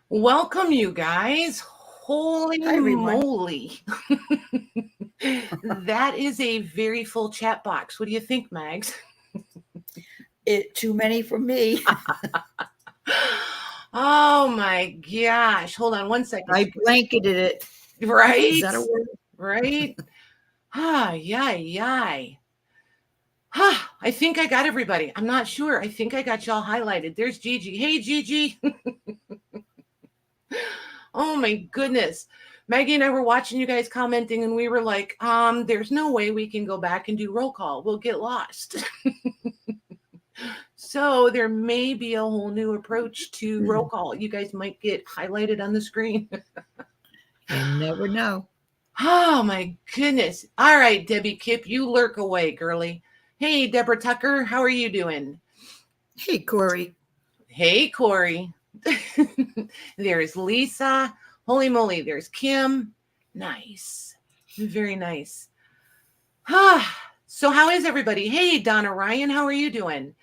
Welcome, you guys. Holy moly. That is a very full chat box. What do you think, Mags? Too many for me. Oh my gosh. Hold on one second. I blanketed it. Right? Is that a word? Right? Yay. I think I got everybody. I'm not sure. I think I got y'all highlighted. There's Gigi. Hey, Gigi. Oh my goodness. Maggie and I were watching you guys commenting and we were like, there's no way we can go back and do roll call. We'll get lost. So there may be a whole new approach to roll call. You guys might get highlighted on the screen. You never know. Oh my goodness. All right, Debbie Kipp, you lurk away, girly. Hey, Deborah Tucker, how are you doing? Hey, Corey. Hey, Corey. There's Lisa. Holy moly, there's Kim. Nice. Very nice. So how is everybody? Hey, Donna Ryan, how are you doing?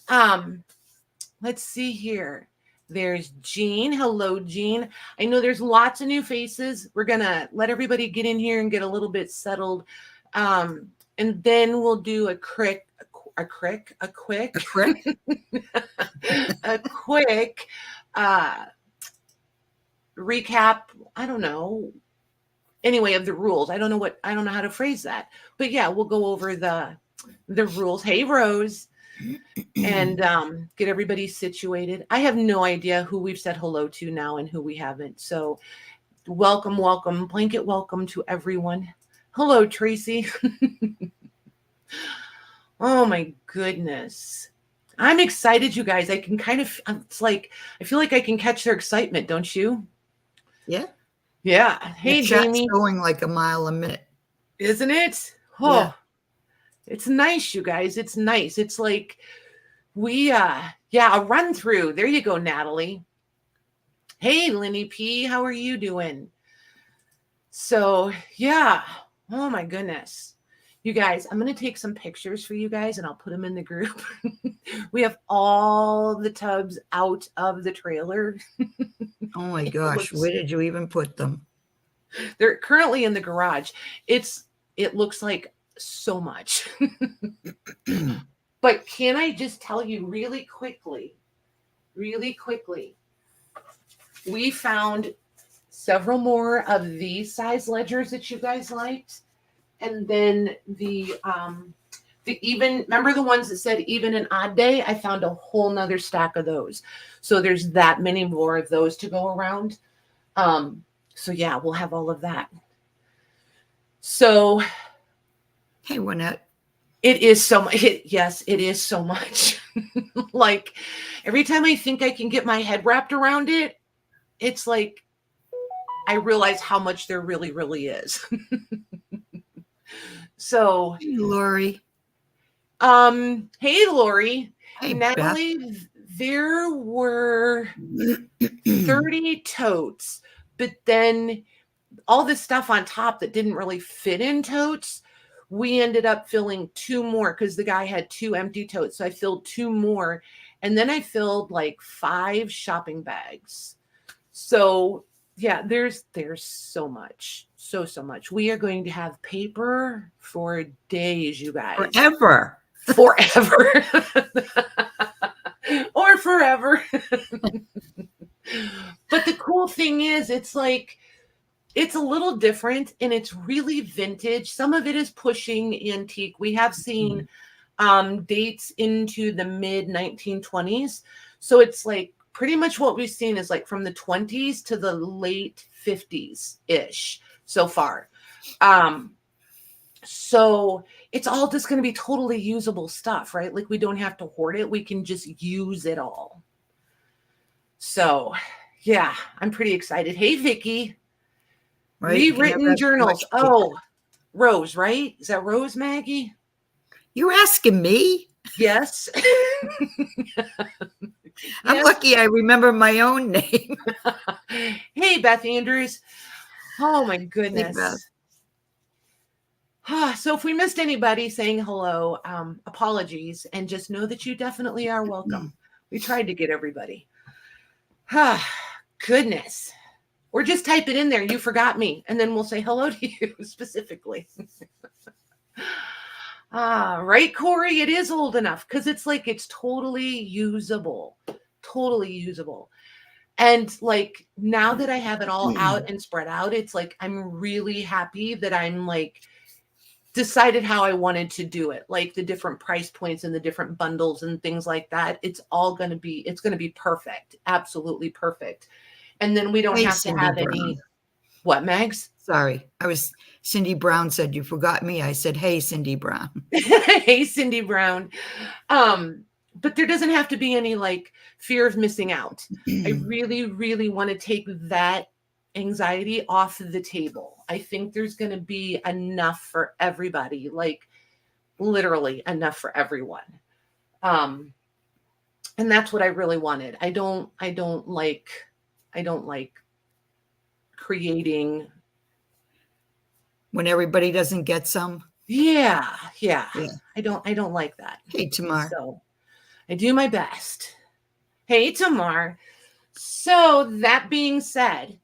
Let's see here. There's Jean. Hello, Jean. I know there's lots of new faces. We're going to let everybody get in here and get a little bit settled. And then we'll do a quick recap. I don't know. Anyway, of the rules. I don't know how to phrase that. But yeah, we'll go over the rules. Hey, Rose. And get everybody situated. I have no idea who we've said hello to now and who we haven't. So welcome, blanket welcome to everyone. Hello, Tracy. Oh my goodness. I'm excited, you guys. I can it's like, I feel like I can catch their excitement, don't you? Yeah. Yeah. Hey, Jamie. Going like a mile a minute. Isn't it? Oh, yeah. It's nice, you guys. It's nice. It's like a run through. There you go, Natalie. Hey, Lenny P, how are you doing? So, yeah. Oh my goodness. You guys, I'm going to take some pictures for you guys and I'll put them in the group. We have all the tubs out of the trailer. Oh my gosh, where did you even put them? They're currently in the garage. It looks like so much. But can I just tell you really quickly, we found several more of these size ledgers that you guys liked. And then the even, remember the ones that said even an odd day? I found a whole nother stack of those. So there's that many more of those to go around. So yeah, we'll have all of that. So Hey, Wynette. it is so much. Yes, it is so much. Like every time I think I can get my head wrapped around it, it's like I realize how much there really, really is. So, Hey, Lori. Hey, Lori. Hey, Natalie, Beth. there were 30 totes, but then all this stuff on top that didn't really fit in totes, we ended up filling 2 more because the guy had 2 empty totes. So I filled 2 more, and then I filled like 5 shopping bags. So yeah, there's so much. So much. We are going to have paper for days, you guys. Forever. Forever. Or forever. But the cool thing is, it's like, it's a little different and it's really vintage. Some of it is pushing antique. We have seen dates into the mid 1920s. So it's like pretty much what we've seen is like from the 20s to the late 50s ish so far. So it's all just going to be totally usable stuff, right? Like we don't have to hoard it. We can just use it all. So yeah, I'm pretty excited. Hey, Vicky. Right? Rewritten journals. Oh, Rose, right? Is that Rose, Maggie? You asking me? Yes. I'm lucky I remember my own name. Hey, Beth Andrews. Oh my goodness. Hey, So if we missed anybody saying hello, apologies, and just know that you definitely are welcome. We tried to get everybody. Goodness. Or just type it in there. You forgot me. And then we'll say hello to you specifically. Right, Corey? It is old enough because it's like it's totally usable. Totally usable. And like now that I have it all out and spread out, it's like I'm really happy that I'm like decided how I wanted to do it, like the different price points and the different bundles and things like that. It's going to be perfect. Absolutely perfect. And then we don't have to have any. What, Mags? Sorry. Cindy Brown said, you forgot me. I said, hey, Cindy Brown. Hey, Cindy Brown. But there doesn't have to be any like fear of missing out. I really, really want to take that anxiety off the table. I think there's going to be enough for everybody, like literally enough for everyone. And that's what I really wanted. I don't like creating when everybody doesn't get some. Yeah. I don't like that. Hey, Tamar. So I do my best. Hey, Tamar. So that being said,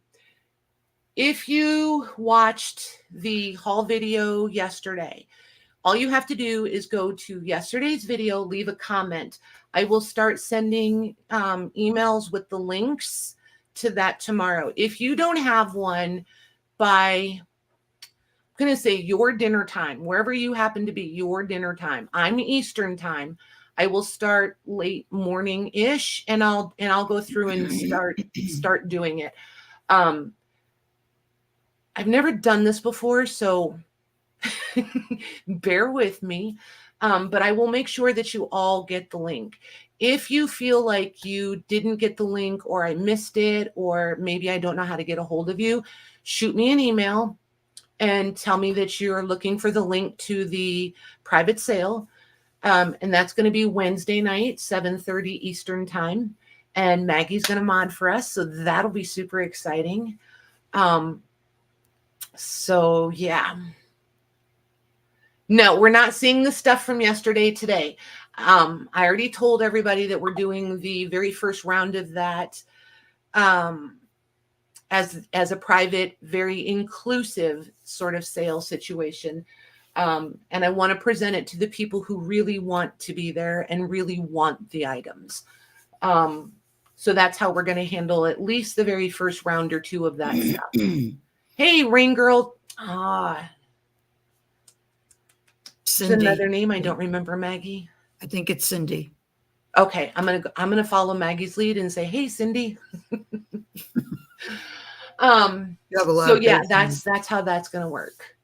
if you watched the haul video yesterday, all you have to do is go to yesterday's video, leave a comment. I will start sending emails with the links to that tomorrow. If you don't have one by, I'm going to say your dinner time, wherever you happen to be, your dinner time. I'm Eastern time. I will start late morning-ish and I'll go through and start doing it. I've never done this before, so bear with me. But I will make sure that you all get the link. If you feel like you didn't get the link or I missed it, or maybe I don't know how to get a hold of you, shoot me an email and tell me that you're looking for the link to the private sale. And that's going to be Wednesday night, 7:30 Eastern time. and Maggie's going to mod for us. So that'll be super exciting. So yeah. No, we're not seeing the stuff from yesterday today. I already told everybody that we're doing the very first round of that as a private, very inclusive sort of sale situation. And I want to present it to the people who really want to be there and really want the items. So that's how we're going to handle at least the very first round or two of that stuff. Hey, Rain Girl. It's another name I don't remember, Maggie. I think it's Cindy. Okay, I'm gonna follow Maggie's lead and say, "Hey, Cindy." So yeah, that's how that's gonna work.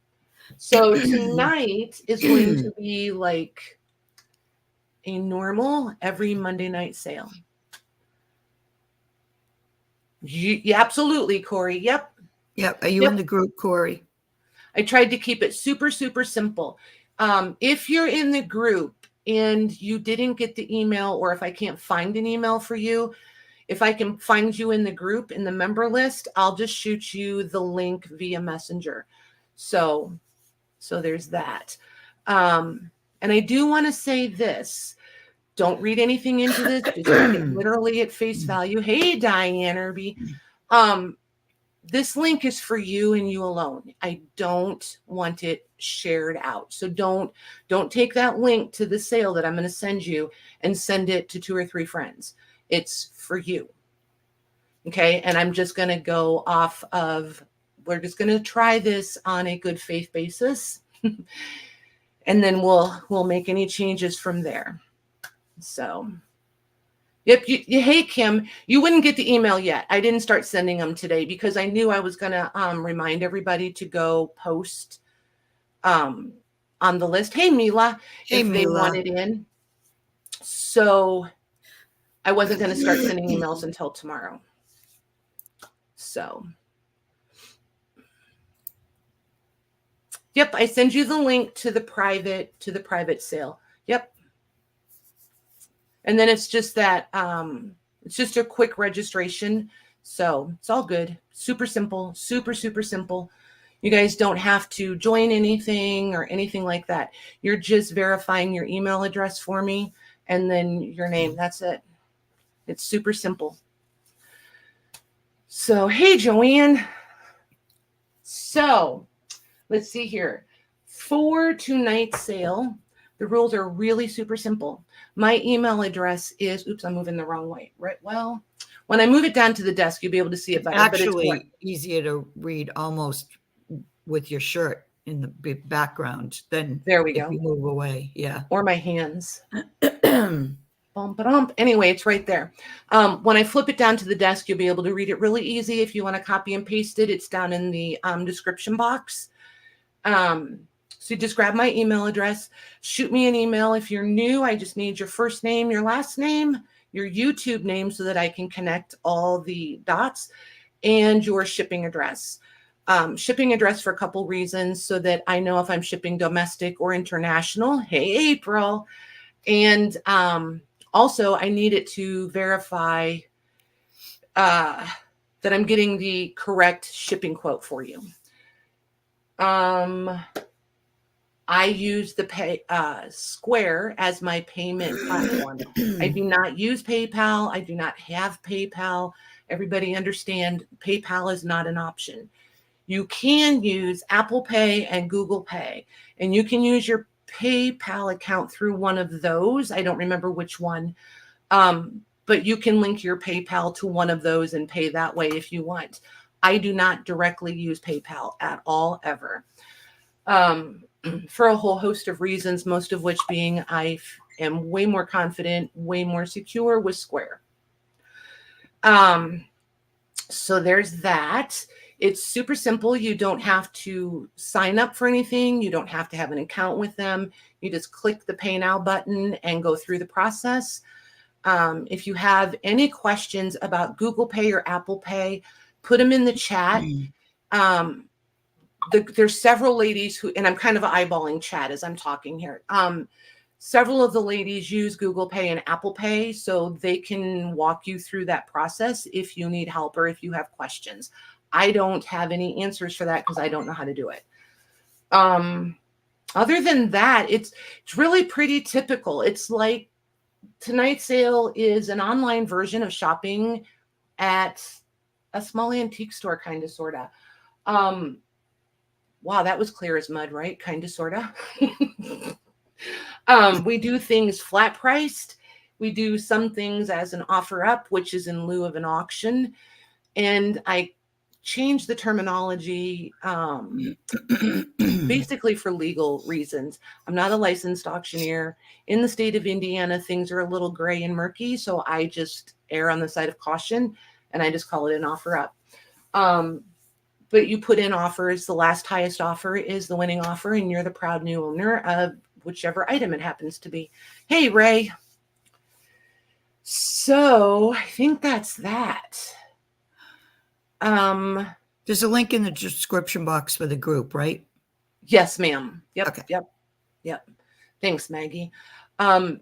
So tonight is going to be like a normal every Monday night sale. Yeah, absolutely, Corey. Yep. Are you in the group, Corey? I tried to keep it super, super simple. If you're in the group and you didn't get the email, or if I can't find an email for you, if I can find you in the group, in the member list, I'll just shoot you the link via Messenger. So there's that. And I do want to say this. Don't read anything into this. Just take it literally at face value. Hey, Diane Irby. This link is for you and you alone. I don't want it shared out. So don't take that link to the sale that I'm going to send you and send it to 2 or 3 friends. It's for you. Okay. And I'm just going to go off of, we're just going to try this on a good faith basis. And then we'll make any changes from there. So, yep. Hey, Kim, you wouldn't get the email yet. I didn't start sending them today because I knew I was going to remind everybody to go post on the list. Hey, Mila, if they want it in. So I wasn't going to start sending emails until tomorrow. So, yep, I send you the link to the private sale. Yep. And then it's just that, it's just a quick registration. So it's all good. Super simple, super, super simple. You guys don't have to join anything or anything like that. You're just verifying your email address for me and then your name. That's it. It's super simple. So, hey, Joanne. So let's see here. For tonight's sale, the rules are really super simple. My email address is, oops, I'm moving the wrong way. Right. Well, when I move it down to the desk, you'll be able to see it better. Actually, but it's easier to read almost with your shirt in the background than there we go. If you move away. Yeah. Or my hands. Anyway, it's right there. When I flip it down to the desk, you'll be able to read it really easy. If you want to copy and paste it, it's down in the description box. So you just grab my email address, shoot me an email. If you're new, I just need your first name, your last name, your YouTube name so that I can connect all the dots, and your shipping address. Shipping address for a couple reasons so that I know if I'm shipping domestic or international. Hey, April. And also I need it to verify that I'm getting the correct shipping quote for you. I use the Square as my payment platform. I do not use PayPal. I do not have PayPal. Everybody understand PayPal is not an option. You can use Apple Pay and Google Pay, and you can use your PayPal account through one of those. I don't remember which one, but you can link your PayPal to one of those and pay that way if you want. I do not directly use PayPal at all, ever. For a whole host of reasons, most of which being I am way more confident, way more secure with Square. So there's that. It's super simple. You don't have to sign up for anything. You don't have to have an account with them. You just click the Pay Now button and go through the process. If you have any questions about Google Pay or Apple Pay, put them in the chat. There's several ladies who, and I'm kind of eyeballing chat as I'm talking here. Several of the ladies use Google Pay and Apple Pay, so they can walk you through that process if you need help or if you have questions. I don't have any answers for that because I don't know how to do it. Other than that, it's really pretty typical. It's like tonight's sale is an online version of shopping at a small antique store, kind of, sort of. Wow, that was clear as mud, right? Kind of, sort of. We do things flat priced. We do some things as an offer up, which is in lieu of an auction. And I changed the terminology basically for legal reasons. I'm not a licensed auctioneer. In the state of Indiana, things are a little gray and murky, so I just err on the side of caution, and I just call it an offer up. But you put in offers. The last highest offer is the winning offer, and you're the proud new owner of whichever item it happens to be. Hey, Ray. So I think that's that. There's a link in the description box for the group, right? Yes, ma'am. Yep. Okay. Yep. Thanks, Maggie. And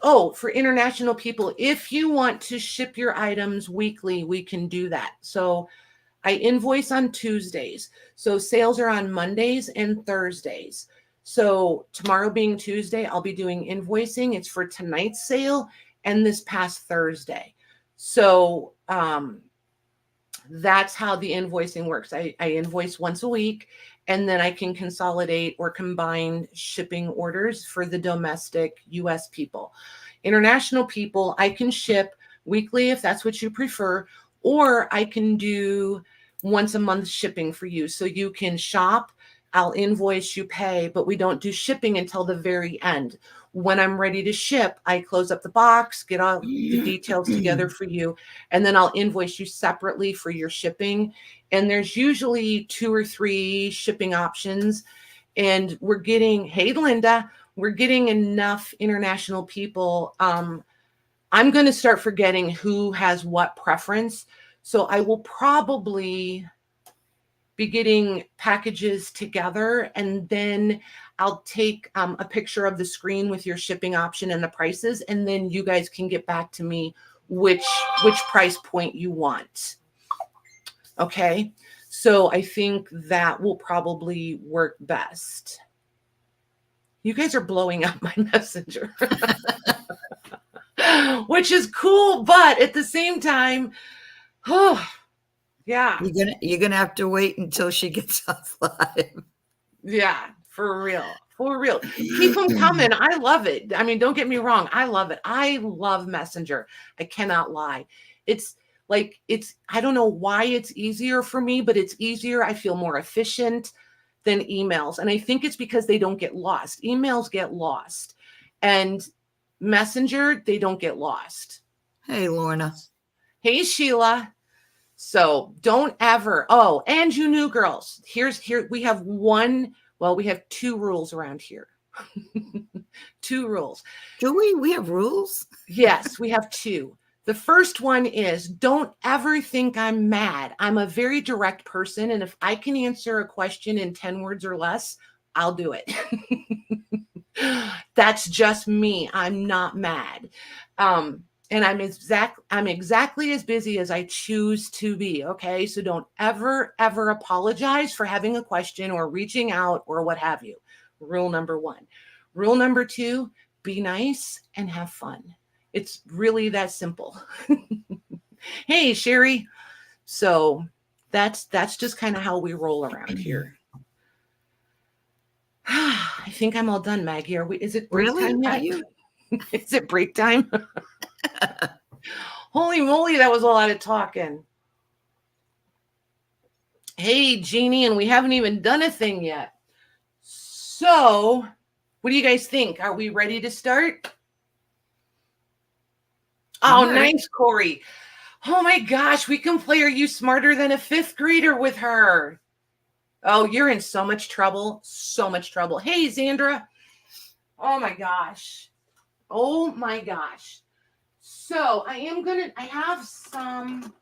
for international people, if you want to ship your items weekly, we can do that. So I invoice on Tuesdays. So sales are on Mondays and Thursdays. So tomorrow being Tuesday, I'll be doing invoicing. It's for tonight's sale and this past Thursday. So that's how the invoicing works. I invoice once a week, and then I can consolidate or combine shipping orders for the domestic US people. International people, I can ship weekly if that's what you prefer, or I can do once a month shipping for you. So you can shop, I'll invoice, you pay, but we don't do shipping until the very end. When I'm ready to ship, I close up the box, get all the details together for you, and then I'll invoice you separately for your shipping. And there's usually 2 or 3 shipping options. And we're getting, hey, Linda, we're getting enough international people. I'm going to start forgetting who has what preference. So I will probably be getting packages together, and then I'll take a picture of the screen with your shipping option and the prices, and then you guys can get back to me which price point you want. Okay, so I think that will probably work best. You guys are blowing up my messenger, which is cool, but at the same time, yeah. You're gonna have to wait until she gets off live. Yeah, for real. For real. Keep them coming. I love it. I mean, don't get me wrong. I love it. I love Messenger. I cannot lie. It's like, I don't know why it's easier for me, but it's easier. I feel more efficient than emails. And I think it's because they don't get lost. Emails get lost. And Messenger, they don't get lost. Hey, Lorna. Hey, Sheila. So don't ever. Oh, and you new girls. Here we have we have 2 rules around here. 2 rules. Do we have rules? Yes, we have 2. The first one is, don't ever think I'm mad. I'm a very direct person, and if I can answer a question in 10 words or less, I'll do it. That's just me. I'm not mad. And I'm exactly as busy as I choose to be. Okay. So don't ever apologize for having a question or reaching out or what have you. Rule number 1. Rule number 2, be nice and have fun. It's really that simple. Hey, Sherry. So that's just kind of how we roll around here. I think I'm all done, Maggie. Is it break time yet? Is it break time? Holy moly, that was a lot of talking. Hey, Jeannie, and we haven't even done a thing yet. So, what do you guys think? Are we ready to start? Oh, nice, Corey. Oh my gosh, we can play Are You Smarter Than a 5th Grader with her. Oh, you're in so much trouble. So much trouble. Hey, Zandra. Oh my gosh. Oh my gosh. So I have some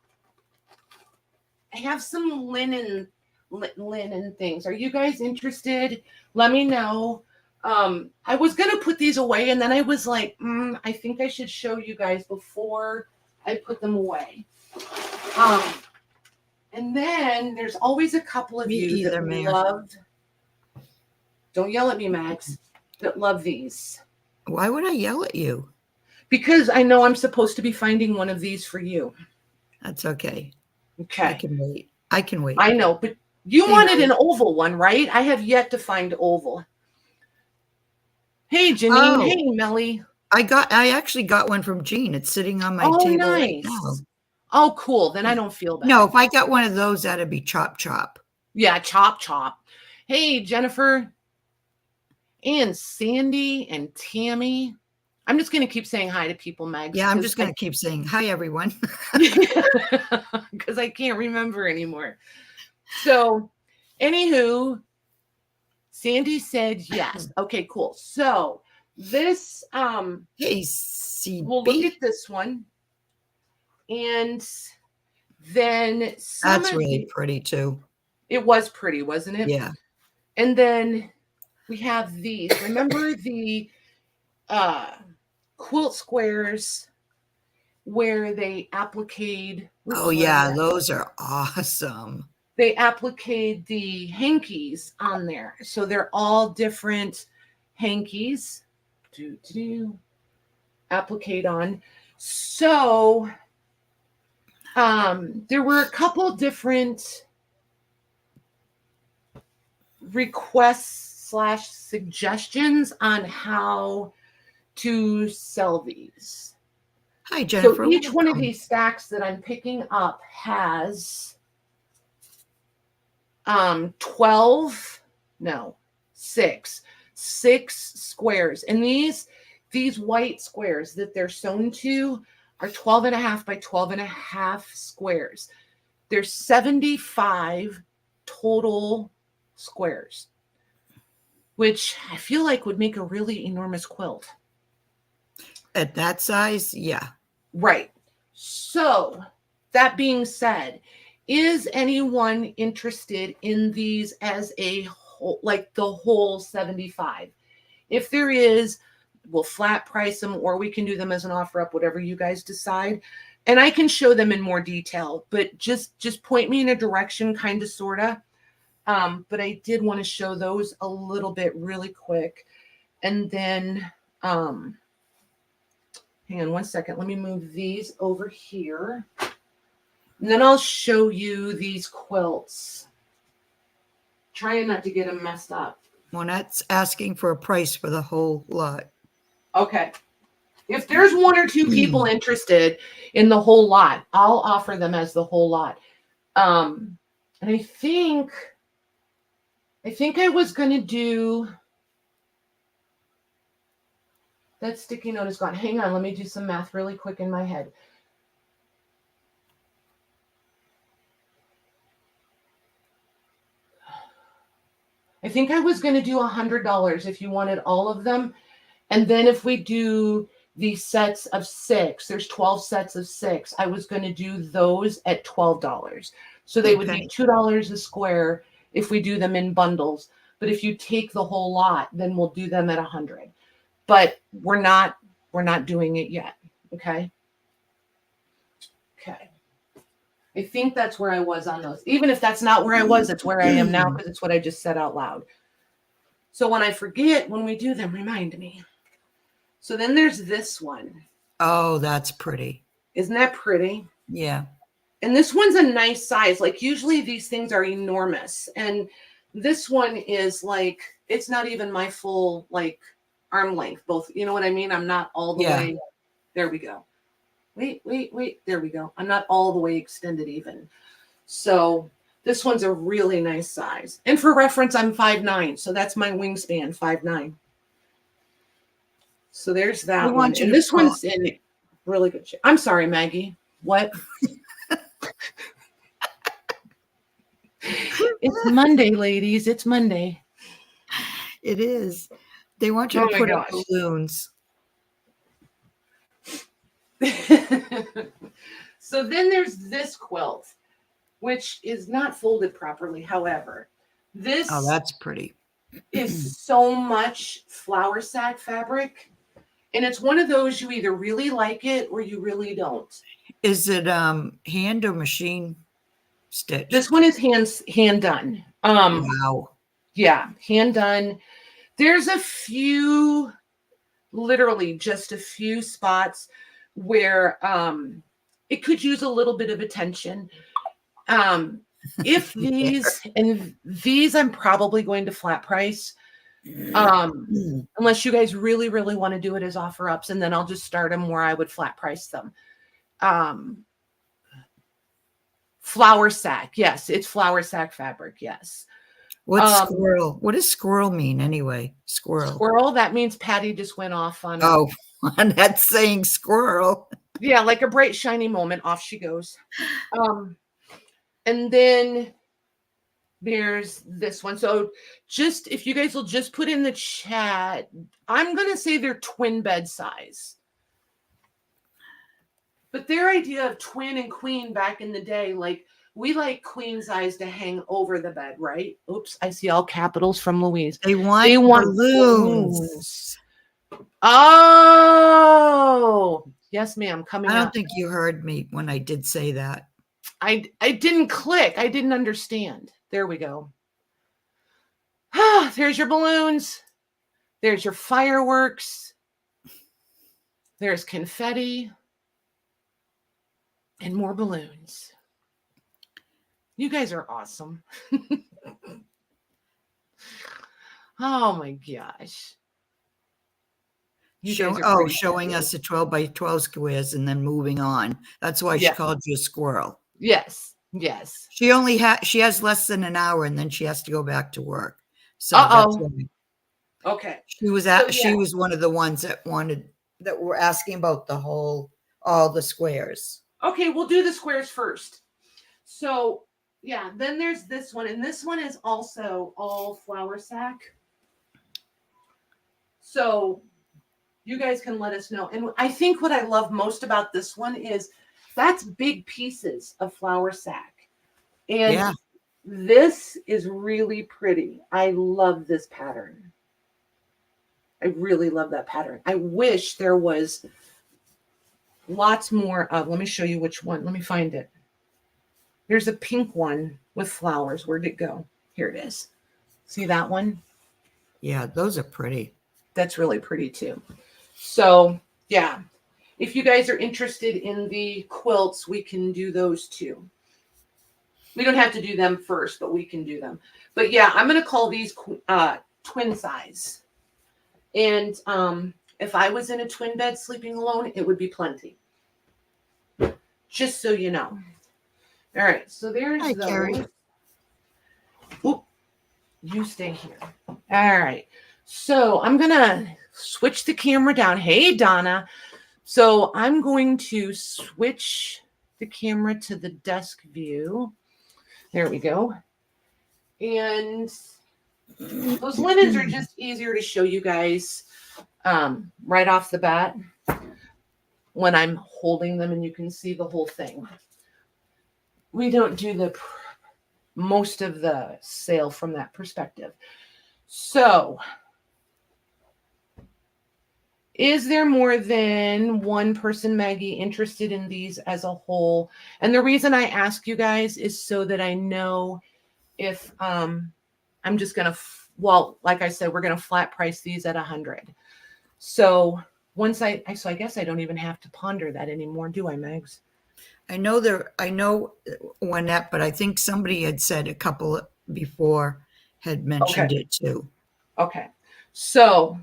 linen things. Are you guys interested? Let me know. I was going to put these away, and then I was like, I think I should show you guys before I put them away. And then there's always a couple of you that loved, don't yell at me, Max, that love these. Why would I yell at you? Because I know I'm supposed to be finding one of these for you. That's okay. Okay. I can wait. I can wait. I know, but you wanted an oval one, right? I have yet to find oval. Hey, Janine. Hey, Melly. I actually got one from Jean. It's sitting on my table right now. Oh, cool. Then I don't feel bad. No, if I got one of those, that'd be chop chop. Yeah, chop chop. Hey, Jennifer and Sandy and Tammy. I'm just going to keep saying hi to people, Meg. Yeah, I'm just going to keep saying hi, everyone. Because I can't remember anymore. So, anywho, Sandy said yes. Okay, cool. So, this, hey, CB. We'll look at this one. And then that's really pretty too. It was pretty, wasn't it? Yeah. And then we have these. Remember the quilt squares where they appliqued? Oh yeah, those are awesome. They appliqued the hankies on there, so they're all different hankies. Appliqued on. So there were a couple different requests / suggestions on how to sell these. Hi, Jennifer. So each one of these stacks that I'm picking up has 6 squares. And these white squares that they're sewn to are 12.5 by 12.5 squares. There's 75 total squares, which I feel like would make a really enormous quilt. At that size, yeah. Right. So, that being said, is anyone interested in these as a whole, like the whole 75? If there is, we'll flat price them, or we can do them as an offer up, whatever you guys decide. And I can show them in more detail, but just point me in a direction, kind of, sort of. But I did want to show those a little bit really quick. And then, hang on one second. Let me move these over here. And then I'll show you these quilts. Trying not to get them messed up. Well, that's asking for a price for the whole lot. Okay. If there's 1 or 2 people interested in the whole lot, I'll offer them as the whole lot. And I think I was going to do, that sticky note is gone. Hang on, let me do some math really quick in my head. I think I was going to do $100 if you wanted all of them. And then if we do these sets of 6, there's 12 sets of 6. I was going to do those at $12. So they would be $2 a square if we do them in bundles. But if you take the whole lot, then we'll do them at $100. But we're not doing it yet. Okay. Okay. I think that's where I was on those. Even if that's not where I was, it's where I am now because it's what I just said out loud. So when I forget, when we do them, remind me. So then there's this one. Oh, that's pretty. Isn't that pretty? Yeah. And this one's a nice size. Like usually these things are enormous. And this one is like, it's not even my full like arm length. Both, you know what I mean? I'm not all the way. There we go. Wait. There we go. I'm not all the way extended even. So this one's a really nice size. And for reference, I'm 5'9". So that's my wingspan, 5'9". So there's that one. And this one's in really good shape. I'm sorry, Maggie. What? It's Monday, ladies. It's Monday. It is. They want you to put up balloons. So then there's this quilt, which is not folded properly. However, this. Oh, that's pretty. is so much flour sack fabric. And it's one of those you either really like it or you really don't. Is it hand or machine stitched? This one is hand done. Wow. Yeah, hand done. There's a few, literally just a few spots where it could use a little bit of attention. If these and these I'm probably going to flat price. Unless you guys really, really want to do it as offer ups, and then I'll just start them where I would flat price them. Flour sack. Yes, it's flour sack fabric. Yes. What's squirrel? What does squirrel mean anyway? Squirrel. That means Patty just went off on. Oh, and that's saying squirrel. Yeah, like a bright, shiny moment. Off she goes. And then there's this one. So just if you guys will just put in the chat, I'm going to say they're twin bed size. But their idea of twin and queen back in the day, like we like queen size to hang over the bed, right? Oops, I see all capitals from Louise. They want balloons. Oh, yes, ma'am. Coming I don't up. think you heard me when I did say that. I didn't click. I didn't understand. There we go. There's your balloons. There's your fireworks. There's confetti. And more balloons. You guys are awesome. Oh my gosh. Showing us the 12 by 12 squares and then moving on. That's why she called you a squirrel. Yes. Yes. She has less than an hour and then she has to go back to work. So that's why. Okay. She was one of the ones that were asking about all the squares. Okay, we'll do the squares first. So yeah, then there's this one, and this one is also all flour sack. So you guys can let us know. And I think what I love most about this one is that's big pieces of flour sack. And this is really pretty. I love this pattern. I really love that pattern. I wish there was lots more of, let me show you which one. Let me find it. There's a pink one with flowers. Where'd it go? Here it is. See that one? Yeah, those are pretty. That's really pretty too. So yeah, if you guys are interested in the quilts, we can do those too. We don't have to do them first, but we can do them. But yeah, I'm going to call these twin size. And if I was in a twin bed sleeping alone, it would be plenty. Just so you know. All right, so there's those. Carrie. Oop, you stay here. All right, so I'm going to switch the camera down. Hey, Donna. So I'm going to switch the camera to the desk view. There we go. And those linens are just easier to show you guys right off the bat when I'm holding them and you can see the whole thing. We don't do most of the sale from that perspective. So is there more than one person, Maggie, interested in these as a whole? And the reason I ask you guys is so that I know if I'm just going to, like I said, we're going to flat price these at 100. So once I guess I don't even have to ponder that anymore, do I, Megs? I know Juanette, but I think somebody had said a couple before had mentioned it too. Okay. So,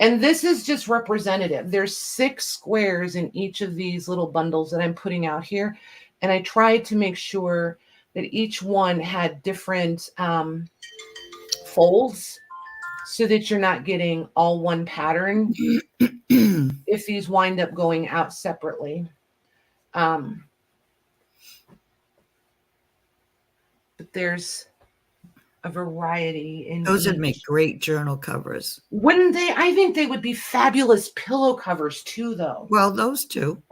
and this is just representative. There's 6 squares in each of these little bundles that I'm putting out here. And I tried to make sure that each one had different folds so that you're not getting all one pattern if these wind up going out separately. But there's a variety in those would make great journal covers. Wouldn't they? I think they would be fabulous pillow covers too, though. Well, those two.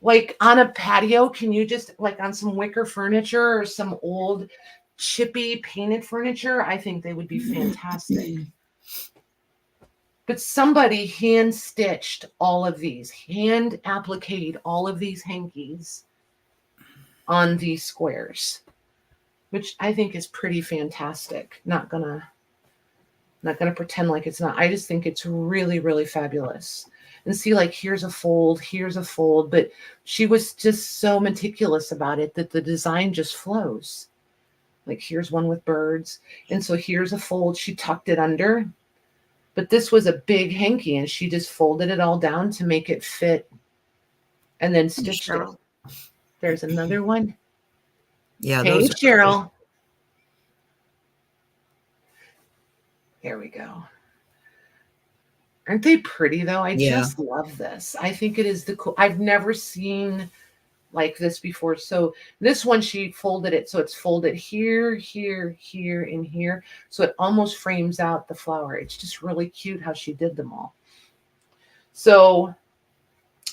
Like on a patio, can you just, like on some wicker furniture or some old chippy painted furniture, I think they would be fantastic. But somebody hand stitched all of these, hand appliqued all of these hankies on these squares, which I think is pretty fantastic. Not gonna pretend like it's not. I just think it's really, really fabulous. And see, like, here's a fold, but she was just so meticulous about it that the design just flows. Like, here's one with birds. And so here's a fold. She tucked it under. But this was a big hanky, and she just folded it all down to make it fit and then stitched it. There's another one. Yeah, Hey, those are Cheryl. cool. There we go. Aren't they pretty, though? I just love this. I think it is the cool. I've never seen like this before. So this one, she folded it so it's folded here, here, here, and here. So it almost frames out the flower. It's just really cute how she did them all. So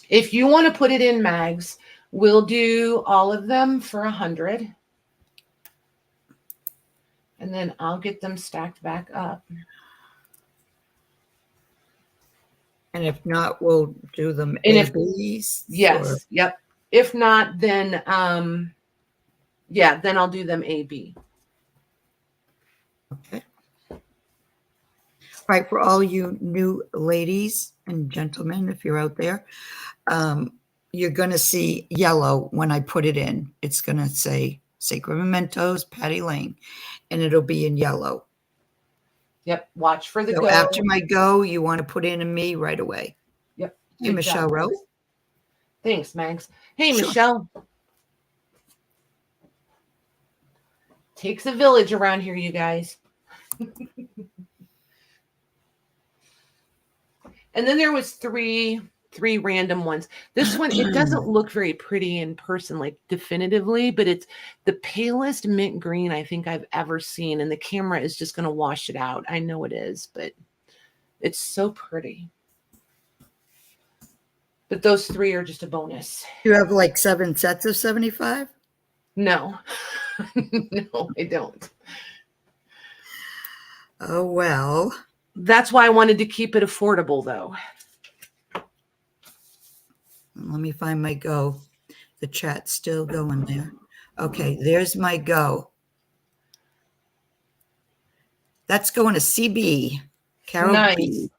if you want to put it in mags, we'll do all of them for 100. And then I'll get them stacked back up. And if not, we'll do them ABs. Yes. Yep. If not, then then I'll do them AB. Okay. All right, for all you new ladies and gentlemen, if you're out there, you're going to see yellow when I put it in. It's going to say SacredMementos, Patty Lane, and it'll be in yellow. Yep. Watch for the So go. after my go, you want to put in a me right away. Yep. Hey, Michelle Rowe. Thanks, Max. Hey, Sure. Michelle. Takes a village around here, you guys. And then there was three random ones. This one, it doesn't look very pretty in person, like definitively, but it's the palest mint green I think I've ever seen. And the camera is just going to wash it out. I know it is, but it's so pretty. But those three are just a bonus. You have like 7 sets of 75? No. No, I don't. Oh, well. That's why I wanted to keep it affordable, though. Let me find my go. The chat's still going there. Okay, there's my go. That's going to CB. Carol Nice. B.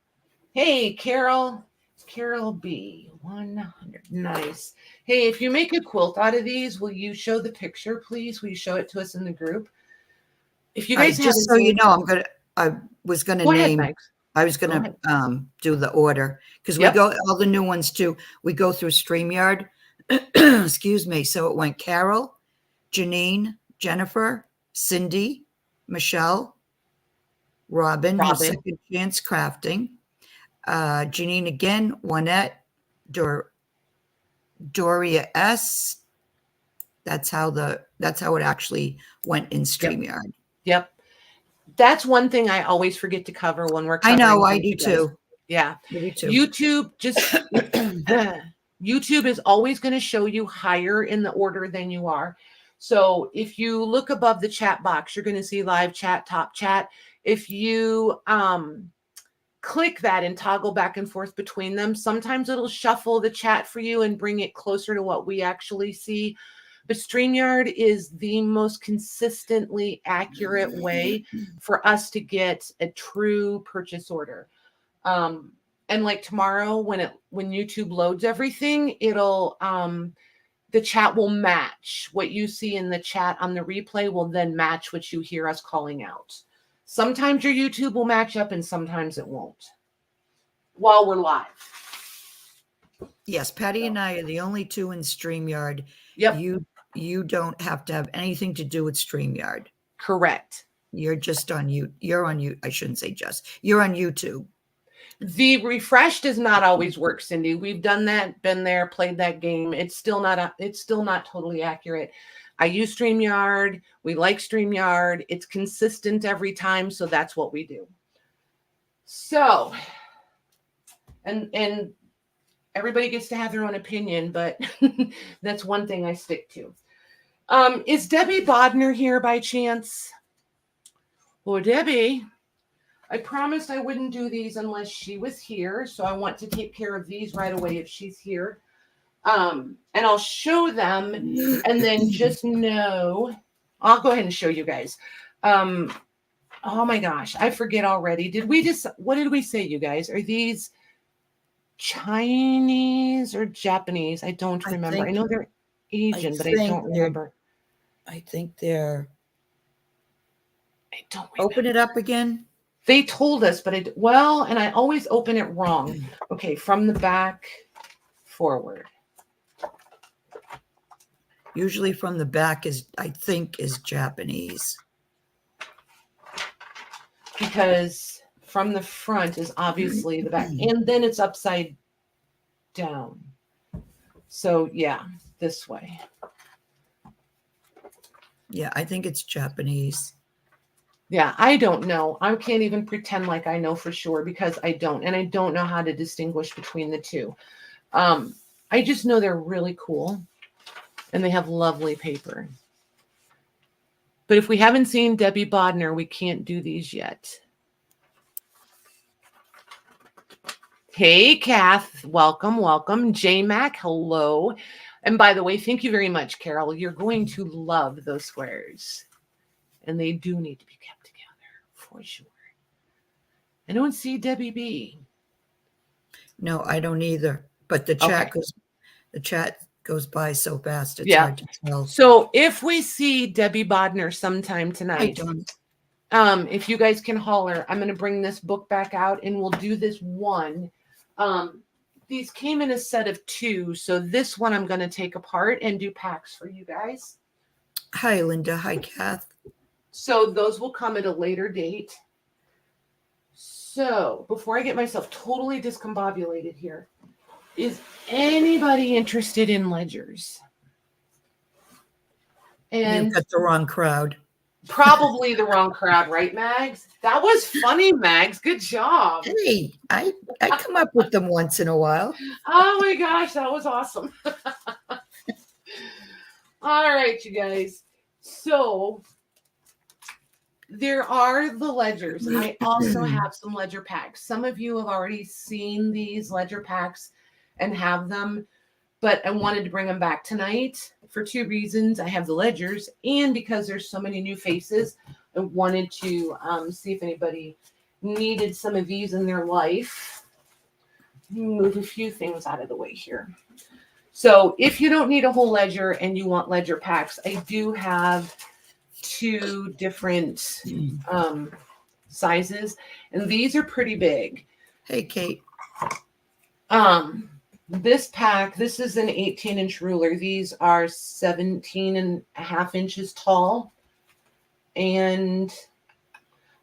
Hey, Carol. Carol B. 100. Nice. Hey, if you make a quilt out of these, will you show the picture, please? Will you show it to us in the group? If you guys just so you know, I was gonna name. Max. I was gonna do the order because we go all the new ones too. We go through StreamYard. Excuse me. So it went Carol, Janine, Jennifer, Cindy, Michelle, Robin. Who's Second Chance Crafting. Janine again, Juanette, Doria S. That's how it actually went in StreamYard. Yep. That's one thing I always forget to cover when we're covering. I know, I do too. Yeah. Me too. YouTube YouTube is always going to show you higher in the order than you are. So if you look above the chat box, you're going to see live chat, top chat. If you click that and toggle back and forth between them, sometimes it'll shuffle the chat for you and bring it closer to what we actually see. But StreamYard is the most consistently accurate way for us to get a true purchase order. And like tomorrow, when YouTube loads everything, it'll the chat will match what you see in the chat on the replay will then match what you hear us calling out. Sometimes your YouTube will match up and sometimes it won't while we're live. Yes, Patty and I are the only two in StreamYard. Yep. You don't have to have anything to do with StreamYard. Correct. You're just on you're on you. I shouldn't say just. You're on YouTube. The refresh does not always work, Cindy. We've done that, been there, played that game. It's still not totally accurate. I use StreamYard. We like StreamYard. It's consistent every time, so that's what we do. So, and everybody gets to have their own opinion, but that's one thing I stick to. Is Debbie Bodner here by chance? Well, Debbie, I promised I wouldn't do these unless she was here. So I want to take care of these right away if she's here. And I'll show them and then just know, I'll go ahead and show you guys. Oh my gosh, I forget already. What did we say, you guys? Are these Chinese or Japanese? I don't remember. I know they're Asian, but I don't remember. I think they're. I don't remember. Open it up again. They told us, but and I always open it wrong. Okay, from the back forward. Usually from the back is Japanese. Because from the front is obviously the back. And then it's upside down. So yeah, this way. Yeah, I think it's Japanese. Yeah, I don't know. I can't even pretend like I know for sure because I don't. And I don't know how to distinguish between the two. I just know they're really cool. And they have lovely paper. But if we haven't seen Debbie Bodner, we can't do these yet. Hey, Kath. Welcome, welcome. J-Mac, hello. And by the way, thank you very much, Carol. You're going to love those squares. And they do need to be kept together, for sure. I don't see Debbie B. No, I don't either. But the chat goes by so fast, it's hard to tell. So if we see Debbie Bodner sometime tonight, if you guys can holler, I'm going to bring this book back out and we'll do this one. These came in a set of 2. So this one I'm going to take apart and do packs for you guys. Hi, Linda. Hi, Kath. So those will come at a later date. So before I get myself totally discombobulated here, is anybody interested in ledgers? And you've got the wrong crowd. Probably the wrong crowd, right, Mags? That was funny, Mags. Good job. Hey, I come up with them once in a while. Oh my gosh, that was awesome. All right, you guys. So there are the ledgers. I also have some ledger packs. Some of you have already seen these ledger packs and have them, but I wanted to bring them back tonight for 2 reasons. I have the ledgers, and because there's so many new faces, I wanted to see if anybody needed some of these in their life. Move a few things out of the way here. So if you don't need a whole ledger and you want ledger packs, I do have 2 different sizes, and these are pretty big. Hey, Kate. This pack, this is an 18-inch ruler. These are 17.5 inches tall and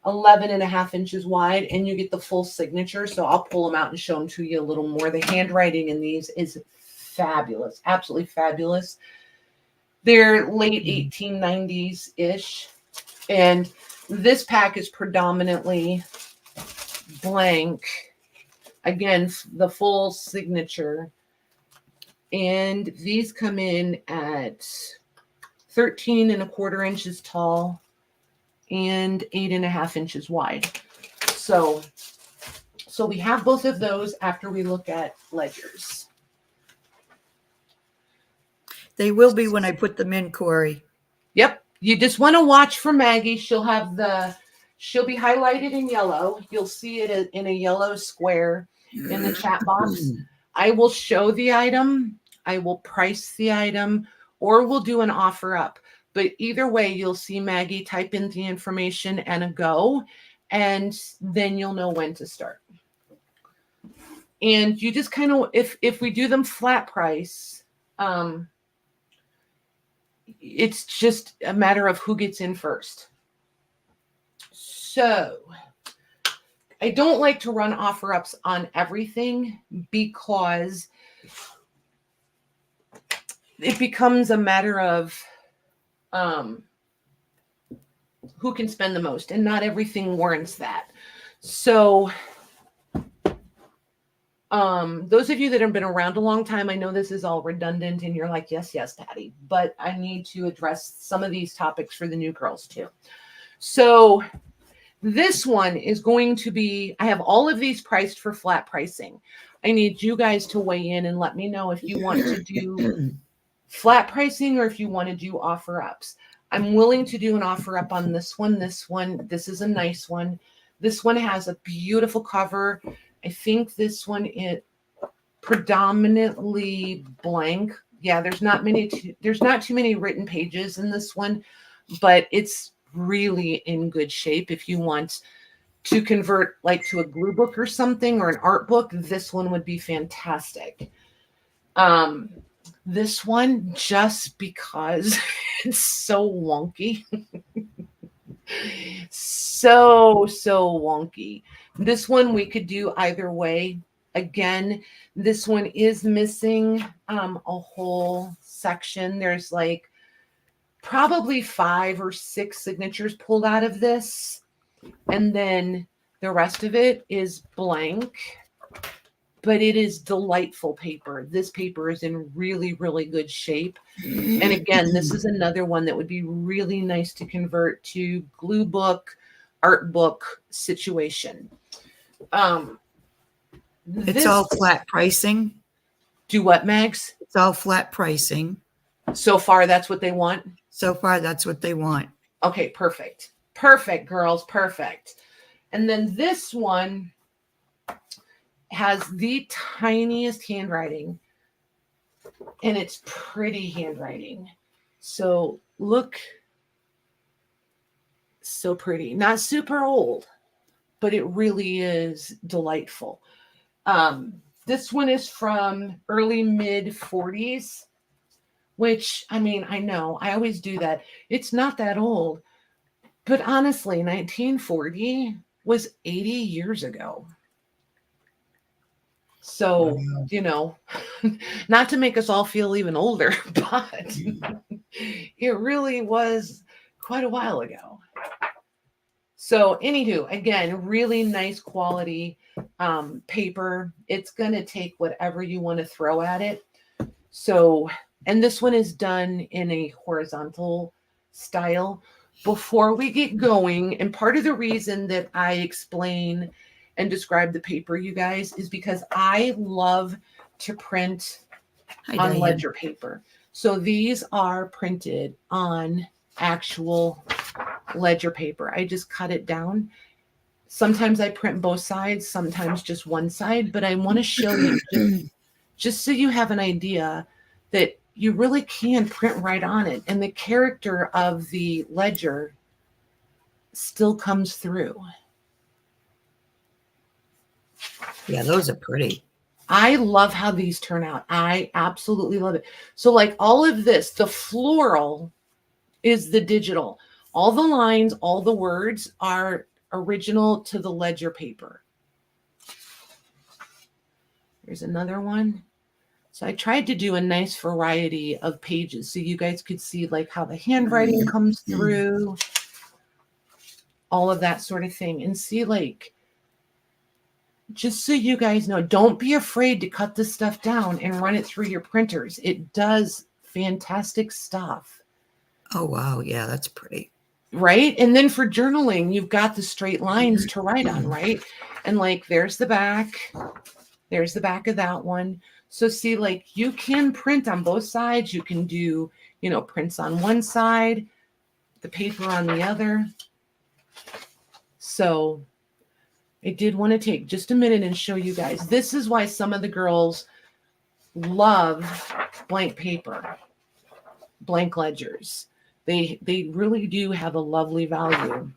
11.5 inches wide, and you get the full signature. So I'll pull them out and show them to you a little more. The handwriting in these is fabulous, absolutely fabulous. They're late 1890s-ish, and this pack is predominantly blank. Again, the full signature. And these come in at 13.25 inches tall and 8.5 inches wide. So we have both of those after we look at ledgers. They will be when I put them in, Corey. Yep. You just want to watch for Maggie. She'll be highlighted in yellow. You'll see it in a yellow square in the chat box. I will show the item. I will price the item, or we'll do an offer up. But either way, you'll see Maggie type in the information and a go, and then you'll know when to start. And you just kind of, if we do them flat price, it's just a matter of who gets in first. So I don't like to run offer ups on everything because it becomes a matter of who can spend the most, and not everything warrants that. So Those of you that have been around a long time, I know this is all redundant and you're like, yes, Patty, but I need to address some of these topics for the new girls too. So this one is going to be, I have all of these priced for flat pricing. I need you guys to weigh in and let me know if you want to do flat pricing or if you want to do offer ups. I'm willing to do an offer up on this one. This is a nice one. This one has a beautiful cover. I think this one is predominantly blank. Yeah, there's not too many written pages in this one, but it's really in good shape. If you want to convert like to a glue book or something or an art book, this one would be fantastic. This one, just because it's so wonky. so wonky. This one we could do either way. Again, this one is missing a whole section. There's like probably 5 or 6 signatures pulled out of this, and then the rest of it is blank. But it is delightful paper. This paper is in really, really good shape. And again, this is another one that would be really nice to convert to glue book, art book situation. It's all flat pricing. Do what, Mags? It's all flat pricing. So far, that's what they want? So far, that's what they want. Okay, perfect. Perfect, girls, perfect. And then this one has the tiniest handwriting, and it's pretty handwriting. So look, so pretty. Not super old, but it really is delightful. This one is from early mid 40s, which, I mean, I know I always do that. It's not that old, but honestly, 1940 was 80 years ago. So, you know, not to make us all feel even older, but it really was quite a while ago. So anywho, again, really nice quality paper. It's going to take whatever you want to throw at it. So, and this one is done in a horizontal style. Before we get going, and part of the reason that I explain and describe the paper, you guys, is because I love to print on ledger paper. So these are printed on actual ledger paper. I just cut it down. Sometimes I print both sides, sometimes just one side, but I want to show you just so you have an idea that you really can print right on it. And the character of the ledger still comes through. Yeah, those are pretty. I love how these turn out. I absolutely love it. So like all of this, the floral is the digital. All the lines, all the words are original to the ledger paper. Here's another one. So I tried to do a nice variety of pages so you guys could see like how the handwriting comes through, all of that sort of thing. And see, like, just so you guys know, don't be afraid to cut this stuff down and run it through your printers. It does fantastic stuff. Oh, wow. Yeah, that's pretty. Right? And then for journaling, you've got the straight lines to write on, right? And like, there's the back. There's the back of that one. So see, like, you can print on both sides. You can do, you know, prints on one side, the paper on the other. So I did want to take just a minute and show you guys. This is why some of the girls love blank paper, blank ledgers. They really do have a lovely value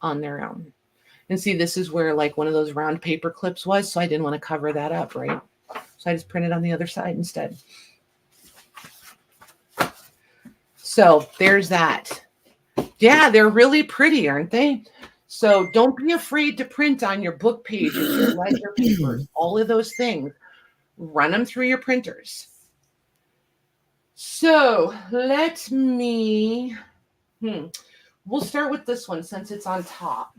on their own. And see, this is where like one of those round paper clips was, so I didn't want to cover that up, right? So I just printed on the other side instead. So there's that. Yeah, they're really pretty, aren't they? So don't be afraid to print on your book pages, your ledger papers, all of those things. Run them through your printers. So let me, we'll start with this one since it's on top.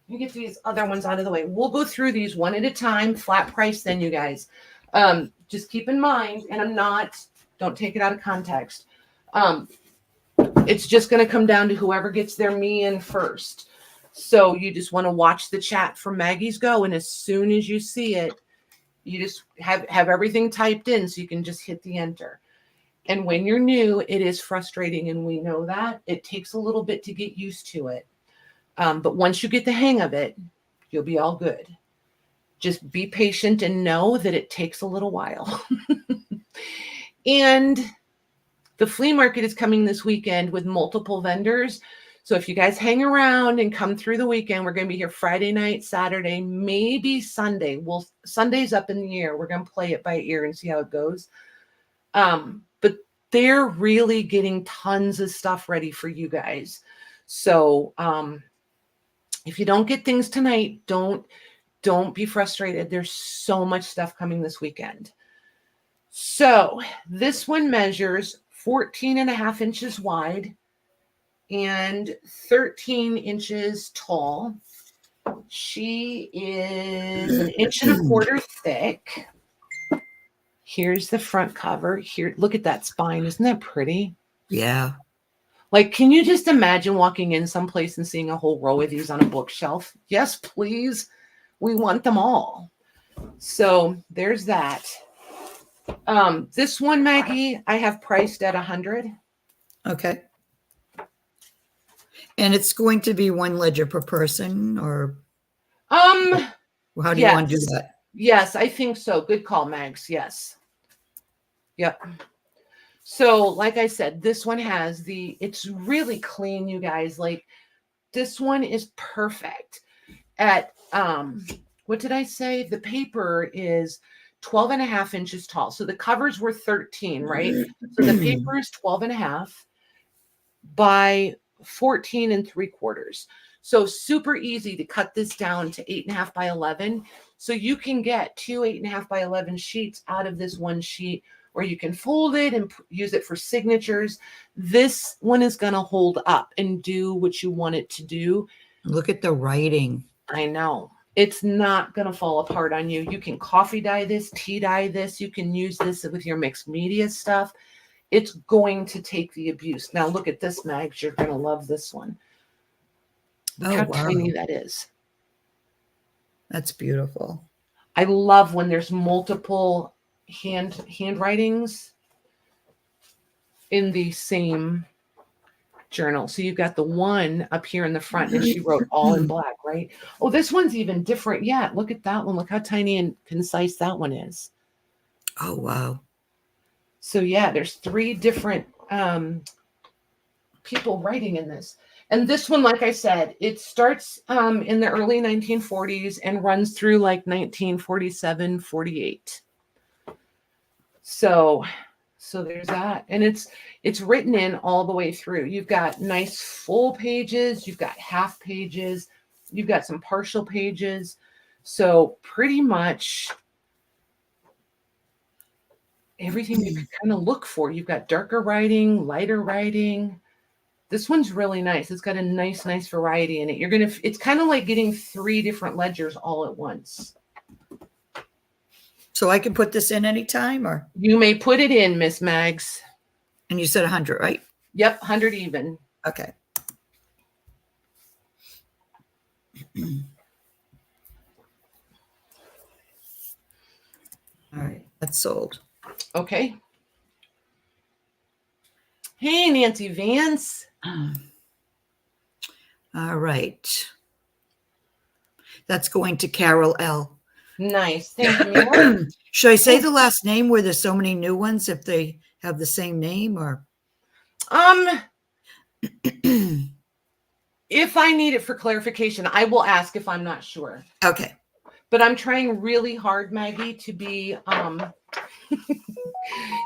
me get these other ones out of the way. We'll go through these one at a time, flat price then, you guys. Just keep in mind, and don't take it out of context. It's just going to come down to whoever gets their me in first. So you just want to watch the chat from Maggie's Go, and as soon as you see it, you just have everything typed in so you can just hit the enter. And when you're new, it is frustrating, and we know that. It takes a little bit to get used to it. But once you get the hang of it, you'll be all good. Just be patient and know that it takes a little while. And the flea market is coming this weekend with multiple vendors. So if you guys hang around and come through the weekend, we're going to be here Friday night, Saturday, maybe Sunday. Sunday's up in the air. We're going to play it by ear and see how it goes. But they're really getting tons of stuff ready for you guys. So if you don't get things tonight, don't be frustrated. There's so much stuff coming this weekend. So this one measures 14.5 inches wide and 13 inches tall. She is 1.25 inches thick. Here's the front cover. Here, look at that spine. Isn't that pretty? Yeah. Like, can you just imagine walking in someplace and seeing a whole row of these on a bookshelf? Yes, please. We want them all. So there's that. This one, Maggie, I have priced at $100. Okay. And it's going to be one ledger per person, or how do you want to do that? Yes, I think so. Good call, Mags. Yes. Yep. So, like I said, this one has it's really clean, you guys. Like, this one is perfect at, what did I say? The paper is 12.5 inches tall. So the covers were 13, right? So the paper is 12.5 by 14.75. So super easy to cut this down to 8.5 by 11. So you can get 2 8.5 by 11 sheets out of this one sheet, or you can fold it and use it for signatures. This one is going to hold up and do what you want it to do. Look at the writing. I know. It's not going to fall apart on you. You can coffee dye this, tea dye this. You can use this with your mixed media stuff. It's going to take the abuse. Now look at this, Mags. You're going to love this one. Look how tiny that is. That's beautiful. I love when there's multiple handwritings in the same journal. So you've got the one up here in the front, and she wrote all in black, right? Oh, this one's even different. Yeah, look at that one. Look how tiny and concise that one is. Oh, wow. So yeah, there's 3 different people writing in this. And this one, like I said, it starts in the early 1940s and runs through like 1947, 48. So there's that. And it's written in all the way through. You've got nice full pages. You've got half pages. You've got some partial pages. So pretty much everything you could kind of look for. You've got darker writing, lighter writing. This one's really nice. It's got a nice variety in it. It's kind of like getting 3 different ledgers all at once. So I can put this in anytime, or? You may put it in, Miss Mags. And you said 100, right? Yep, 100 even. Okay. All right, that's sold. Okay. Hey, Nancy Vance. All right. That's going to Carol L. Nice. Thank you, ma'am. Should I say the last name where there's so many new ones if they have the same name, or? If I need it for clarification, I will ask if I'm not sure. Okay. But I'm trying really hard, Maggie, to be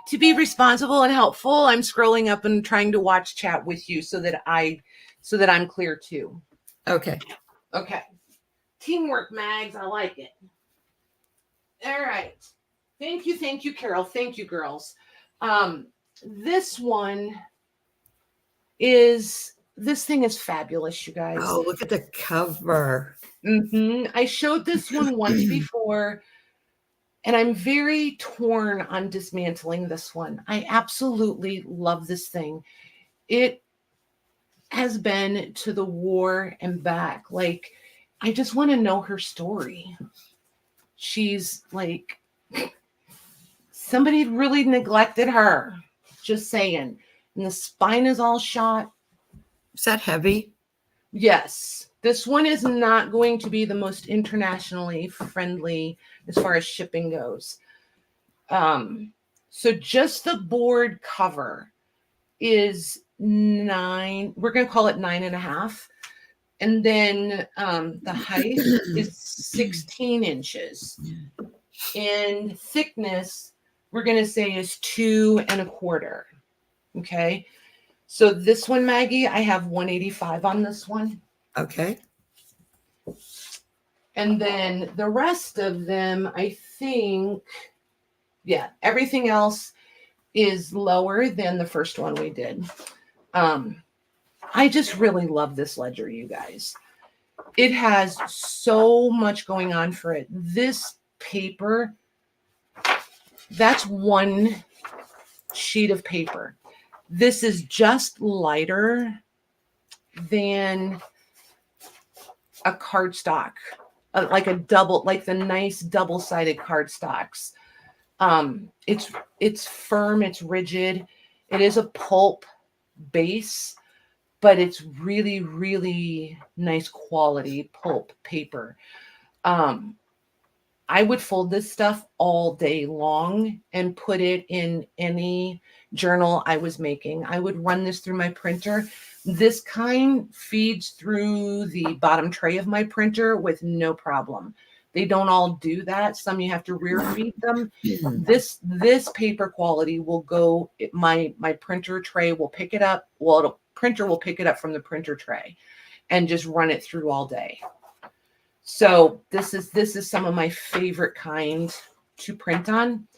to be responsible and helpful. I'm scrolling up and trying to watch chat with you so that I'm clear too. Okay. Okay. Teamwork, Mags. I like it. All right. Thank you, Carol. Thank you, girls. This one is this thing is fabulous, you guys. Oh, look at the cover. I showed this one once before, and I'm very torn on dismantling this one. I absolutely love this thing. It has been to the war and back. Like, I just want to know her story. She's like, somebody really neglected her. Just saying. And the spine is all shot. Is that heavy? Yes. This one is not going to be the most internationally friendly as far as shipping goes. So just the board cover is 9. We're going to call it 9.5. And then the height is 16 inches. And thickness, we're going to say, is 2 1/4. Okay. So this one, Maggie, I have 185 on this one. Okay. And then the rest of them, I think, yeah, everything else is lower than the first one we did. I just really love this ledger, you guys. It has so much going on for it. This paper, that's one sheet of paper. This is just lighter than a cardstock, like a double, like the nice double-sided cardstocks. It's firm, it's rigid. It is a pulp base, but it's really, really nice quality pulp paper. I would fold this stuff all day long and put it in any journal I was making. I would run this through my printer. This kind feeds through the bottom tray of my printer with no problem. They don't all do that. Some you have to rear feed them. This paper quality will go, my printer tray will pick it up. Well, printer will pick it up from the printer tray and just run it through all day. So this is some of my favorite kind to print on.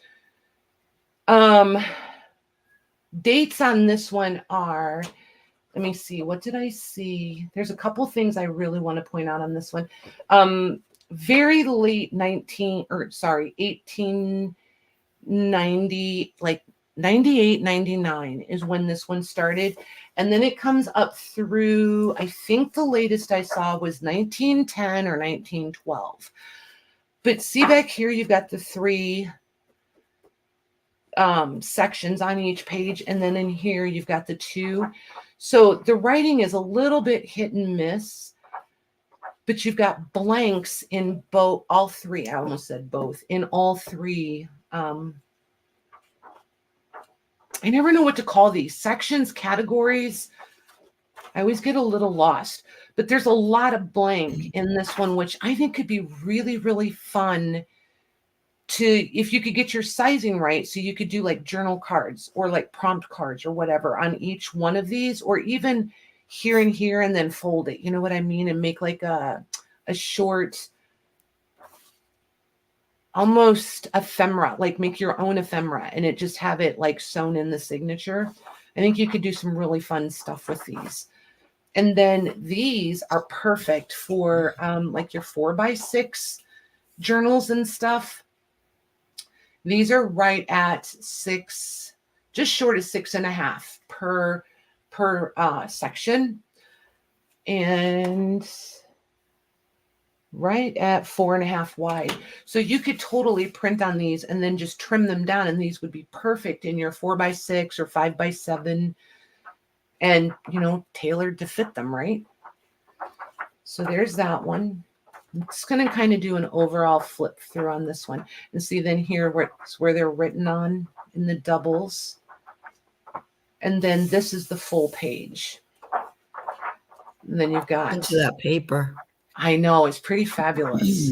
Dates on this one are, let me see, what did I see? There's a couple things I really want to point out on this one. Very late 1890, like 98, 99 is when this one started. And then it comes up through, I think the latest I saw was 1910 or 1912. But see back here, you've got the 3 sections on each page. And then in here, you've got the 2. So the writing is a little bit hit and miss, but you've got blanks in all 3. I almost said both, in all 3. I never know what to call these sections, categories. I always get a little lost, but there's a lot of blank in this one, which I think could be really, really fun to, if you could get your sizing right. So you could do like journal cards or like prompt cards or whatever on each one of these, or even here and here and then fold it. You know what I mean? And make like a short, almost ephemera, like make your own ephemera and it just have it like sewn in the signature. I think you could do some really fun stuff with these. And then these are perfect for like your 4x6 journals and stuff. These are right at 6, just short of 6.5 per section. And right at 4.5 wide. So you could totally print on these and then just trim them down. And these would be perfect in your 4x6 or 5x7 and, you know, tailored to fit them, right? So there's that one. I'm just going to kind of do an overall flip through on this one and see then here where they're written on in the doubles. And then this is the full page. And then you've got into that paper. I know, it's pretty fabulous.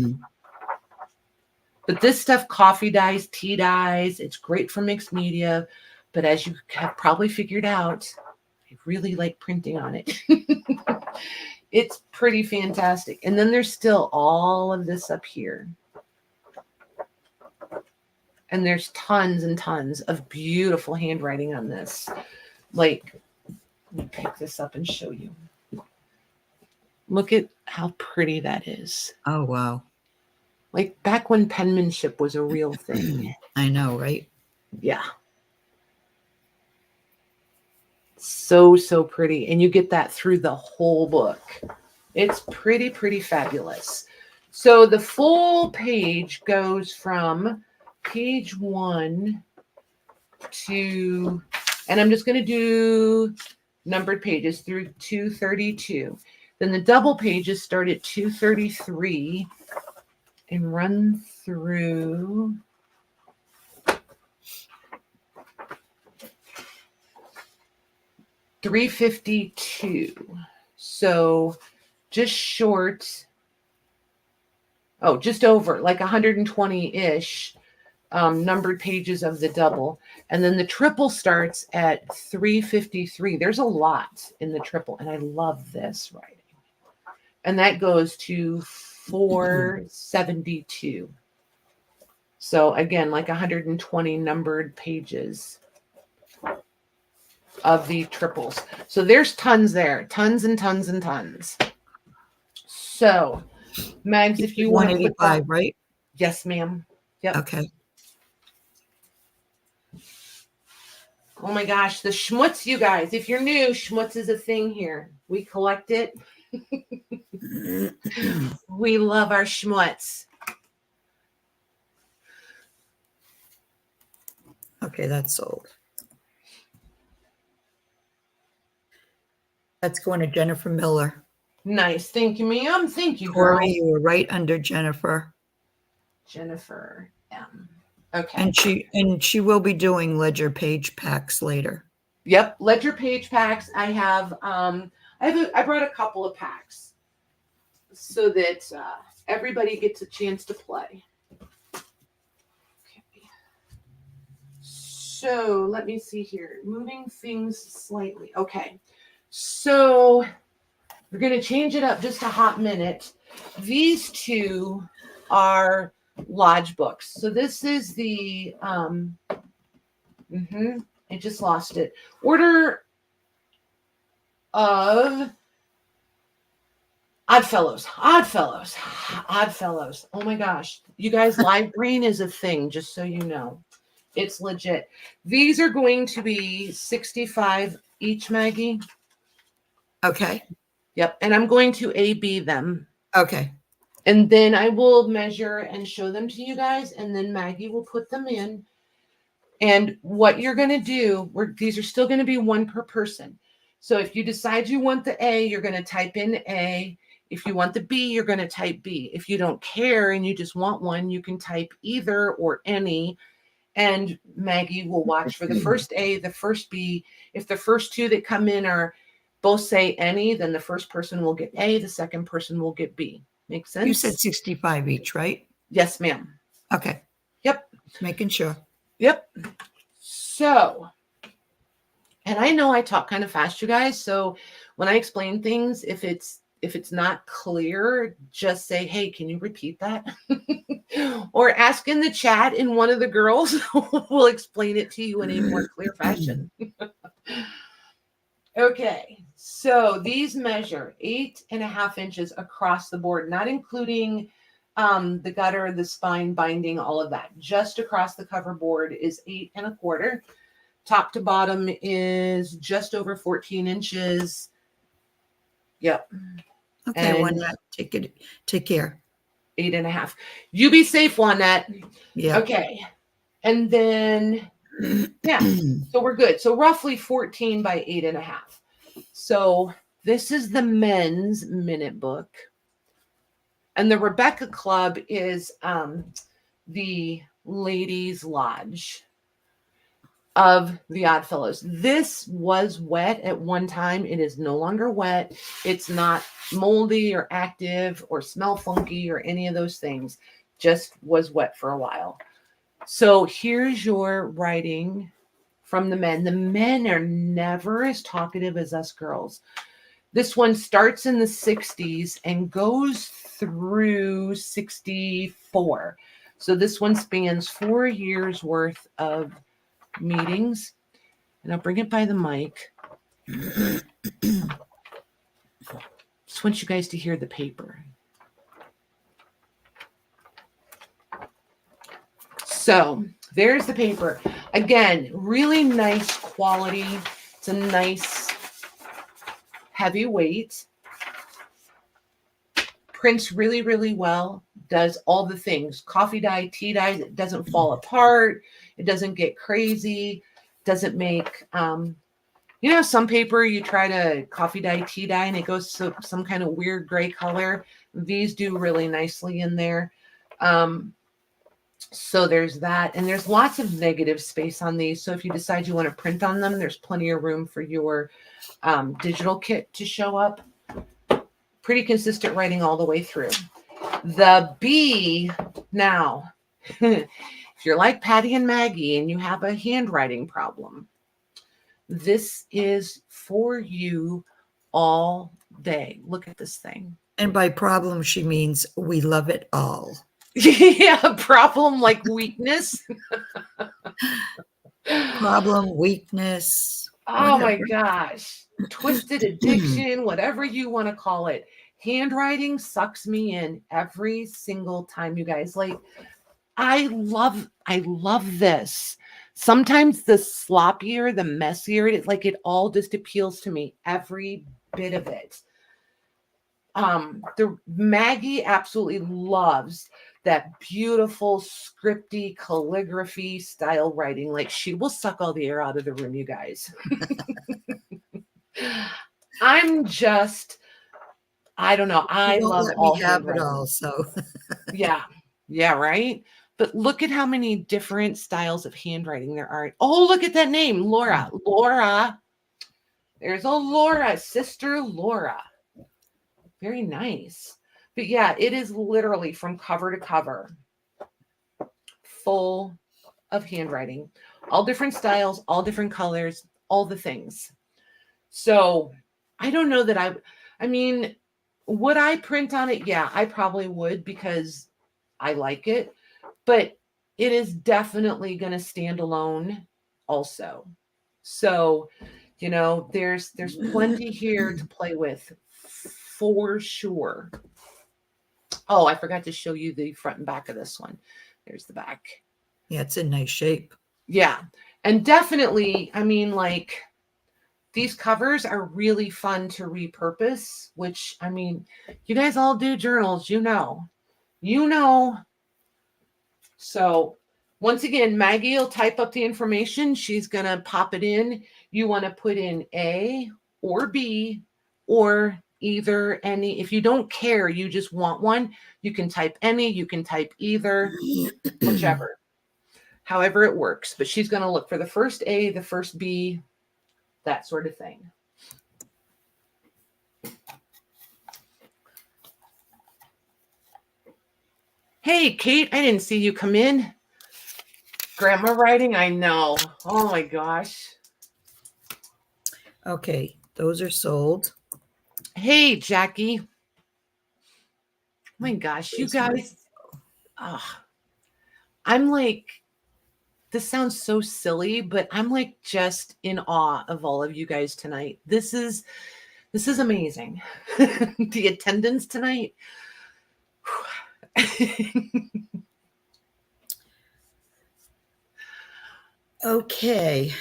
But this stuff, coffee dyes, tea dyes, it's great for mixed media. But as you have probably figured out, I really like printing on it. It's pretty fantastic. And then there's still all of this up here. And there's tons and tons of beautiful handwriting on this. Like, Let me pick this up and show you. Look at how pretty that is. Oh, wow. Like back when penmanship was a real thing. I know, right? Yeah. So, so pretty. And you get that through the whole book. It's pretty, pretty fabulous. So the full page goes from page 1 to, and I'm just going to do numbered pages through 232. Then the double pages start at 233 and run through 352. So just short, just over like 120-ish numbered pages of the double. And then the triple starts at 353. There's a lot in the triple, and I love this writing. And that goes to 472. So again, like 120 numbered pages of the triples. So there's tons there, tons and tons and tons. So Mags, if you want to put 185, right? Yes, ma'am. Yep. Okay. Oh my gosh, the schmutz, you guys. If you're new, schmutz is a thing here. We collect it. We love our schmutz. Okay, that's sold. That's going to Jennifer Miller. Nice. Thank you, ma'am. Thank you, Corey, girl. you were right under Jennifer. Jennifer M. Okay. And she will be doing ledger page packs later. Yep, ledger page packs. I brought a couple of packs so that everybody gets a chance to play. Okay. So let me see here. Moving things slightly. Okay. So we're going to change it up just a hot minute. These two are lodge books. So this is the, I just lost it. Order of Oddfellows. Oh my gosh. You guys, live brain is a thing, just so you know. It's legit. These are going to be 65 each, Maggie. Okay. Yep. And I'm going to A-B them. Okay. And then I will measure and show them to you guys. And then Maggie will put them in. And what you're going to do, these are still going to be one per person. So if you decide you want the A, you're going to type in A. If you want the B, you're going to type B. If you don't care and you just want one, you can type either or any. And Maggie will watch for the first A, the first B. If the first two that come in are both say any, then the first person will get A, the second person will get B. Make sense? You said 65 each, right? Yes, ma'am. Okay. Yep. Just making sure. Yep. So, and I know I talk kind of fast, you guys. So when I explain things, if it's not clear, just say, hey, can you repeat that? Or ask in the chat and one of the girls will explain it to you in a more clear fashion. Okay, so these measure 8.5 inches across the board, not including the gutter, the spine, binding, all of that. Just across the cover board is 8 1/4. Top to bottom is just over 14 inches. Yep. Okay, And Juanette, take care. 8.5. You be safe, Juanette. Yeah. Okay. And then, yeah, so we're good. So roughly 14 by 8.5. So this is the men's minute book. And the Rebecca Club is the ladies' lodge of the Oddfellows. This was wet at one time. It is no longer wet. It's not moldy or active or smell funky or any of those things. Just was wet for a while. So here's your writing from the men. The men are never as talkative as us girls. This one starts in the 60s and goes through 64. So this one spans 4 years worth of meetings. And I'll bring it by the mic. Just want you guys to hear the paper. So there's the paper. Again, really nice quality. It's a nice heavy weight. Prints really, really well. Does all the things. Coffee dye, tea dyes. It doesn't fall apart. It doesn't get crazy. Doesn't make, you know, some paper you try to coffee dye, tea dye, and it goes to some kind of weird gray color. These do really nicely in there. So there's that. And there's lots of negative space on these. So if you decide you want to print on them, there's plenty of room for your digital kit to show up. Pretty consistent writing all the way through. The B now, if you're like Patty and Maggie and you have a handwriting problem, this is for you all day. Look at this thing. And by problem, she means we love it all. Yeah, problem like weakness. Problem, weakness. Oh whatever. my gosh. Twisted addiction, whatever you want to call it. Handwriting sucks me in every single time, you guys. Like, I love this. Sometimes the sloppier, the messier it is, like it all just appeals to me, every bit of it. The Maggie absolutely loves that beautiful scripty calligraphy style writing. Like, she will suck all the air out of the room, you guys. I don't know. I love all have it handwriting. all. So Yeah, right. But look at how many different styles of handwriting there are. Oh, look at that name, Laura. Laura. There's a Laura, Sister Laura. Very nice. But yeah, it is literally from cover to cover, full of handwriting, all different styles, all different colors, all the things. So I don't know that I mean, would I print on it? Yeah, I probably would because I like it, but it is definitely going to stand alone also. So, you know, there's plenty here to play with for sure. Oh, I forgot to show you the front and back of this one. There's the back. yeah, it's in nice shape. Yeah. And definitely, I mean, like, these covers are really fun to repurpose, which, I mean, you guys all do journals, you know. So once again, Maggie will type up the information. She's going to pop it in. You want to put in A or B or either any. If you don't care, you just want one, you can type any, you can type either, whichever, however it works. But she's going to look for the first A, the first B, that sort of thing. Hey, Kate, I didn't see you come in. Grandma writing, I know. Oh my gosh. Okay, those are sold. Hey, Jackie. Oh my gosh, you guys. I'm like, this sounds so silly, but I'm like just in awe of all of you guys tonight. This is amazing. The attendance tonight. Okay.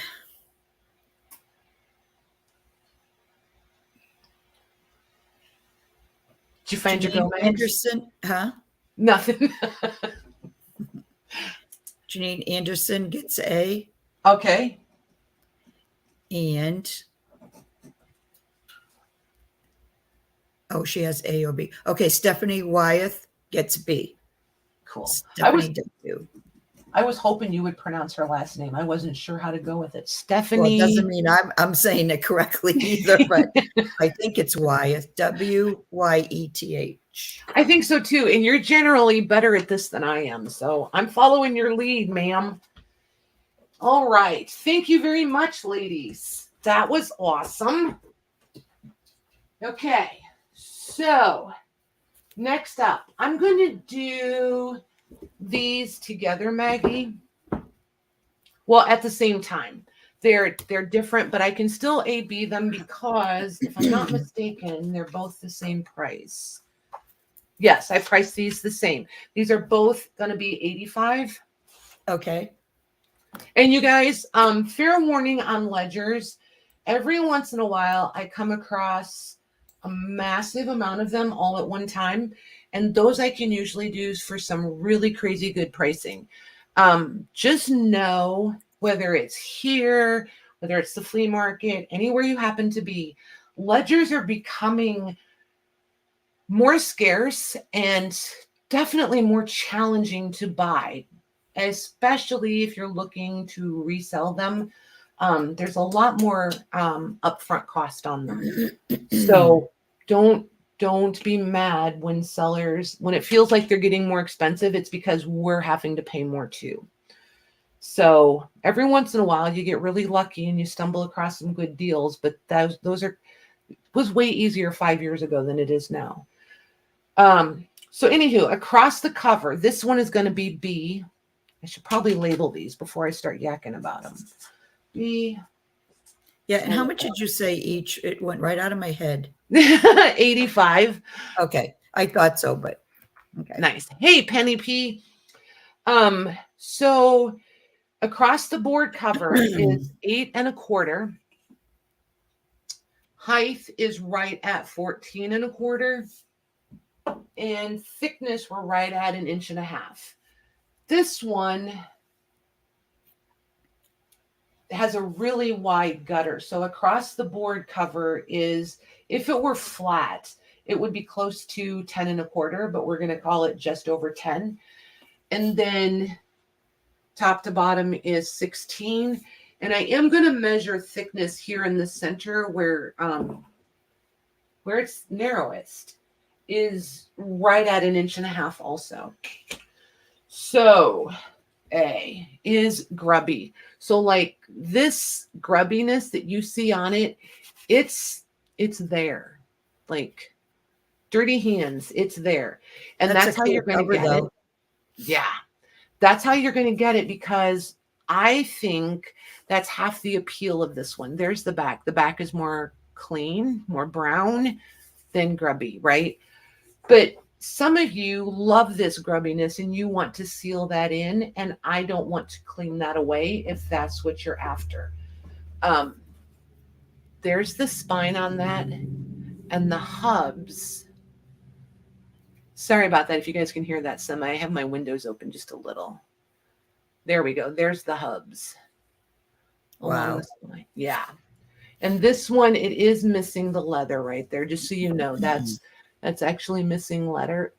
Did you find your Gomez? Anderson, huh? Nothing. Janine Anderson gets A. Okay. And she has A or B. Okay, Stephanie Wyeth gets B. Cool. Stephanie W. I was hoping you would pronounce her last name. I wasn't sure how to go with it. Stephanie. Well, it doesn't mean I'm saying it correctly either, but I think it's Wyeth. Wyeth. I think so too. And you're generally better at this than I am. So I'm following your lead, ma'am. All right. Thank you very much, ladies. That was awesome. Okay. So next up, I'm going to do these together, Maggie. Well, at the same time. they're different, but I can still A/B them because if I'm not mistaken, they're both the same price. Yes, I priced these the same. These are both going to be $85. Okay. And you guys, fair warning on ledgers, every once in a while I come across a massive amount of them all at one time. And those I can usually do for some really crazy good pricing. Just know whether it's here, whether it's the flea market, anywhere you happen to be, ledgers are becoming more scarce and definitely more challenging to buy, especially if you're looking to resell them. There's a lot more upfront cost on them. So don't be mad when it feels like they're getting more expensive. It's because we're having to pay more too. So every once in a while you get really lucky and you stumble across some good deals, but those was way easier 5 years ago than it is now. So anywho, across the cover, this one is going to be B. I should probably label these before I start yakking about them. B. Yeah, and how much did you say each? It went right out of my head. 85. Okay, I thought so, but okay. Nice. Hey, Penny P. So across the board cover is 8 1/4. Height is right at 14 1/4. And thickness, we're right at 1.5 inches. This one has a really wide gutter. So across the board cover is, if it were flat, it would be close to 10 1/4, but we're going to call it just over 10. And then top to bottom is 16. And I am going to measure thickness here in the center where it's narrowest is right at 1.5 inches also. So A is grubby. So like this grubbiness that you see on it, it's there. Like dirty hands, it's there. And that's how you're going to get it. Yeah. That's how you're going to get it, because I think that's half the appeal of this one. There's the back. The back is more clean, more brown than grubby, right? But some of you love this grubbiness and you want to seal that in, and I don't want to clean that away if that's what you're after. There's the spine on that and the hubs. Sorry about that if you guys can hear that some. I have my windows open just a little. There we go. There's the hubs. Wow. Yeah. And this one, it is missing the leather right there, just so you know. That's actually missing leather,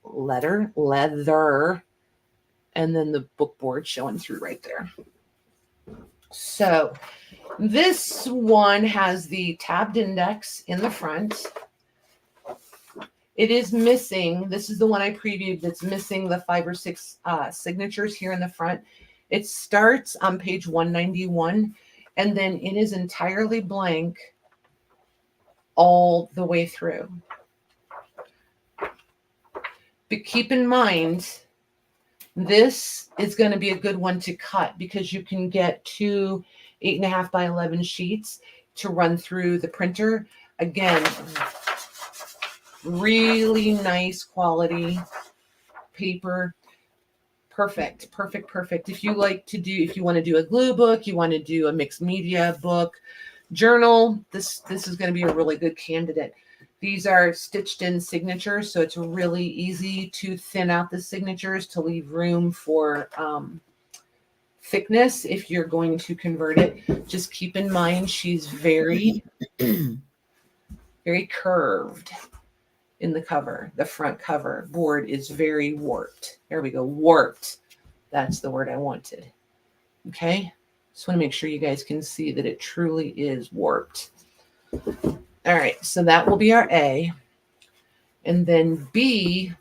and then the book board showing through right there. So this one has the tabbed index in the front. It is missing, this is the one I previewed that's missing the 5 or 6 signatures here in the front. It starts on page 191, and then it is entirely blank all the way through. But keep in mind, this is going to be a good one to cut, because you can get 2 8.5 by 11 sheets to run through the printer. Again, really nice quality paper. Perfect. If you want to do a glue book, you want to do a mixed media book, journal, this is going to be a really good candidate. These are stitched in signatures, so it's really easy to thin out the signatures to leave room for thickness if you're going to convert it. Just keep in mind she's very, very curved in the cover. The front cover board is very warped. There we go, warped. That's the word I wanted. Okay, just want to make sure you guys can see that it truly is warped. All right, so that will be our A. And then B,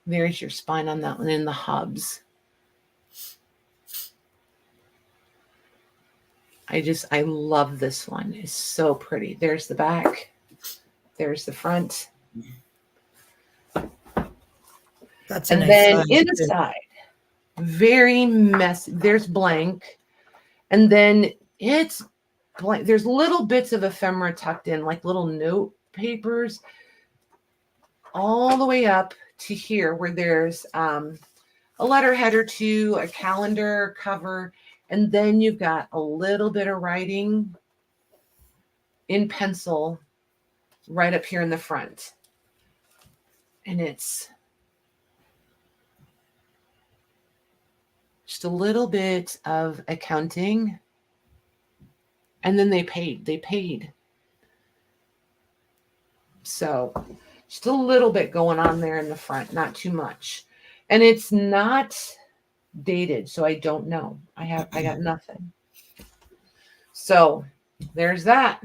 there's your spine on that one in the hubs. I love this one. It's so pretty. There's the back. There's the front. That's and then inside, very messy. There's blank. And then it's blank. There's little bits of ephemera tucked in, like little note papers, all the way up to here where there's a letterhead or two, a calendar cover, and then you've got a little bit of writing in pencil right up here in the front. And it's just a little bit of accounting. And then they paid. So just a little bit going on there in the front, not too much. And it's not dated, so I don't know. I got nothing. So there's that.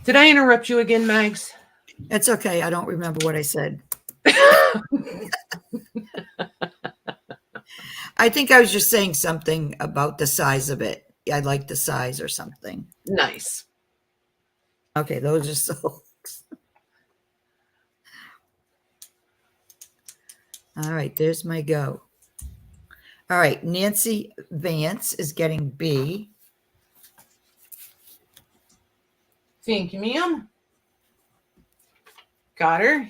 Did I interrupt you again, Mags? It's okay. I don't remember what I said. I think I was just saying something about the size of it. I like the size or something. Nice. Okay, those are silks. All right, there's my go. All right, Nancy Vance is getting B. Thank you, ma'am. Got her.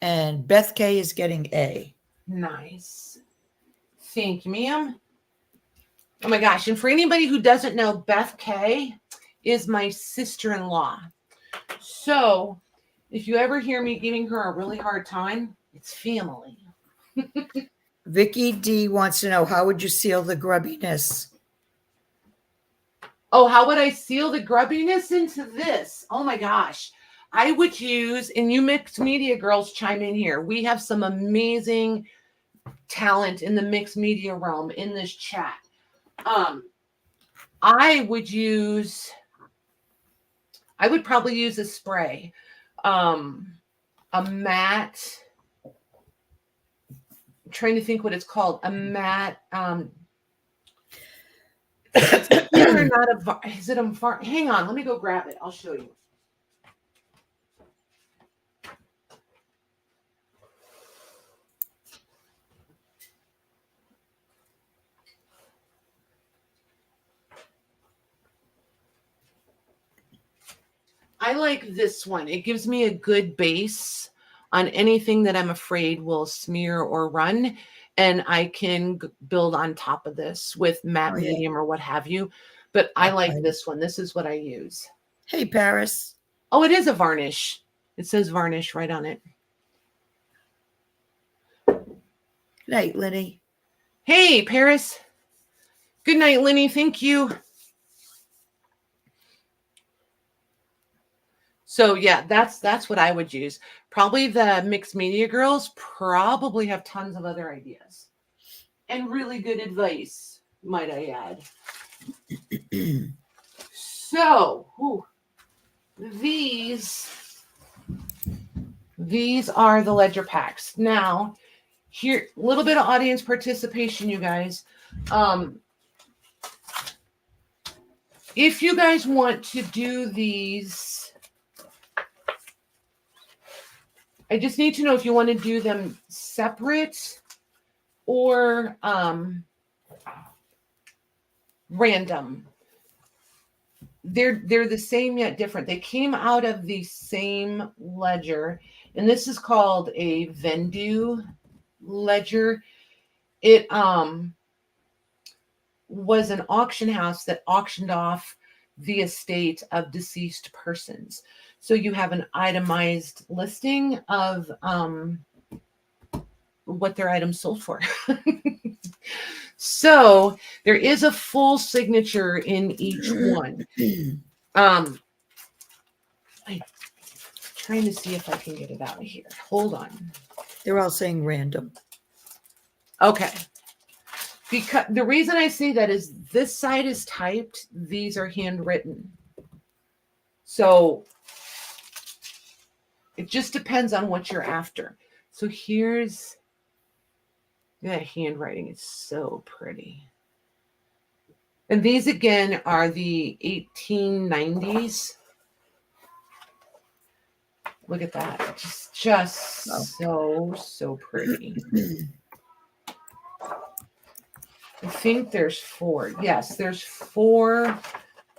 And Beth K is getting A. Nice. Thank you, ma'am. Oh my gosh. And for anybody who doesn't know, Beth K is my sister-in-law. So if you ever hear me giving her a really hard time, it's family. Vicky D wants to know, how would you seal the grubbiness? Oh, how would I seal the grubbiness into this? Oh my gosh. I would use, and you mixed media girls chime in here. We have some amazing talent in the mixed media realm in this chat. I would probably use a spray, a matte. I'm trying to think what it's called. A matte. Is it a? Hang on, let me go grab it. I'll show you. I like this one. It gives me a good base on anything that I'm afraid will smear or run. And I can build on top of this with matte medium or what have you. But I like this one. This is what I use. Hey, Paris. Oh, it is a varnish. It says varnish right on it. Good night, Lenny. Hey, Paris. Good night, Lenny. Thank you. So yeah, that's what I would use. Probably the mixed media girls probably have tons of other ideas and really good advice, might I add. So these are the ledger packs. Now, here, a little bit of audience participation, you guys. If you guys want to do these, I just need to know if you want to do them separate or random. They're the same yet different. They came out of the same ledger, and this is called a Vendu ledger. It was an auction house that auctioned off the estate of deceased persons. So you have an itemized listing of what their items sold for. So there is a full signature in each one. I'm trying to see if I can get it out of here. Hold on. They're all saying random. Okay. Because the reason I say that is this side is typed. These are handwritten. So it just depends on what you're after. So here's that handwriting. It's so pretty. And these again are the 1890s. Look at that. Just so pretty. I think there's 4. Yes, there's 4,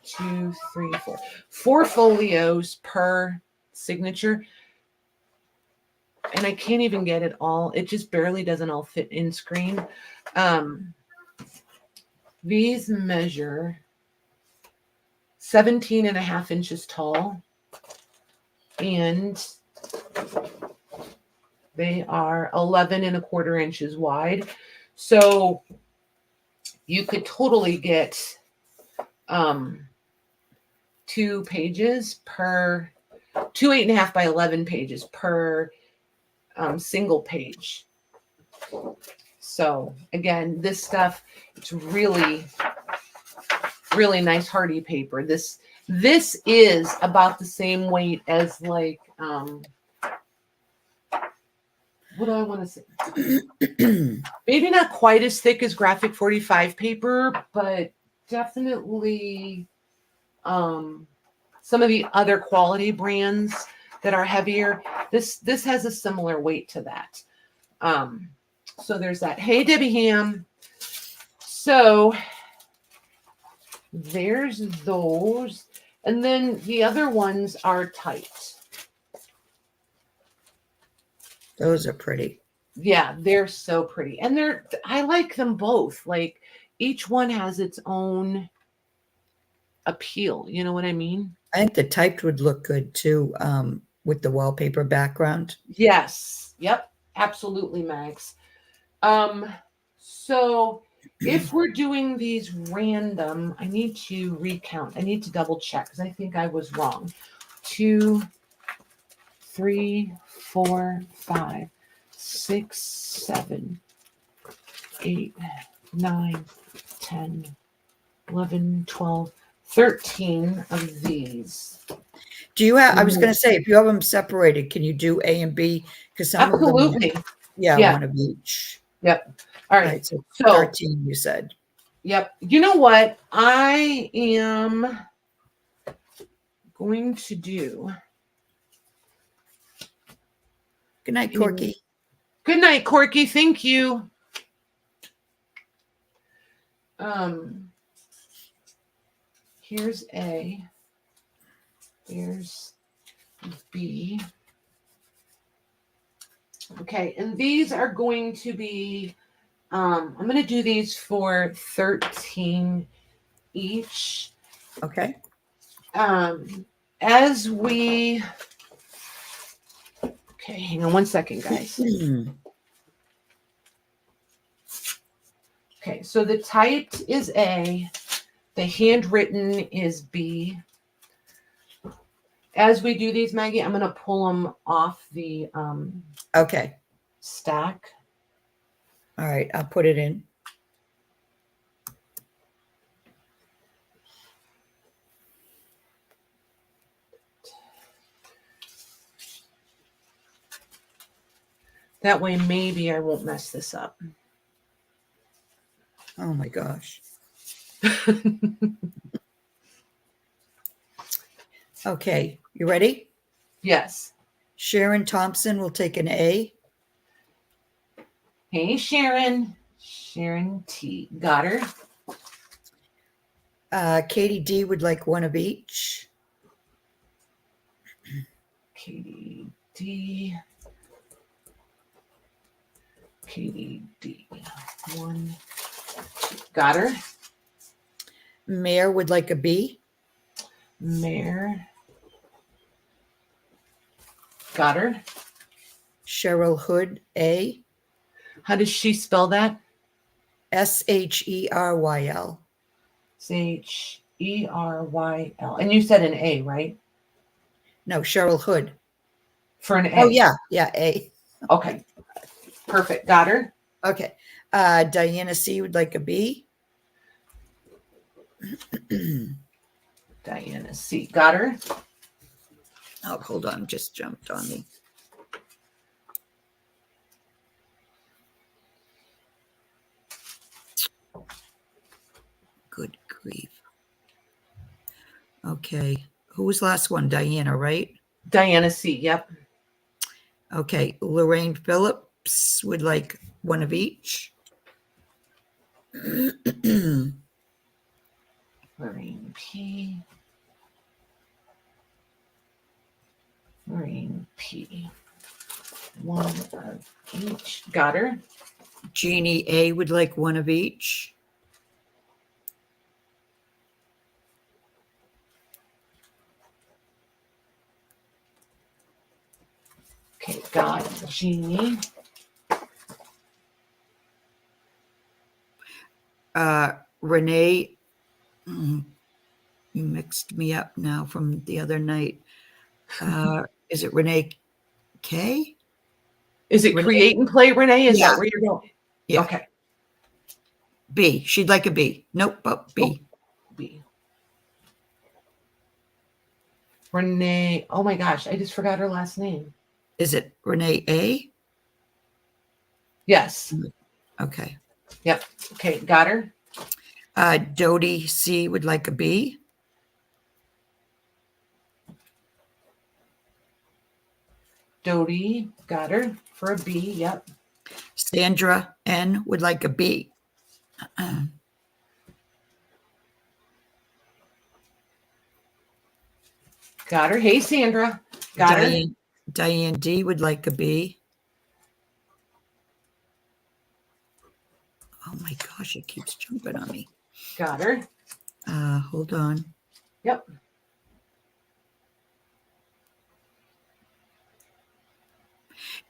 2, 3, 4. 4 folios per signature. And I can't even get it all. It just barely doesn't all fit in screen. These measure 17.5 inches tall. And they are 11.25 inches wide. So you could totally get 2 pages per 2 8.5 by 11 pages per single page. So again, this stuff, it's really nice hardy paper. This is about the same weight as like what do I want to say? Maybe not quite as thick as graphic 45 paper, but definitely some of the other quality brands that are heavier. This has a similar weight to that. So there's that. Hey, Debbie Ham. So there's those. And then the other ones are tight. Those are pretty. Yeah, they're so pretty. And I like them both. Like each one has its own appeal. You know what I mean? I think the typed would look good too, with the wallpaper background. Yes. Yep. Absolutely, Max. So if we're doing these random, I need to recount. I need to double check because I think I was wrong. 2, 3, 4, 5, 6, 7, 8, 9, 10, 11, 12, 13 of these. Do you have, I was going to say, if you have them separated, can you do A and B? Because some Absolutely. of them, yeah, one of each. Yep. All right. So 13, you said. Yep. You know what? I am going to do. Good night, Corky. Good night, Corky. Thank you. Here's A. There's B. Okay, and these are going to be, I'm going to do these for 13 each. Okay. As we, okay, hang on one second, guys. Okay, so the typed is A, the handwritten is B. As we do these, Maggie, I'm going to pull them off the okay stack. All right, I'll put it in. That way, maybe I won't mess this up. Oh my gosh. Okay, you ready? Yes. Sharon Thompson will take an A. Hey, Sharon. Sharon T. Got her. Katie D would like one of each. Katie D. Katie D. 1. Got her. Mare would like a B. Mare. Got her. Cheryl Hood, A. How does she spell that? Sheryl. Sheryl. And you said an A, right? No, Cheryl Hood. For an A. Oh, yeah. Yeah, A. Okay. Perfect. Got her. Okay. Diana C would like a B. Diana C. Got her. Oh, hold on. Just jumped on me. Good grief. Okay. Who was last one? Diana, right? Diana C. Yep. Okay, Lorraine Phillips would like one of each. Lorraine P. Lorraine P. One of each. Got her. Jeannie A would like one of each. Okay, got Jeannie. Renee, you mixed me up now from the other night. Is it Renee K? Is it Renee? create and play, Renee? Is Yeah. that where you're going? Yeah. Okay. B. She'd like a B. Nope, but B. B. Renee. Oh my gosh, I just forgot her last name. Is it Renee A? Yes. Okay. Yep. Okay, got her. Dodie C would like a B. Dodie, got her for a B. Yep. Sandra N would like a B. Got her. Hey, Sandra. Got her. Diane D would like a B. Oh my gosh, it keeps jumping on me. Got her. Hold on. Yep.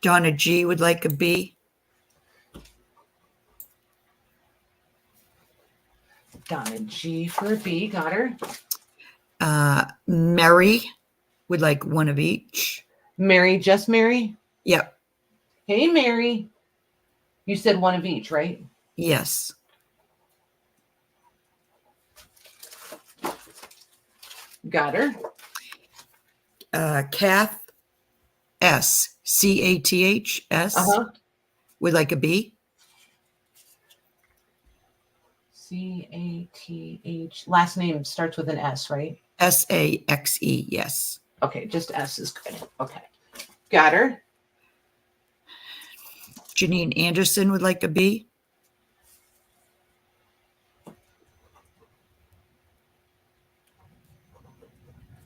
Donna G would like a B. Donna G for a B. Got her. Mary would like one of each. Mary, just Mary? Yep. Hey, Mary. You said one of each, right? Yes. Got her. Kath S. CATHS would like a B. CATH. Last name starts with an S, right? SAXE, yes. Okay, just S is good. Okay. Got her. Janine Anderson would like a B.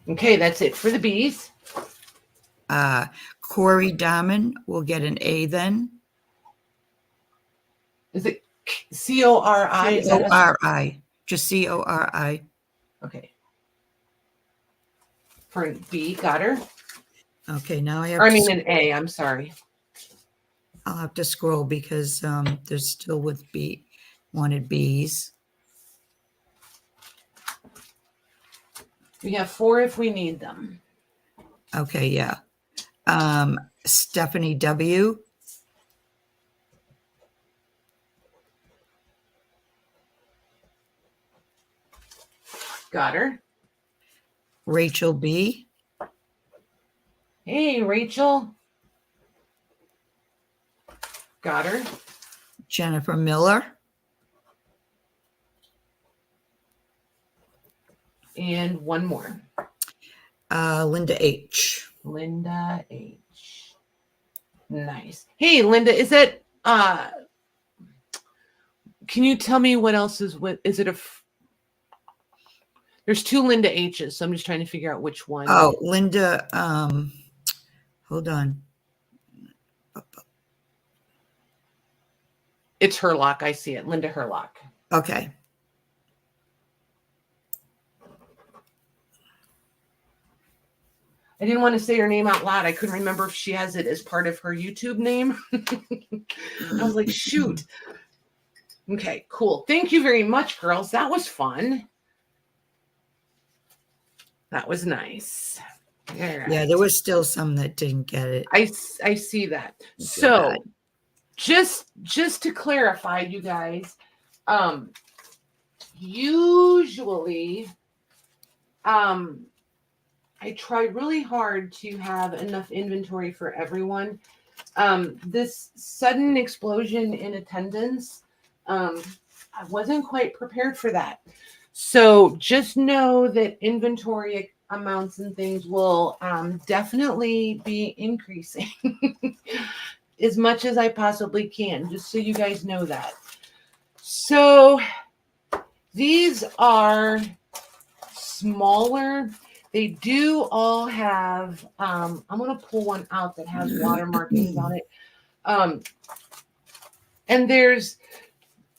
Okay, that's it for the B's. Corey Diamond will get an A then. Is it C-O-R-I? Is that C-O-R-I. Just C-O-R-I. Okay. For a B, got her. Okay, now I have Or I mean an A, I'm sorry. I'll have to scroll because there's still with B wanted B's. We have 4 if we need them. Okay, yeah. Stephanie W. Got her. Rachel B. Hey, Rachel. Got her. Jennifer Miller. And one more. Linda H. Linda H. Nice. Hey, Linda, is it, can you tell me what else is what, is it there's 2 Linda H's, so I'm just trying to figure out which one. Oh, Linda, hold on. It's Herlock. I see it. Linda Herlock. Okay. I didn't want to say her name out loud. I couldn't remember if she has it as part of her YouTube name. I was like, shoot. Okay, cool. Thank you very much, girls. That was fun. That was nice. Right. Yeah, there was still some that didn't get it. I see that. So just to clarify, you guys, usually I try really hard to have enough inventory for everyone. This sudden explosion in attendance, I wasn't quite prepared for that. So just know that inventory amounts and things will definitely be increasing as much as I possibly can, just so you guys know that. So these are smaller. They do all have, I'm going to pull one out that has water markings on it. And there's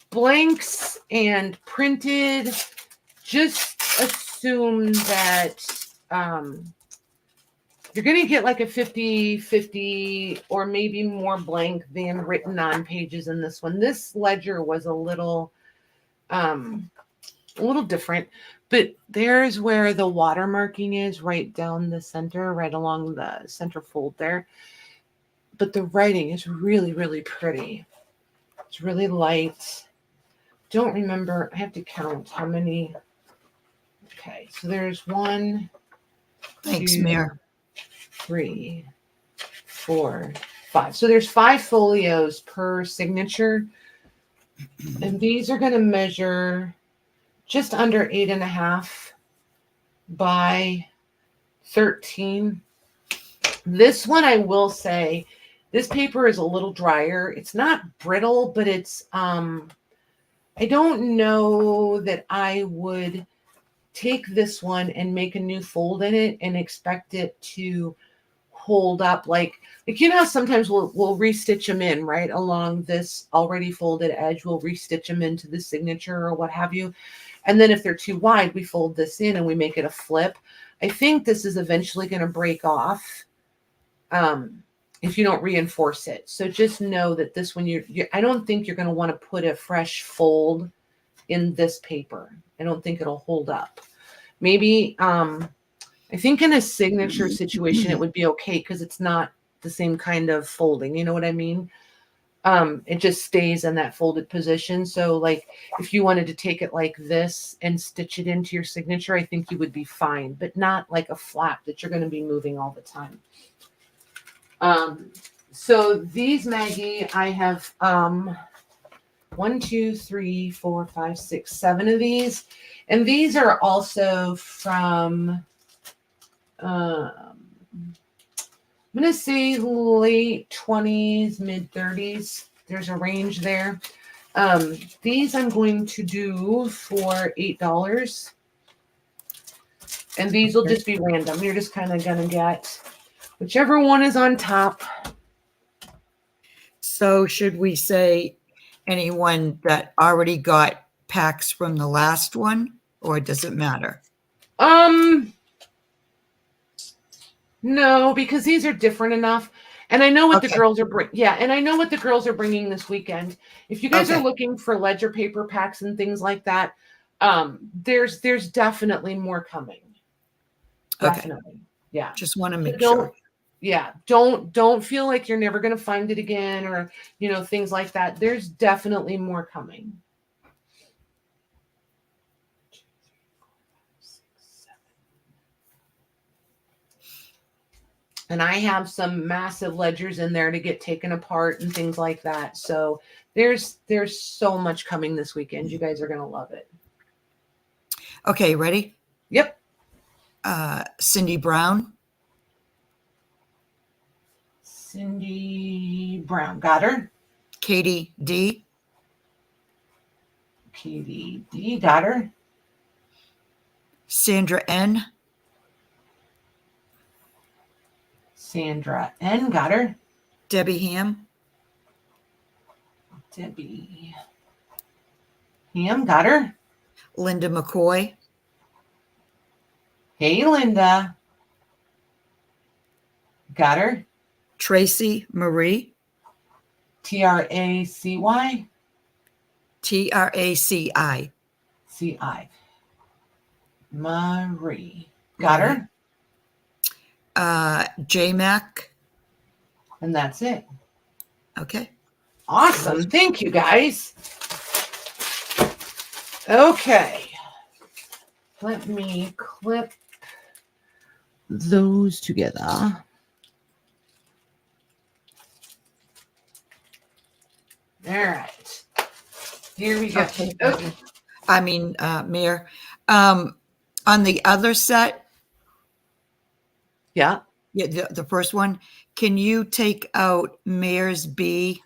blanks and printed. Just assume that you're going to get like a 50-50 or maybe more blank than written on pages in this one. This ledger was a little different, but there's where the watermarking is, right down the center, right along the center fold there. But the writing is really, really pretty. It's really light. Don't remember. I have to count how many. Okay, so there's 1, Thanks, 2, Mayor. 3, 4, 5. So there's 5 folios per signature. And these are going to measure just under 8.5 by 13. This one, I will say, this paper is a little drier. It's not brittle, but it's, I don't know that I would take this one and make a new fold in it and expect it to hold up. Like you know, sometimes we'll restitch them in right along this already folded edge. We'll restitch them into the signature or what have you. And then if they're too wide, we fold this in and we make it a flip. I think this is eventually going to break off if you don't reinforce it. So just know that this one, I don't think you're going to want to put a fresh fold in this paper. I don't think it'll hold up. Maybe, I think in a signature situation, it would be okay because it's not the same kind of folding. You know what I mean? It just stays in that folded position. So like if you wanted to take it like this and stitch it into your signature, I think you would be fine, but not like a flap that you're going to be moving all the time. So these, Maggie, I have 1, 2, 3, 4, 5, 6, 7 of these. And these are also from, I'm going to say late 20s, mid 30s. There's a range there. These I'm going to do for $8. And these will just be random. You're just kind of going to get whichever one is on top. So should we say anyone that already got packs from the last one, or does it matter? No, because these are different enough. And I know what the girls are and I know what the girls are bringing this weekend. If you guys are looking for ledger paper packs and things like that, there's definitely more coming. Definitely. Yeah. Just want to make sure. Yeah. Don't feel like you're never going to find it again or, things like that. There's definitely more coming. And I have some massive ledgers in there to get taken apart and things like that. So there's so much coming this weekend. You guys are going to love it. Okay, ready? Yep. Cindy Brown. Cindy Brown. Got her. Katie D. Katie D. Got her. Sandra N. Sandra N. Got her. Debbie Ham. Debbie Ham. Got her. Linda McCoy. Hey, Linda. Got her. Tracy Marie. Tracy. Traci. Ci. Marie. Got her. J-Mac. And that's it. Okay. Awesome. Thank you, guys. Okay. Let me clip those together. All right. Here we go. Okay. I mean, Mayor, on the other set, Yeah. Yeah, the first one. Can you take out Mayor's B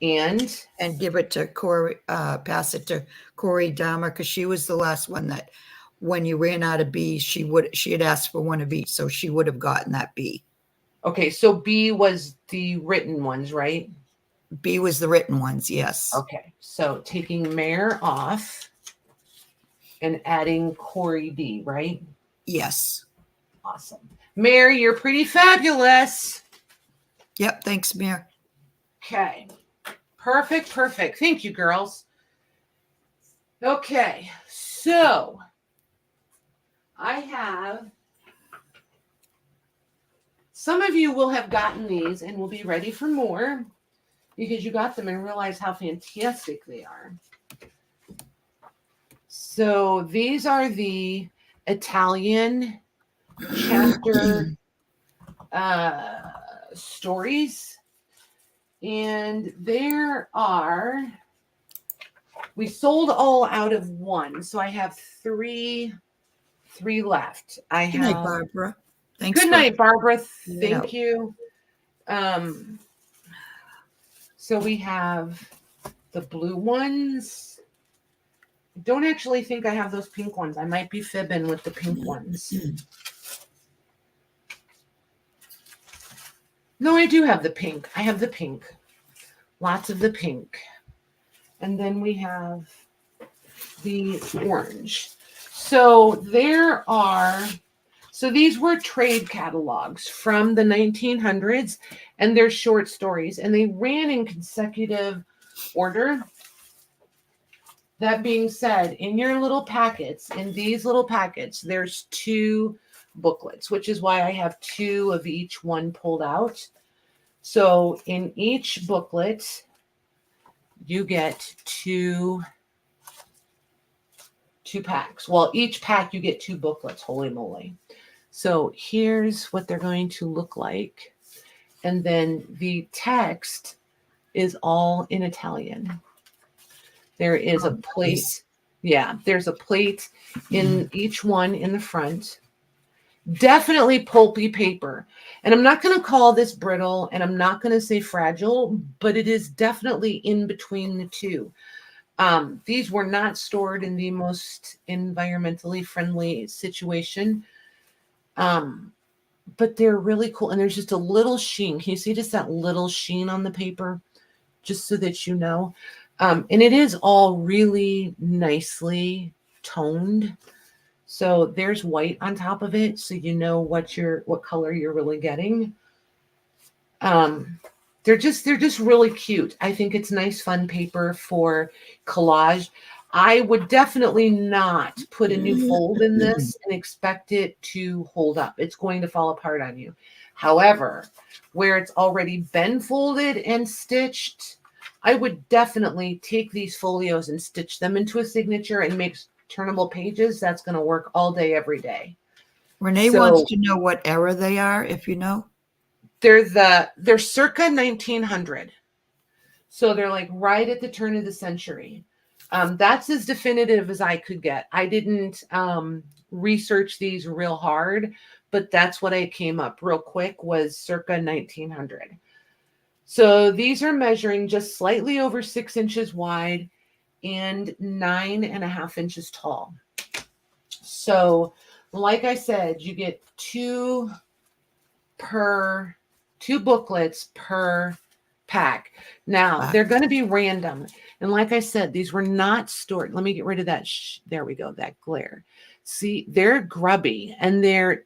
And give it to Corey, pass it to Corey Dahmer, because she was the last one that when you ran out of B, she had asked for one of each, so she would have gotten that B. okay, so B was the written ones, right? B was the written ones, yes. Okay, so taking Mayor off and adding Corey D, right? Yes. Awesome. Mayor, you're pretty fabulous. Yep, thanks, Mayor. Okay. Perfect, perfect. Thank you, girls. Okay, so I have, some of you will have gotten these and will be ready for more because you got them and realize how fantastic they are. So these are the Italian chapter stories. And there are, we sold all out of one. So I have three left. Good night, Barbara. Thanks. Good night, Barbara. Yeah. Thank you. So we have the blue ones. I don't actually think I have those pink ones. I might be fibbing with the pink ones. No, I do have the pink. I have the pink. Lots of the pink. And then we have the orange. So there are, so these were trade catalogs from the 1900s, and they're short stories, and they ran in consecutive order. That being said, in your little packets, in these little packets, there's 2 booklets, which is why I have 2 of each one pulled out. So in each booklet, you get two packs. Well, each pack you get 2 booklets. Holy moly. So here's what they're going to look like. And then the text is all in Italian. There is a plate. Yeah, there's a plate in each one in the front. Definitely pulpy paper. And I'm not going to call this brittle, and I'm not going to say fragile, but it is definitely in between the two. These were not stored in the most environmentally friendly situation. But they're really cool. And there's just a little sheen. Can you see just that little sheen on the paper? Just so that you know. And it is all really nicely toned. So there's white on top of it, so you know what color you're really getting. They're just really cute. I think it's nice, fun paper for collage. I would definitely not put a new fold in this and expect it to hold up. It's going to fall apart on you. However, where it's already been folded and stitched, I would definitely take these folios and stitch them into a signature and make turnable pages. That's going to work all day, every day. Renee wants to know what era they are, if you know. They're circa 1900. So they're like right at the turn of the century. That's as definitive as I could get. I didn't research these real hard, but that's what I came up real quick was circa 1900. So these are measuring just slightly over 6 inches wide and 9.5 inches tall. So like I said, you get 2 booklets per pack. Now they're going to be random. And like I said, these were not stored. Let me get rid of that. There we go. That glare. See, they're grubby and they're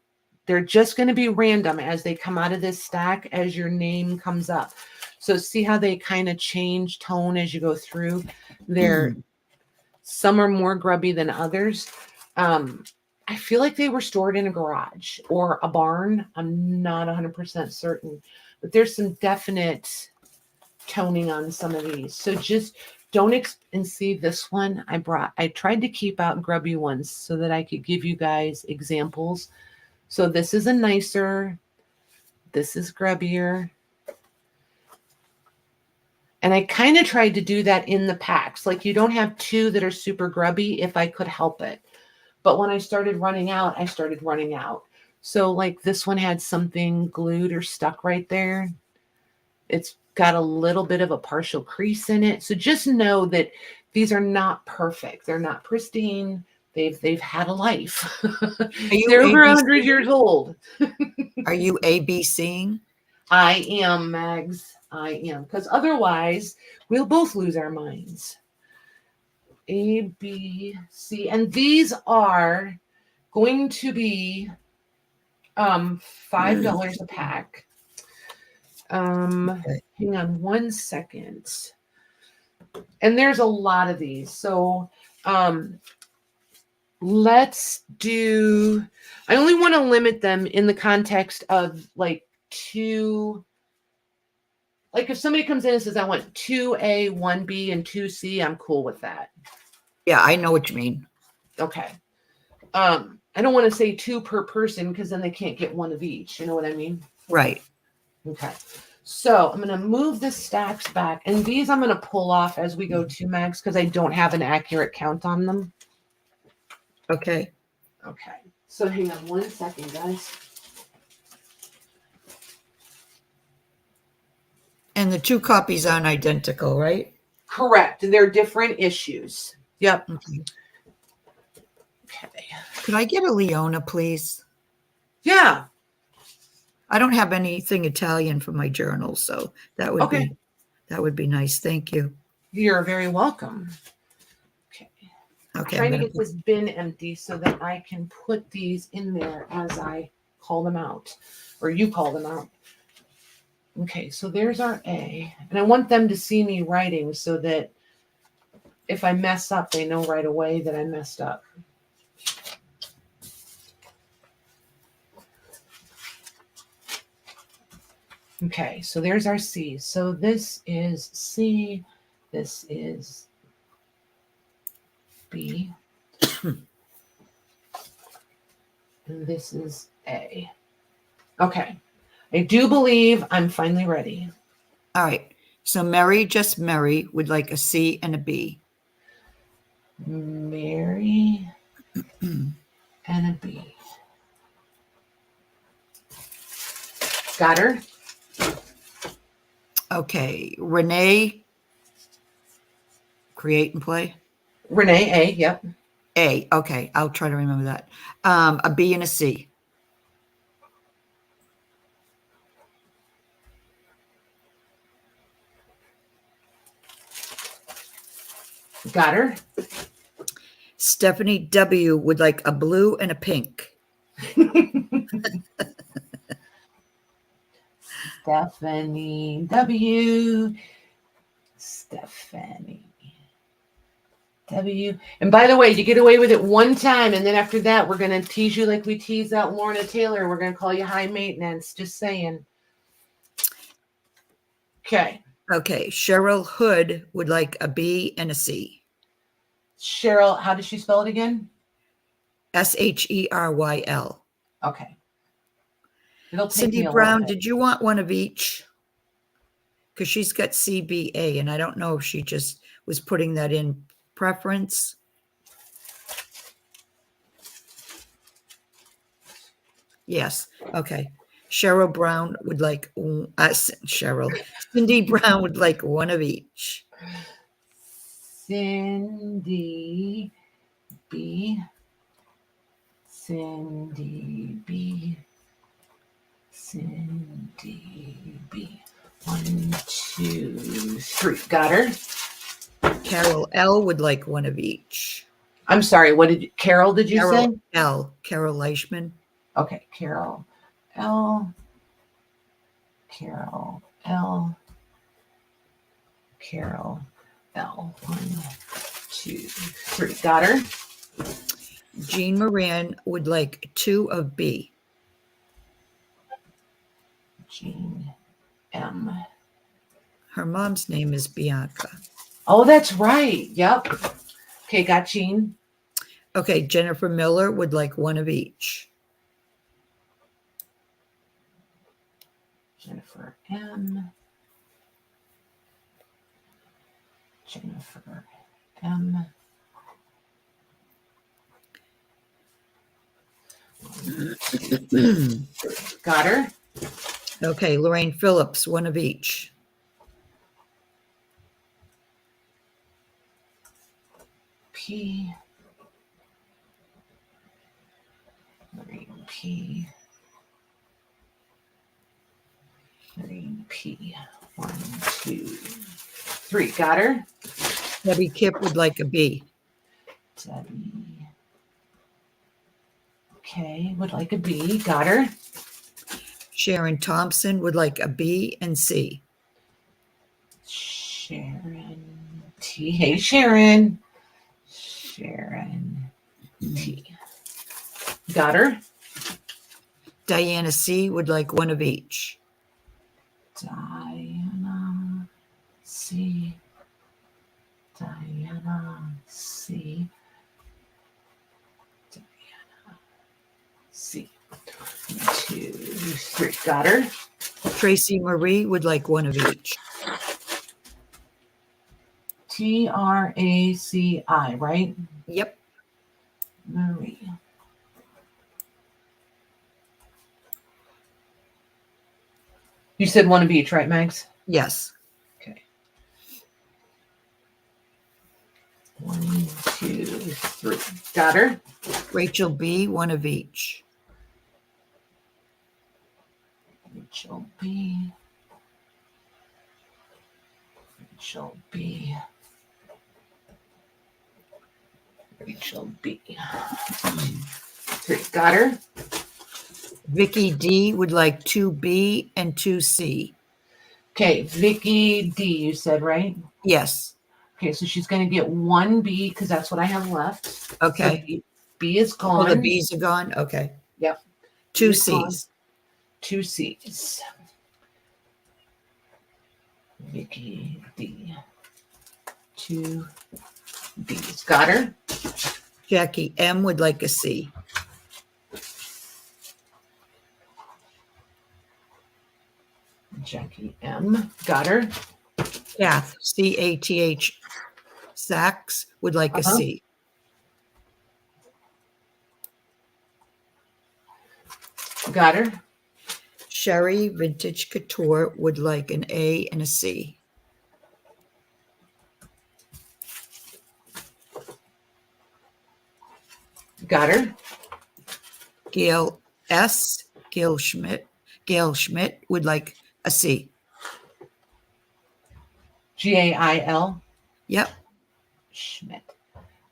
just going to be random as they come out of this stack as your name comes up. So see how they kind of change tone as you go through. Some are more grubby than others. I feel like they were stored in a garage or a barn. I'm not 100% certain, but there's some definite toning on some of these. So just don't and see this one I tried to keep out grubby ones so that I could give you guys examples. So this is a nicer, this is grubbier. And I kind of tried to do that in the packs. Like you don't have 2 that are super grubby if I could help it. But when I started running out, I started running out. So like this one had something glued or stuck right there. It's got a little bit of a partial crease in it. So just know that these are not perfect. They're not pristine. They've had a life. They're over 100 years old. Are you ABCing? I am, Mags. I am. Because otherwise, we'll both lose our minds. A, B, C. And these are going to be $5 a pack. Okay. Hang on 1 second. And there's a lot of these. So let's do, I only want to limit them in the context of like 2. Like if somebody comes in and says, I want 2A, 1B, and 2C, I'm cool with that. Yeah, I know what you mean. Okay. I don't want to say 2 per person because then they can't get one of each. You know what I mean? Right. Okay. So I'm going to move the stacks back. And these I'm going to pull off as we go to Max because I don't have an accurate count on them. Okay. Okay. So hang on 1 second, guys. And the 2 copies aren't identical, right? Correct. They're different issues. Yep. Okay. Okay. Could I get a Leona, please? Yeah. I don't have anything Italian for my journal, so that would be nice. Thank you. You're very welcome. Okay. Okay. I'm trying to get this bin empty so that I can put these in there as I call them out, or you call them out. Okay, so there's our A. And I want them to see me writing so that if I mess up, they know right away that I messed up. Okay, so there's our C. So this is C. This is B. And this is A. Okay. I do believe I'm finally ready. All right. So Mary, just Mary, would like a C and a B. Mary and a B. Got her? Okay. Renee, create and play. Renee, A, yep. A. Okay. I'll try to remember that. A B and a C. Got her? Stephanie W. would like a blue and a pink. Stephanie W. Stephanie W. And by the way, you get away with it one time, and then after that, we're going to tease you like we teased out Lorna Taylor. We're going to call you high maintenance. Just saying. Okay. Okay. Cheryl Hood would like a B and a C. Cheryl, how does she spell it again? Sheryl. Okay. It'll take Cindy me a Brown, little bit. did you want one of each? Because she's got CBA, and I don't know if she just was putting that in preference. Yes. Okay. Cheryl Brown would like Cindy Brown would like one of each. Cindy B. Cindy B. Cindy B. 1, 2, 3. Got her. Carol L would like one of each. I'm sorry. What did Carol? Did you say? L. Carol Leishman. Okay, Carol L. Carol L. Carol L. 1, 2, 3. Got her. Jean Moran would like 2 of B. Jean M. Her mom's name is Bianca. Oh, that's right. Yep. Okay, got Jean. Okay, Jennifer Miller would like one of each. Jennifer M. Jennifer M. Got her. Okay, Lorraine Phillips, one of each. P. Lorraine P. Lorraine P. 1, 2, 3. Got her. Debbie Kipp would like a B. Debbie. Okay, would like a B. Got her. Sharon Thompson would like a B and C. Sharon T. Hey, Sharon. Sharon T. Got her. Diana C would like one of each. Diana C. Diana C. Diana C. 2, 3. Got her. Tracy Marie would like one of each. Traci, right? Yep. Marie. You said one of each, right, Mags? Yes. Okay. 1, 2, 3. Got her. Rachel B, one of each. Rachel B. Rachel B. Rachel B. 3. Got her. Vicky D would like 2B and 2C. Okay, Vicky D, you said, right? Yes. Okay, so she's going to get 1B because that's what I have left. Okay. So B is gone. Oh, the B's are gone? Okay. Yep. 2 C's. 2 C's. Vicky D. 2 D's. Got her. Jackie M would like a C. Jackie M. Got her. Cath, C-A-T-H, Sachs would like a C. Got her. Sherry Vintage Couture would like an A and a C. Got her. Gail S. Gail Schmidt would like a C. Gail. Yep. Schmidt.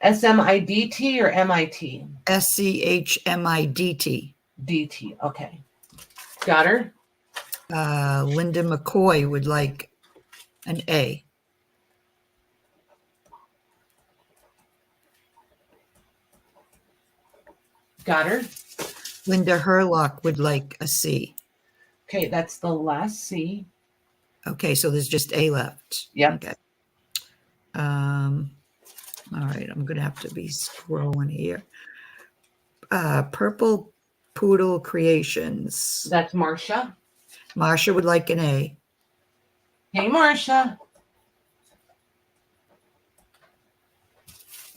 SMIDT or MIT? SCHMIDT. DT. Okay. Got her. Linda McCoy would like an A. Got her. Linda Herlock would like a C. Okay, that's the last C. Okay, so there's just A left. Yep. Okay. All right, I'm going to have to be scrolling here. Purple Poodle Creations. That's Marcia. Marcia would like an A. Hey, Marcia.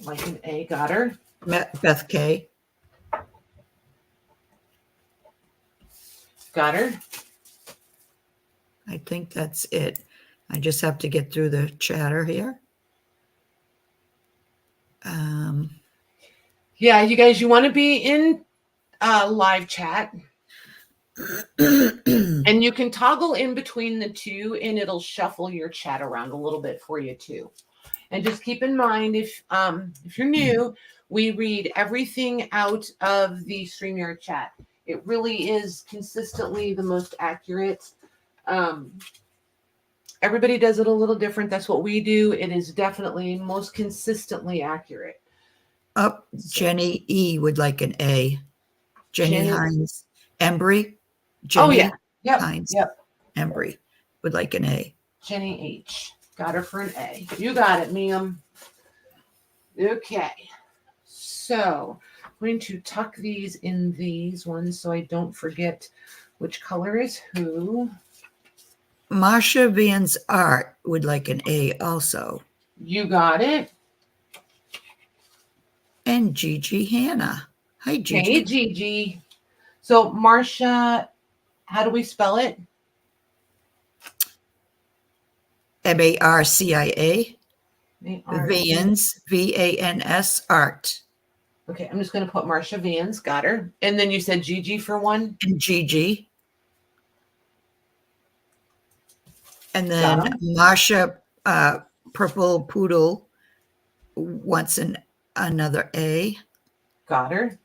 Like an A. Got her. Beth K. Got her. I think that's it. I just have to get through the chatter here. Yeah, you guys, you want to be in live chat. And you can toggle in between the two and it'll shuffle your chat around a little bit for you too. And just keep in mind, if you're new, we read everything out of the Streamyard chat. It really is consistently the most accurate. Everybody does it a little different. That's what we do. It is definitely most consistently accurate. Jenny E would like an A. Jenny Hines Embry. Jenny Hines Embry would like an A. Jenny H. Got her for an A. You got it, ma'am. Okay. So I'm going to tuck these in these ones so I don't forget which color is who. Marsha Van's Art would like an A also. You got it. And Gigi Hannah. Hi, Gigi. Hey, Gigi. So Marcia, how do we spell it? Marcia. A-R-C. Vans, Vans, art. Okay, I'm just going to put Marcia Vans. Got her. And then you said Gigi for one? And Gigi. And then Marsha, Purple Poodle wants another A. Got her.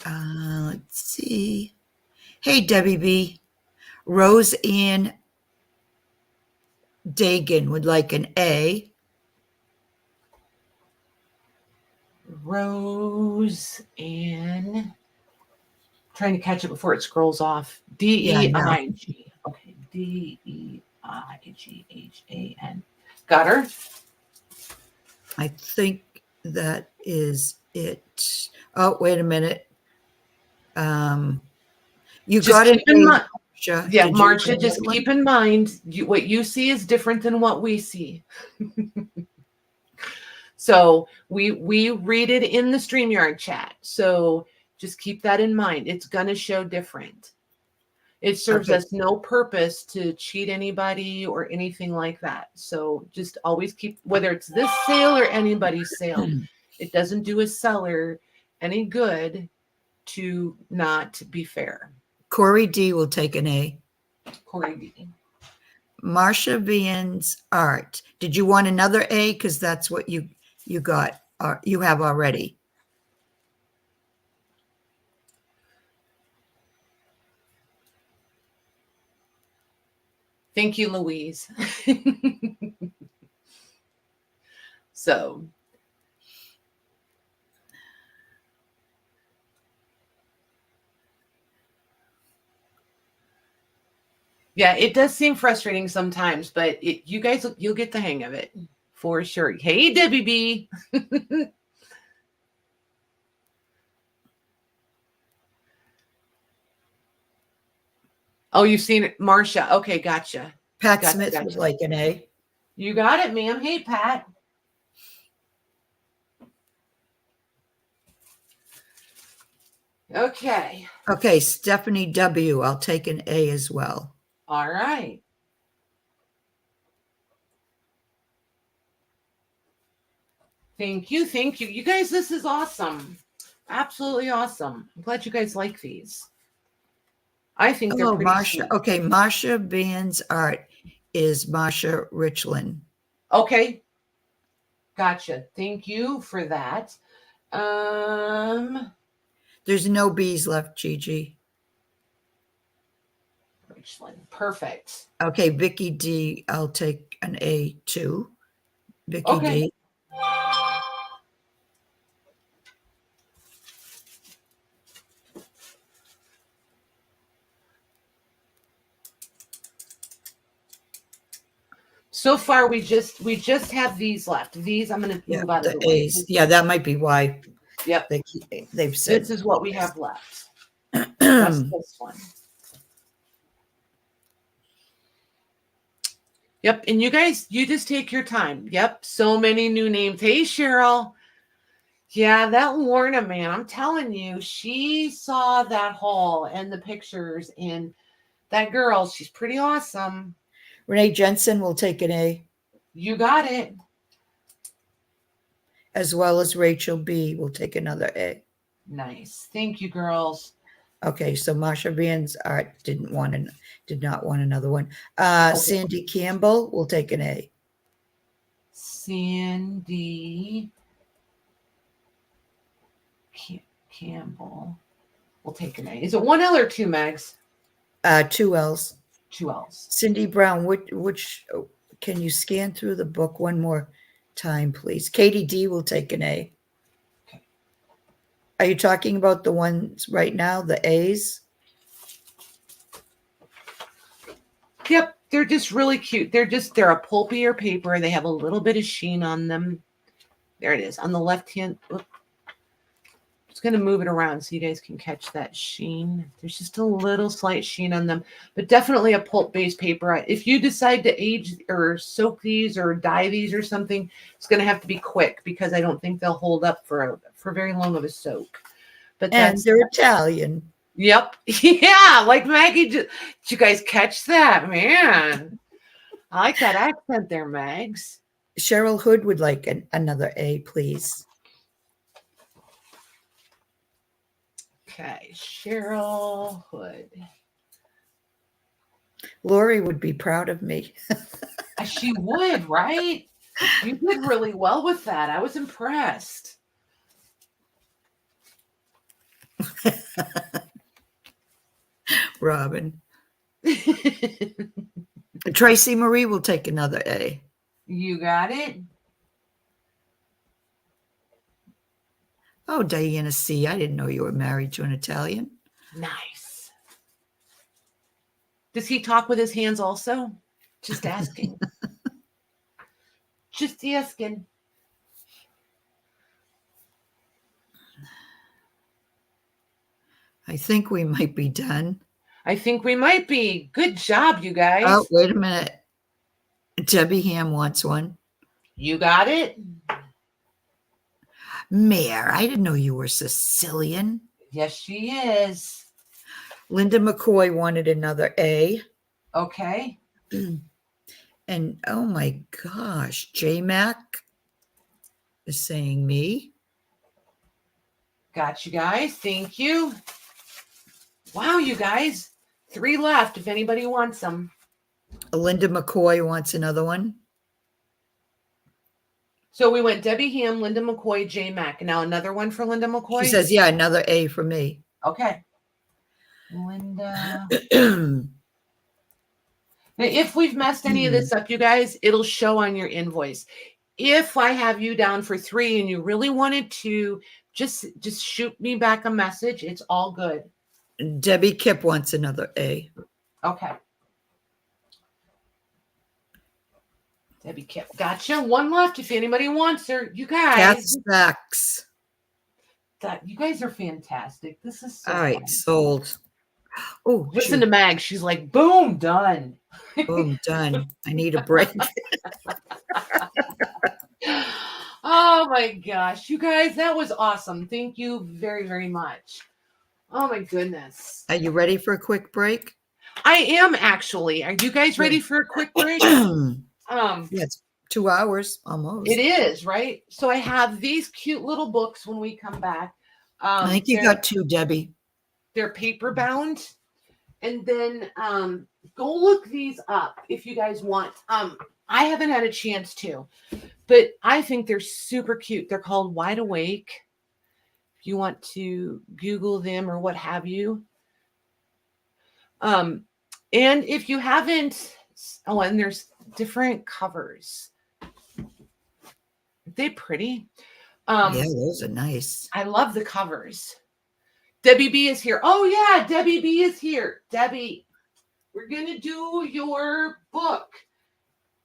Let's see. Hey, Debbie B. Rose Ann Dagan would like an A. Rose Ann. Trying to catch it before it scrolls off. D-E-I-G. Okay. D-E-I-G-H-A-N. Got her. I think that is it. Oh, wait a minute. You Just got it. Marcia. Yeah, Marcia, just keep in mind, what you see is different than what we see. So we read it in the StreamYard chat. So just keep that in mind. It's going to show different. It serves us no purpose to cheat anybody or anything like that. So just always keep, whether it's this sale or anybody's sale, it doesn't do a seller any good to not be fair. Corey D will take an A. Corey D. Marcia Vian's art. Did you want another A? Because that's what you got. You have already. Thank you, Louise. So. Yeah, it does seem frustrating sometimes, but you guys, you'll get the hang of it for sure. Hey, Debbie B. Oh, you've seen it, Marcia. Okay, gotcha. Pat Smith would like an A. You got it, ma'am. Hey, Pat. Okay. Okay, Stephanie W. I'll take an A as well. All right. Thank you. Thank you. You guys, this is awesome. Absolutely awesome. I'm glad you guys like these. I think they're pretty Marsha. sweet. Okay, Marsha Band's art is Marsha Richland. Okay. Gotcha. Thank you for that. There's no B's left, Gigi. Richland. Perfect. Okay, Vicky D, I'll take an A too. Vicky D. So far, we just have these left. These I'm going to move out of the way. A's. Yeah, that might be why. Yep. They've said this is what we have left. That's this one. Yep. And you guys, you just take your time. Yep. So many new names. Hey, Cheryl. Yeah, that Lorna, man, I'm telling you, she saw that haul and the pictures, and that girl, she's pretty awesome. Renee Jensen will take an A. You got it. As well as Rachel B will take another A. Nice. Thank you, girls. Okay, so Marsha Van's art did not want another one. Sandy Campbell will take an A. Sandy Campbell will take an A. Is it one L or two, Megs? Two L's. Two L's. Cindy Brown, which can you scan through the book one more time, please? Katie D will take an A. Okay. Are you talking about the ones right now, the A's? Yep, they're just really cute. They're a pulpier paper. They have a little bit of sheen on them. There it is on the left hand. Just going to move it around so you guys can catch that sheen. There's just a little slight sheen on them, but definitely a pulp-based paper. If you decide to age or soak these or dye these or something, it's going to have to be quick because I don't think they'll hold up for very long of a soak. But And they're Italian. Yep. Yeah, like Maggie. Did you guys catch that, man? I like that accent there, Mags. Cheryl Hood would like another A, please. Okay, Cheryl Hood. Lori would be proud of me. She would, right? You did really well with that. I was impressed. Robin. Tracy Marie will take another A. You got it. Oh, Diana C. I didn't know you were married to an Italian. Nice. Does he talk with his hands also? Just asking. Just asking. I think we might be done. I think we might be. Good job, you guys. Oh, wait a minute. Debbie Ham wants one. You got it. Mare, I didn't know you were Sicilian. Yes, she is. Linda McCoy wanted another A. Okay. And oh my gosh, J Mac is saying me. Got you guys. Thank you. Wow, you guys. 3 left if anybody wants them. Linda McCoy wants another one. So we went Debbie Ham, Linda McCoy, J Mac. Now another one for Linda McCoy. She says, yeah, another A for me. Okay. Linda. Now, if we've messed any of this up, you guys, it'll show on your invoice. If I have you down for 3 and you really wanted to, just shoot me back a message. It's all good. Debbie Kip wants another A. Okay. Debbie Kip. Gotcha. 1 left if anybody wants her. You guys. Cat Stacks. You guys are fantastic. This is so All right, fun. sold. Oh, listen to Mag. She's like, boom, done. Boom, done. I need a break. Oh my gosh, you guys, that was awesome. Thank you very, very much. Oh my goodness. Are you ready for a quick break? I am actually. Are you guys ready for a quick break? Yeah, it's 2 hours almost. It is, right? So I have these cute little books when we come back. I think you got 2, Debbie. They're paper bound. And then go look these up if you guys want. I haven't had a chance to, but I think they're super cute. They're called Wide Awake. If you want to Google them or what have you. And if you haven't, and there's different covers. Aren't they pretty? Yeah, those are nice. I love the covers. Debbie B is here. Oh, yeah, Debbie B is here. Debbie, we're going to do your book.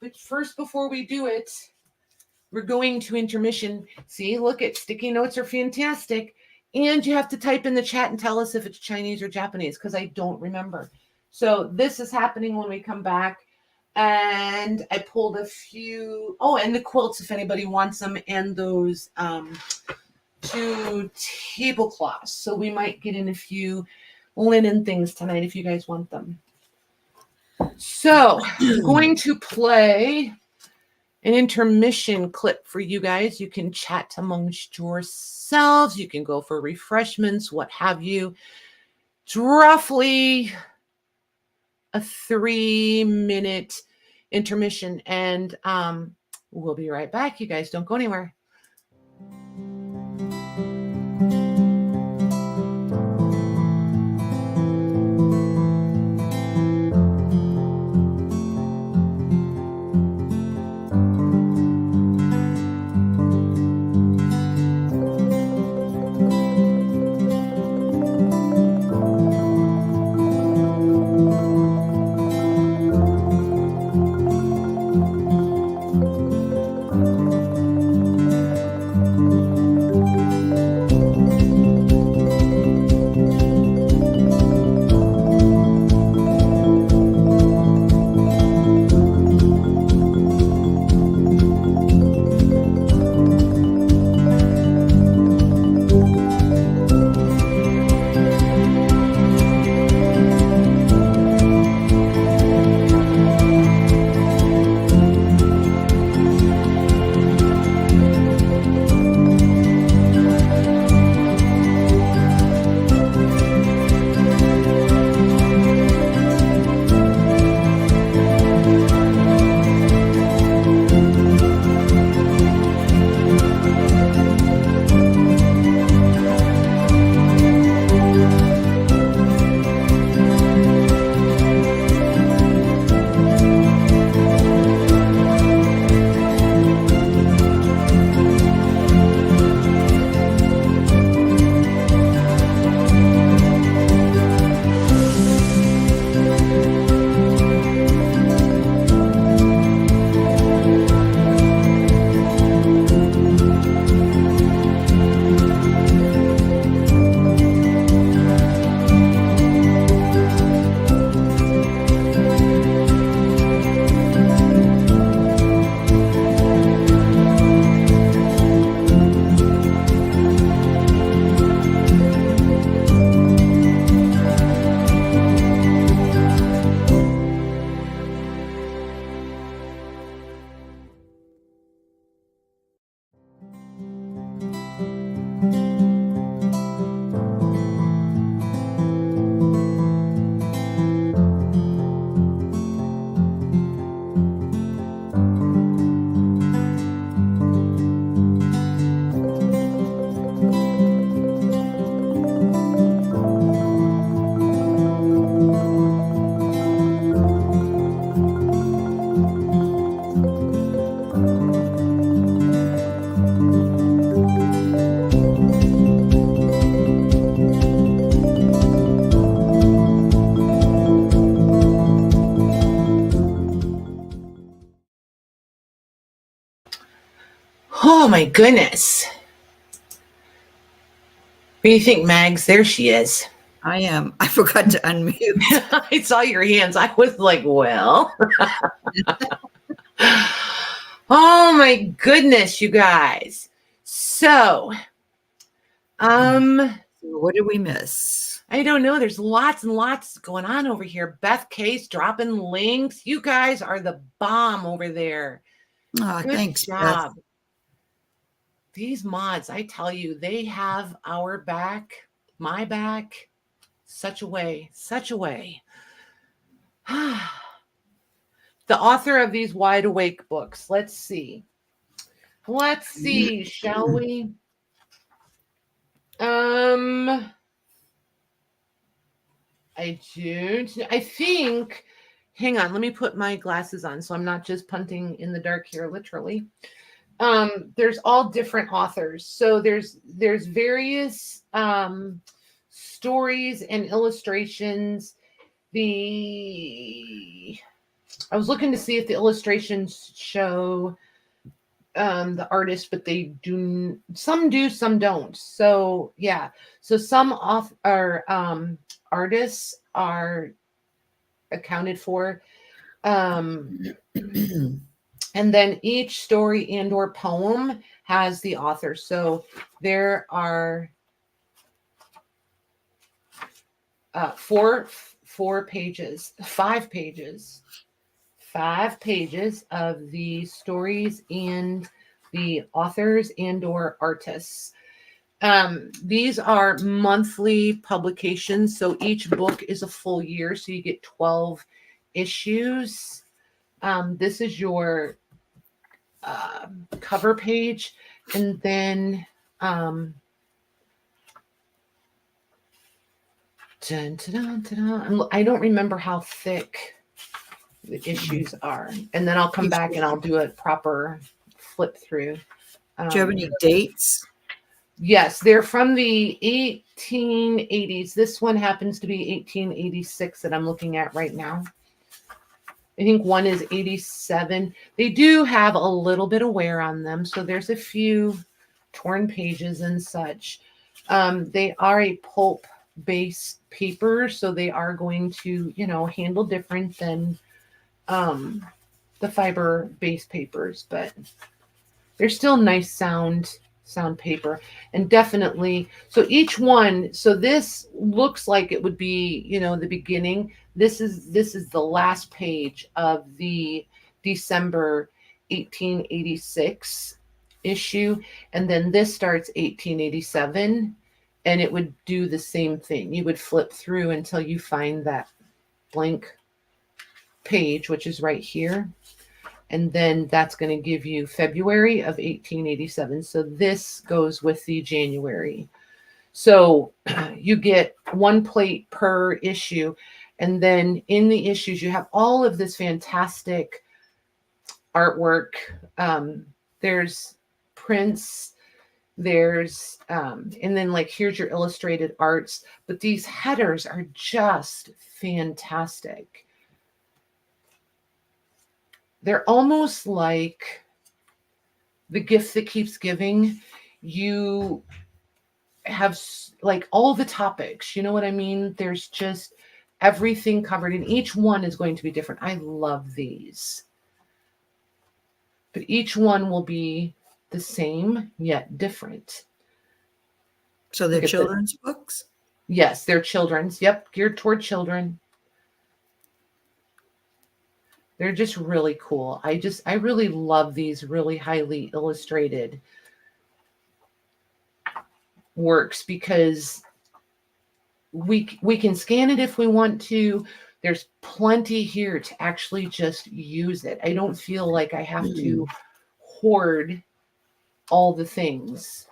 But first, before we do it, we're going to intermission. See, look at sticky notes are fantastic. And you have to type in the chat and tell us if it's Chinese or Japanese because I don't remember. So this is happening when we come back. And I pulled a few. Oh, and the quilts, if anybody wants them, and those 2 tablecloths. So we might get in a few linen things tonight if you guys want them. So I'm going to play an intermission clip for you guys. You can chat amongst yourselves. You can go for refreshments, what have you. It's roughly a 3-minute intermission. And we'll be right back. You guys don't go anywhere. my goodness. What do you think, Mags? There she is. I am. I forgot to unmute. I saw your hands. I was like, well. Oh my goodness, you guys. So, what did we miss? I don't know. There's lots and lots going on over here. Beth Case dropping links. You guys are the bomb over there. Oh, Good thanks, job. Beth. These mods, I tell you, they have our back, my back, such a way, such a way. The author of these Wide Awake books. Let's see. Let's see, shall we? I think, hang on, let me put my glasses on so I'm not just punting in the dark here, literally. There's all different authors. So there's various stories and illustrations. I was looking to see if the illustrations show the artist, but they do. Some do, some don't. So yeah. So some artists are accounted for. And then each story and or poem has the author. So there are five pages of the stories and the authors and or artists. These are monthly publications. So each book is a full year. So you get 12 issues. This is your cover page, and then I don't remember how thick the issues are, and then I'll come back and I'll do a proper flip through. Do you have any dates? Yes, they're from the 1880s. This one happens to be 1886 that I'm looking at right now. I think one is 87. They do have a little bit of wear on them, so there's a few torn pages and such. They are a pulp-based paper, so they are going to, handle different than the fiber-based papers, but they're still nice sound paper. And definitely, so each one, so this looks like it would be, the beginning. This is the last page of the December 1886 issue, and then this starts 1887, and it would do the same thing. You would flip through until you find that blank page, which is right here, and then that's going to give you February of 1887. So this goes with the January. So you get one plate per issue. And then in the issues, you have all of this fantastic artwork. There's prints, there's, and then like, here's your illustrated arts, but these headers are just fantastic. They're almost like the gift that keeps giving. You have like all the topics, you know what I mean? There's just everything covered, and each one is going to be different. I love these. But each one will be the same, yet different. So they're children's books? Yes, they're children's. Yep, geared toward children. They're just really cool. I really love these really highly illustrated works because we can scan it if we want to. There's plenty here to actually just use it. I don't feel like I have to hoard all the things.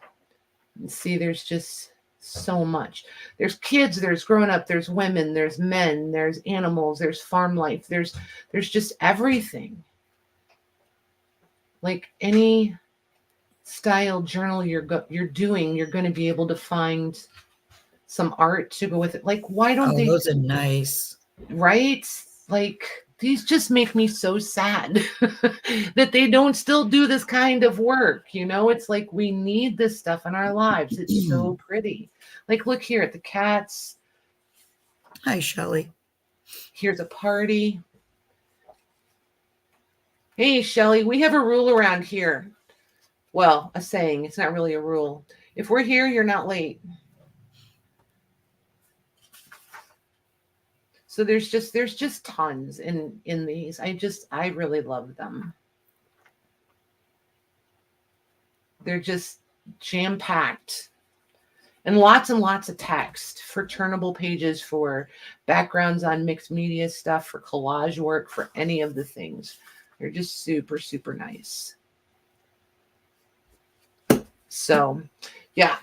See, there's just so much. There's kids, there's grown up, there's women, there's men, there's animals, there's farm life, there's just everything. Like any style journal you're doing, you're going to be able to find some art to go with it. Like, why don't they? Those are nice, right? Like, these just make me so sad that they don't still do this kind of work. You know, it's like we need this stuff in our lives. It's so pretty. Like, look here at the cats. Hi, Shelley. Here's a party. Hey, Shelly, we have a rule around here. Well, a saying. It's not really a rule. If we're here, you're not late. So there's just tons in these. I really love them. They're just jam-packed. And lots of text for turnable pages, for backgrounds on mixed media stuff, for collage work, for any of the things. They're just super, super nice. So, yeah.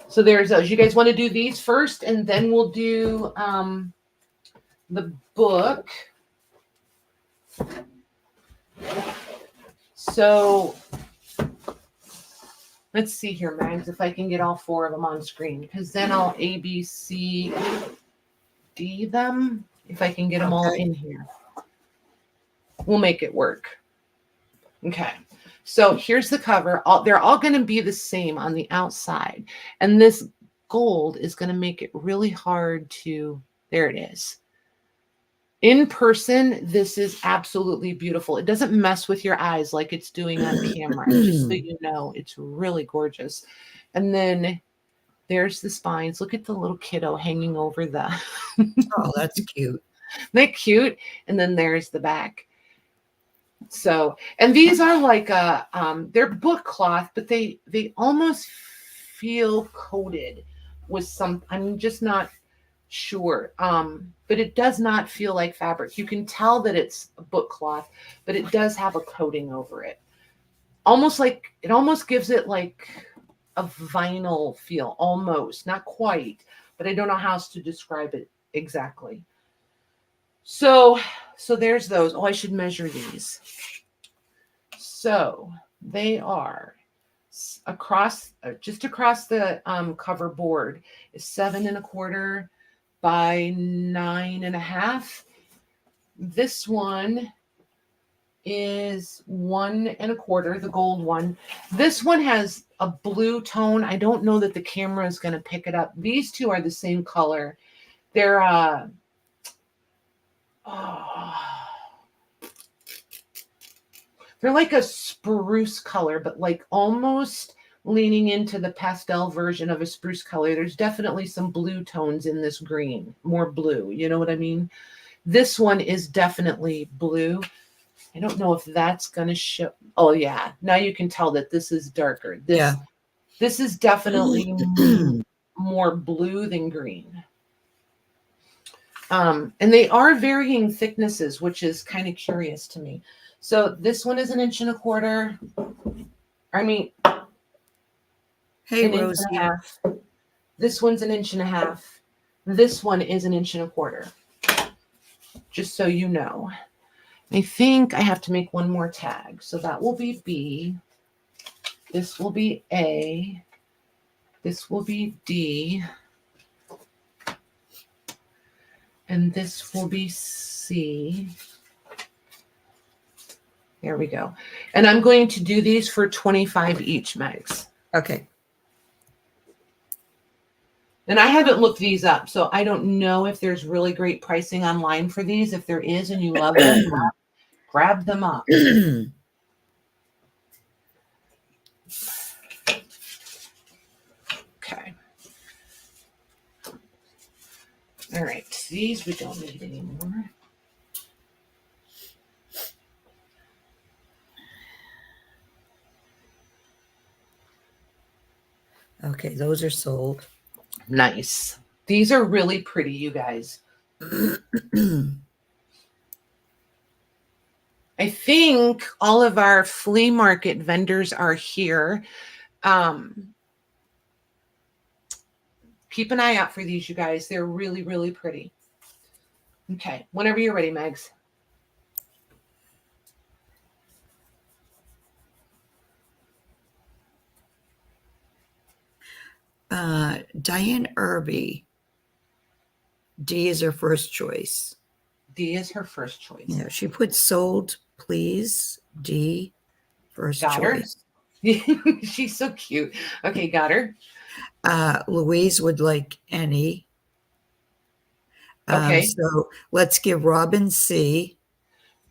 So there's those. You guys want to do these first, and then we'll do the book. So let's see here, Mags, if I can get all 4 of them on screen, because then I'll A, B, C, D them, if I can get them all in here. We'll make it work. Okay. So here's the cover. They're all going to be the same on the outside. And this gold is going to make it really hard to, there it is. In person, this is absolutely beautiful. It doesn't mess with your eyes like it's doing on camera, just so you know. It's really gorgeous. And then there's the spines. Look at the little kiddo hanging over the... Oh, that's cute. Isn't that cute? And then there's the back. So, and these are like they're book cloth, but they almost feel coated with some, I'm just not sure. But it does not feel like fabric. You can tell that it's a book cloth, but it does have a coating over it. Almost like, it almost gives it like a vinyl feel, almost, not quite, but I don't know how else to describe it exactly. So there's those. Oh, I should measure these. So they are across, just across the cover board is 7 1/4 by 9 1/2. This one is 1 1/4, the gold one. This one has a blue tone. I don't know that the camera is going to pick it up. These two are the same color. They're they're like a spruce color, but like almost leaning into the pastel version of a spruce color. There's definitely some blue tones in this green, more blue. You know what I mean? This one is definitely blue. I don't know if that's going to show. Oh, yeah. Now you can tell that this is darker. This is definitely more blue than green. And they are varying thicknesses, which is kind of curious to me. So this one is 1 1/4 inches. I mean, hey, Rosie. 1.5 inches. This one's 1.5 inches. This one is 1.25 inches. Just so you know. I think I have to make one more tag. So that will be B. This will be A. This will be D. And this will be C. There we go. And I'm going to do these for $25 each, Megs. Okay. And I haven't looked these up, so I don't know if there's really great pricing online for these. If there is and you love them, grab them up. Okay. All right. These we don't need anymore. Okay, those are sold. Nice. These are really pretty, you guys. I think all of our flea market vendors are here. Keep an eye out for these, you guys. They're really, really pretty. Okay, whenever you're ready, Megs. Diane Irby. D is her first choice. D is her first choice. Yeah, she put sold, please. D, first Got her. choice. She's so cute. Okay, got her. Louise would like any. Okay. So let's give Robin C.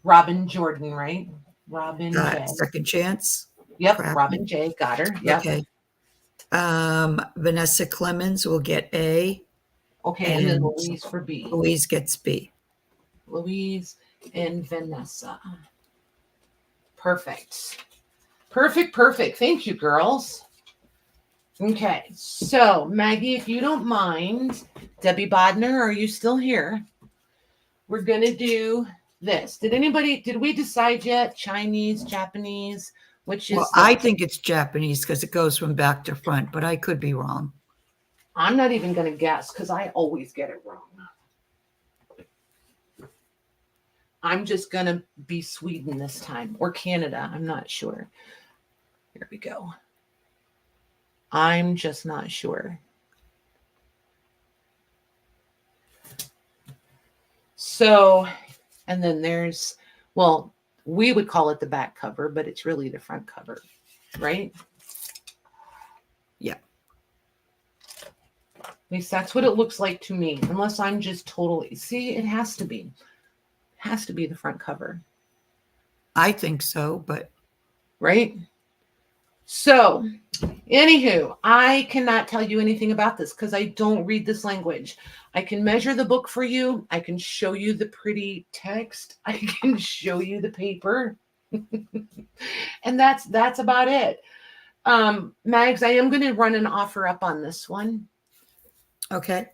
Robin Jordan, right? Robin J. Second chance. Yep, Crap. Robin J. Got her. Yep. Okay. Vanessa Clemens will get A. Okay, and then Louise for B. Louise gets B. Louise and Vanessa. Perfect. Perfect. Thank you, girls. Okay, so Maggie, if you don't mind, Debbie Bodner, are you still here? We're going to do this. Did we decide yet? Chinese, Japanese, which is... Well, I think it's Japanese because it goes from back to front, but I could be wrong. I'm not even going to guess because I always get it wrong. I'm just going to be Sweden this time, or Canada. I'm not sure. Here we go. I'm just not sure. So, and then there's, well, we would call it the back cover, but it's really the front cover, right? Yeah. At least that's what it looks like to me, unless I'm just totally, see, it has to be. It has to be the front cover. I think so, but. Right? So, anywho, I cannot tell you anything about this because I don't read this language. I can measure the book for you. I can show you the pretty text. I can show you the paper. And that's about it. Mags, I am going to run an offer up on this one. Okay.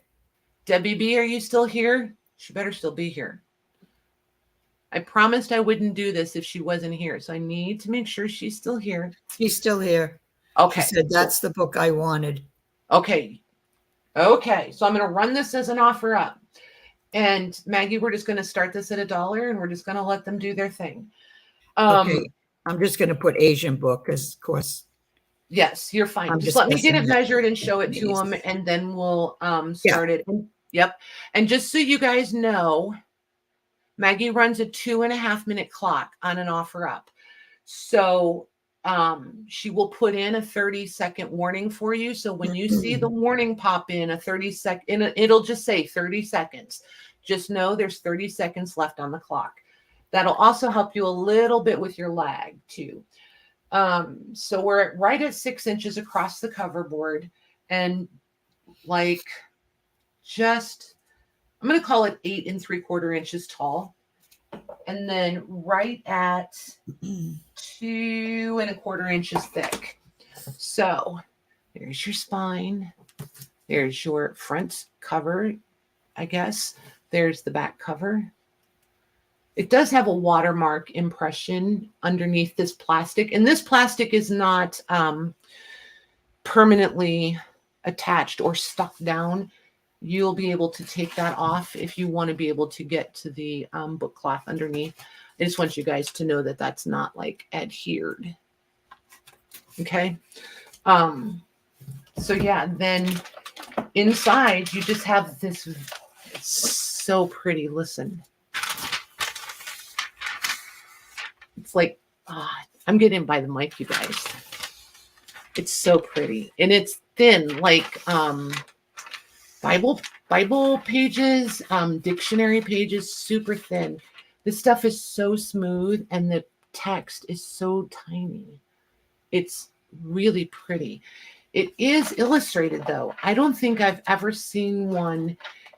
Debbie B, are you still here? She better still be here. I promised I wouldn't do this if she wasn't here. So I need to make sure she's still here. She's still here. Okay. She said, that's the book I wanted. Okay. Okay. So I'm going to run this as an offer up. And Maggie, we're just going to start this at $1 and we're just going to let them do their thing. Okay. I'm just going to put Asian book because, of course. Yes, you're fine. I'm just let me get it that. measured and show it to them and then we'll start it. Yep. And just so you guys know, Maggie runs a 2.5 minute clock on an offer up. So she will put in a 30-second warning for you. So when you see the warning pop in a 30-second, it'll just say 30 seconds. Just know there's 30 seconds left on the clock. That'll also help you a little bit with your lag too. So we're right at 6 inches across the cover board and like just, I'm going to call it 8 3/4 inches tall. And then right at 2 1/4 inches thick. So there's your spine. There's your front cover, I guess. There's the back cover. It does have a watermark impression underneath this plastic. And this plastic is not permanently attached or stuck down. You'll be able to take that off if you want to be able to get to the book cloth underneath. I just want you guys to know that that's not like adhered. Okay. So yeah, then inside you just have this. It's so pretty. Listen. It's like, I'm getting by the mic, you guys. It's so pretty. And it's thin, like Bible pages, dictionary pages, super thin. This stuff is so smooth and the text is so tiny. It's really pretty. It is illustrated though. I don't think I've ever seen one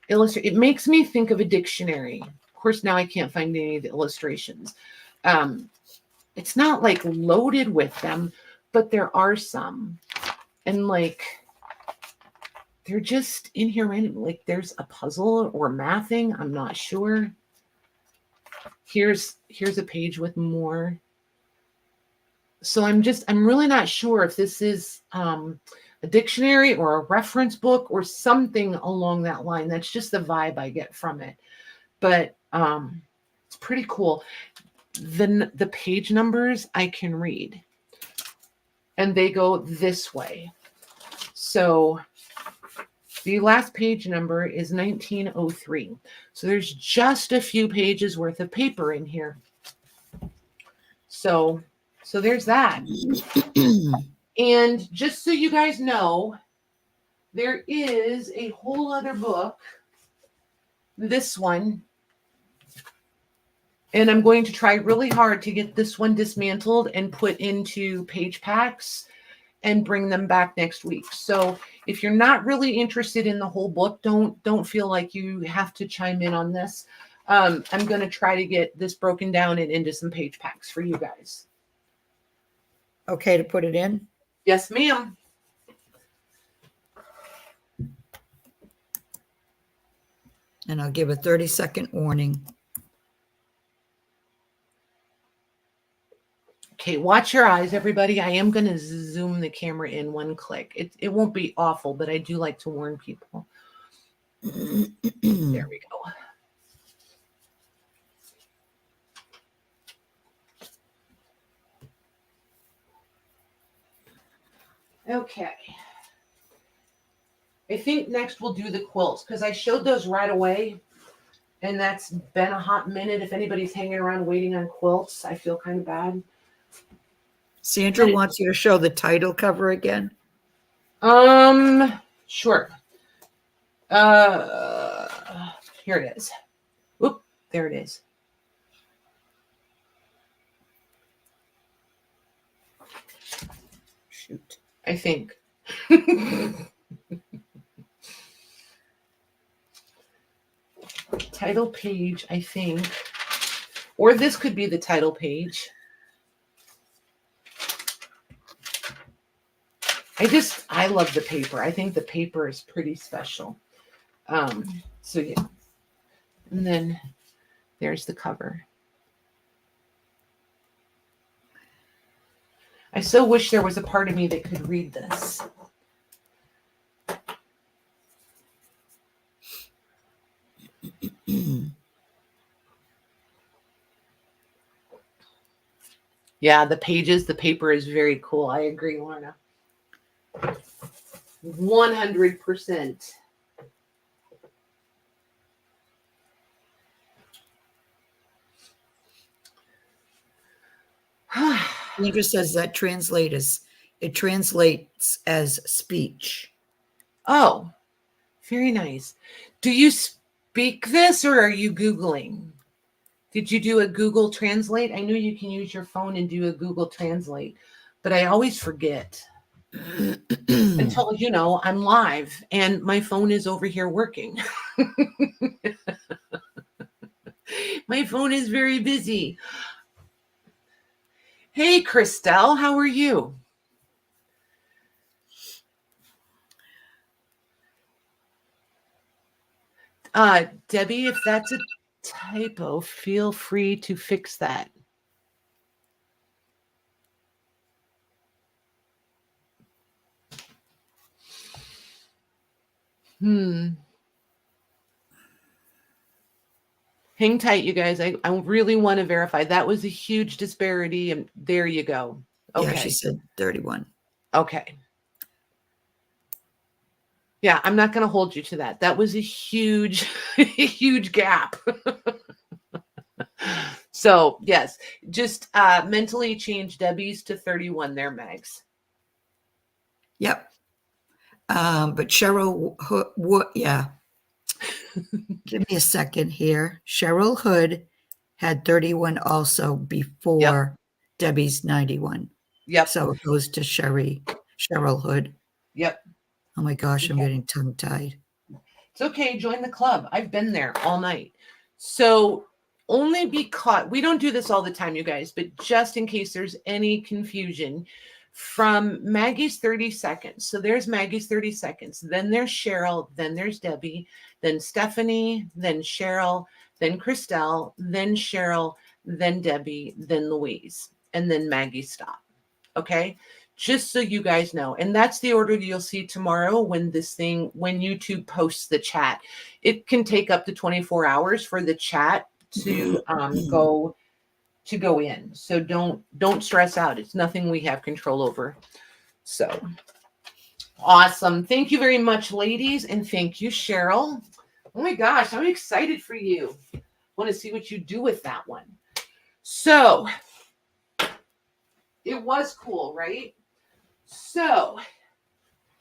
illustrated. It makes me think of a dictionary. Of course, now I can't find any of the illustrations. It's not like loaded with them, but there are some. And like, they're just in here randomly. Like there's a puzzle or mathing. I'm not sure. Here's a page with more. So I'm really not sure if this is a dictionary or a reference book or something along that line. That's just the vibe I get from it. But it's pretty cool. The page numbers I can read. And they go this way. So The last page number is 1903. So there's just a few pages worth of paper in here. So there's that. And just so you guys know, there is a whole other book, this one. And I'm going to try really hard to get this one dismantled and put into page packs and bring them back next week. So if you're not really interested in the whole book, don't feel like you have to chime in on this. I'm going to try to get this broken down and into some page packs for you guys. Okay to put it in? Yes, ma'am. And I'll give a 30-second warning. Okay, watch your eyes, everybody. I am going to zoom the camera in one click. It won't be awful, but I do like to warn people. There we go. Okay. I think next we'll do the quilts because I showed those right away. And that's been a hot minute. If anybody's hanging around waiting on quilts, I feel kind of bad. Sandra wants you to show the title cover again. Sure. Here it is. Oop, there it is. Shoot. I think. Title page, I think. Or this could be the title page. I love the paper. I think the paper is pretty special. So yeah. And then there's the cover. I so wish there was a part of me that could read this. Yeah, the paper is very cool. I agree, Lorna. 100%. Sandra says that it translates as speech. Oh, very nice. Do you speak this or are you Googling? Did you do a Google Translate? I know you can use your phone and do a Google Translate, but I always forget until, I'm live and my phone is over here working. My phone is very busy. Hey, Christelle, how are you? Debbie, if that's a typo, feel free to fix that. Hang tight, you guys. I really want to verify. That was a huge disparity. And there you go. Okay. Yeah, she said 31. Okay. Yeah, I'm not going to hold you to that. That was a huge, huge gap. So, yes, just mentally change Debbie's to 31 there, Megs. Yep. But Cheryl, yeah. Give me a second here. Cheryl Hood had 31 also before Debbie's 91. Yep. So it goes to Cheryl Hood. Yep. Oh my gosh, I'm getting tongue-tied. It's okay. Join the club. I've been there all night. So only because we don't do this all the time, you guys, but just in case there's any confusion, from Maggie's 30 seconds. So there's Maggie's 30 seconds. Then there's Cheryl. Then there's Debbie. Then Stephanie. Then Cheryl. Then Christelle. Then Cheryl. Then Debbie. Then Louise. And then Maggie stop. Okay? Just so you guys know. And that's the order that you'll see tomorrow when YouTube posts the chat. It can take up to 24 hours for the chat to go in. So don't stress out. It's nothing we have control over. So, Awesome. Thank you very much, ladies. And thank you, Cheryl. Oh my gosh, I'm excited for you. Want to see what you do with that one. So it was cool, right? So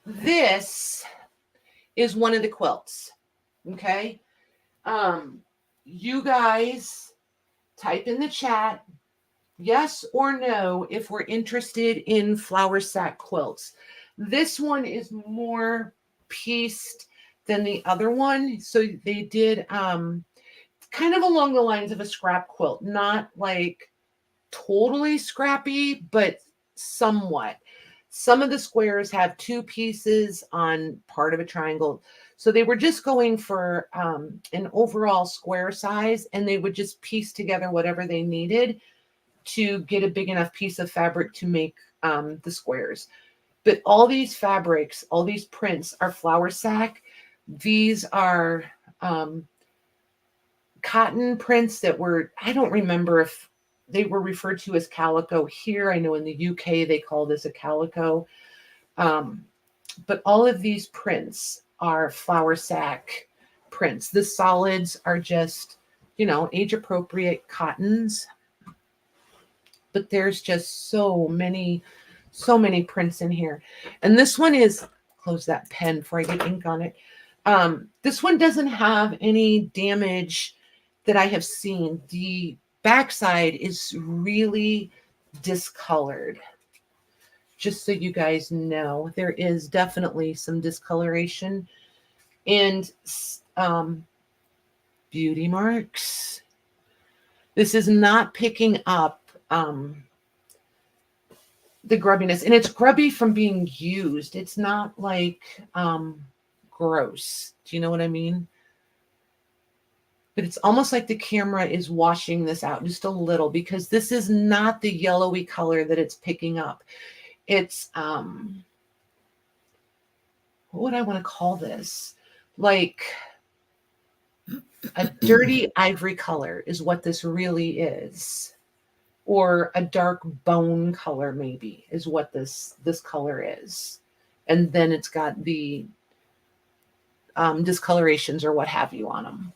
this is one of the quilts. Okay. You guys type in the chat yes or no if we're interested in flour sack quilts. This one is more pieced than the other one. So they did kind of along the lines of a scrap quilt, not like totally scrappy, but somewhat. Some of the squares have two pieces on part of a triangle. So they were just going for an overall square size, and they would just piece together whatever they needed to get a big enough piece of fabric to make the squares. But all these fabrics, all these prints are flour sack. These are cotton prints that were, I don't remember if they were referred to as calico here. I know in the UK they call this a calico. But all of these prints are flour sack prints. The solids are just, age appropriate cottons. But there's just so many prints in here. And this one is, close that pen before I get ink on it. This one doesn't have any damage that I have seen. The backside is really discolored. Just so you guys know, there is definitely some discoloration and beauty marks. This is not picking up the grubbiness, and it's grubby from being used. It's not like gross. Do you know what I mean? But it's almost like the camera is washing this out just a little, because this is not the yellowy color that it's picking up. It's what would I want to call this? Like a dirty ivory color is what this really is. Or a dark bone color maybe is what this color is. And then it's got the discolorations or what have you on them.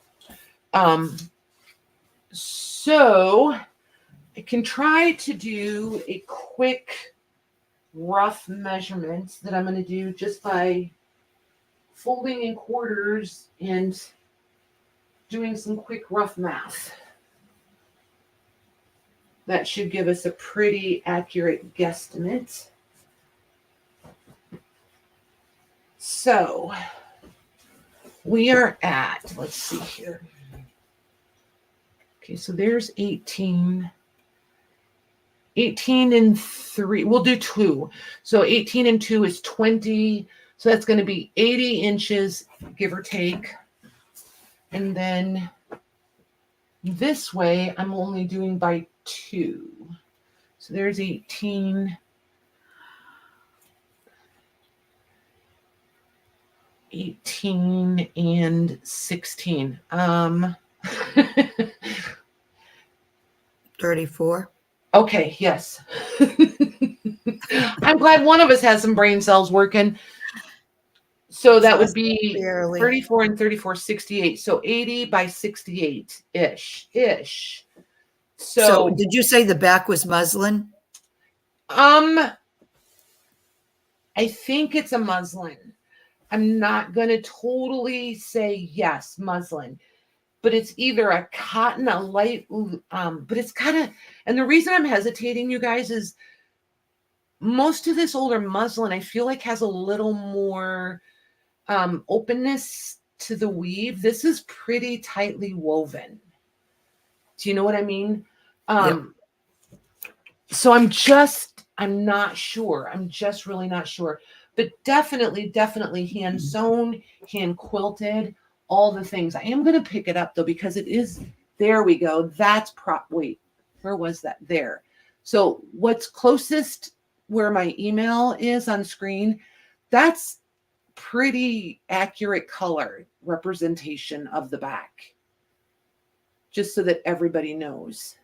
So I can try to do a quick rough measurement that I'm going to do just by folding in quarters and doing some quick rough math. That should give us a pretty accurate guesstimate. So we are at, let's see here. Okay, so there's 18. 18 and 3, we'll do 2. So 18 and 2 is 20. So that's going to be 80 inches, give or take. And then this way, I'm only doing by 2. So there's 18. 18 and 16. 34. Okay, yes. I'm glad one of us has some brain cells working. So that would be Barely. 34 and 34, 68. So 80 by 68-ish. So did you say the back was muslin? I think it's a muslin. I'm not going to totally say yes, muslin. But it's either a cotton, a light, but it's kind of, and the reason I'm hesitating, you guys, is most of this older muslin, I feel like has a little more openness to the weave. This is pretty tightly woven. Do you know what I mean? Yep. So I'm not sure. I'm just really not sure. But definitely hand sewn, hand quilted, all the things. I am going to pick it up though, because it is, there we go. That's wait, where was that? There. So what's closest where my email is on screen, that's pretty accurate color representation of the back. Just so that everybody knows.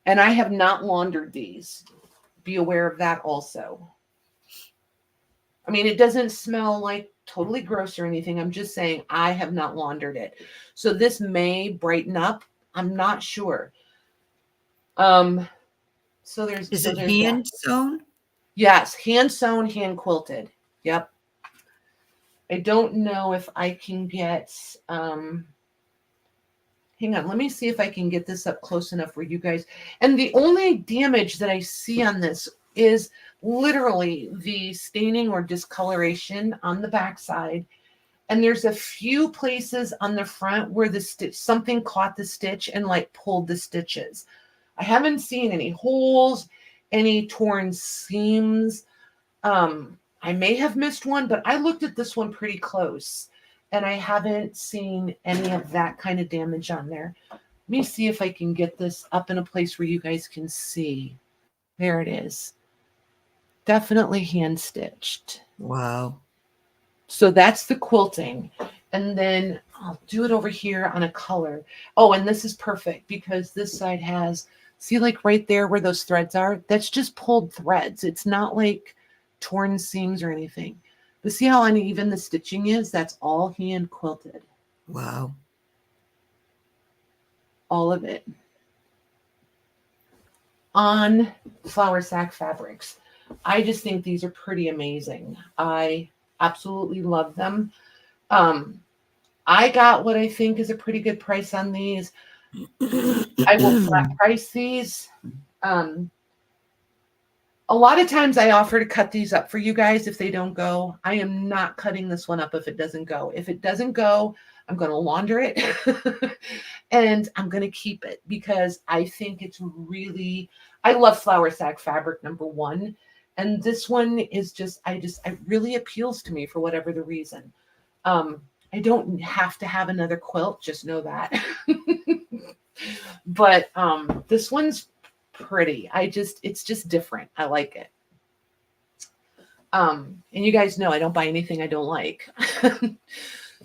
And I have not laundered these. Be aware of that also. I mean, it doesn't smell like totally gross or anything. I'm just saying I have not laundered it. So this may brighten up. I'm not sure. So there's Is so it there's that. hand sewn? Yes, hand sewn, hand quilted. Yep. I don't know if I can get hang on, let me see if I can get this up close enough for you guys. And the only damage that I see on this is literally the staining or discoloration on the backside. And there's a few places on the front where the stitch, something caught the stitch and like pulled the stitches. I haven't seen any holes, any torn seams. I may have missed one, but I looked at this one pretty close and I haven't seen any of that kind of damage on there. Let me see if I can get this up in a place where you guys can see. There it is. Definitely hand stitched. Wow. So that's the quilting. And then I'll do it over here on a color. Oh, and this is perfect because this side has, see like right there where those threads are? That's just pulled threads. It's not like torn seams or anything. But see how uneven the stitching is? That's all hand quilted. Wow. All of it. On flour sack fabrics. I just think these are pretty amazing. I absolutely love them. I got what I think is a pretty good price on these. I will flat price these. A lot of times I offer to cut these up for you guys if they don't go. I am not cutting this one up if it doesn't go. If it doesn't go, I'm going to launder it and I'm going to keep it because I think it's really, I love flour sack fabric, number one. And this one is just, it really appeals to me for whatever the reason. I don't have to have another quilt, just know that. But this one's pretty. It's just different. I like it. And you guys know I don't buy anything I don't like.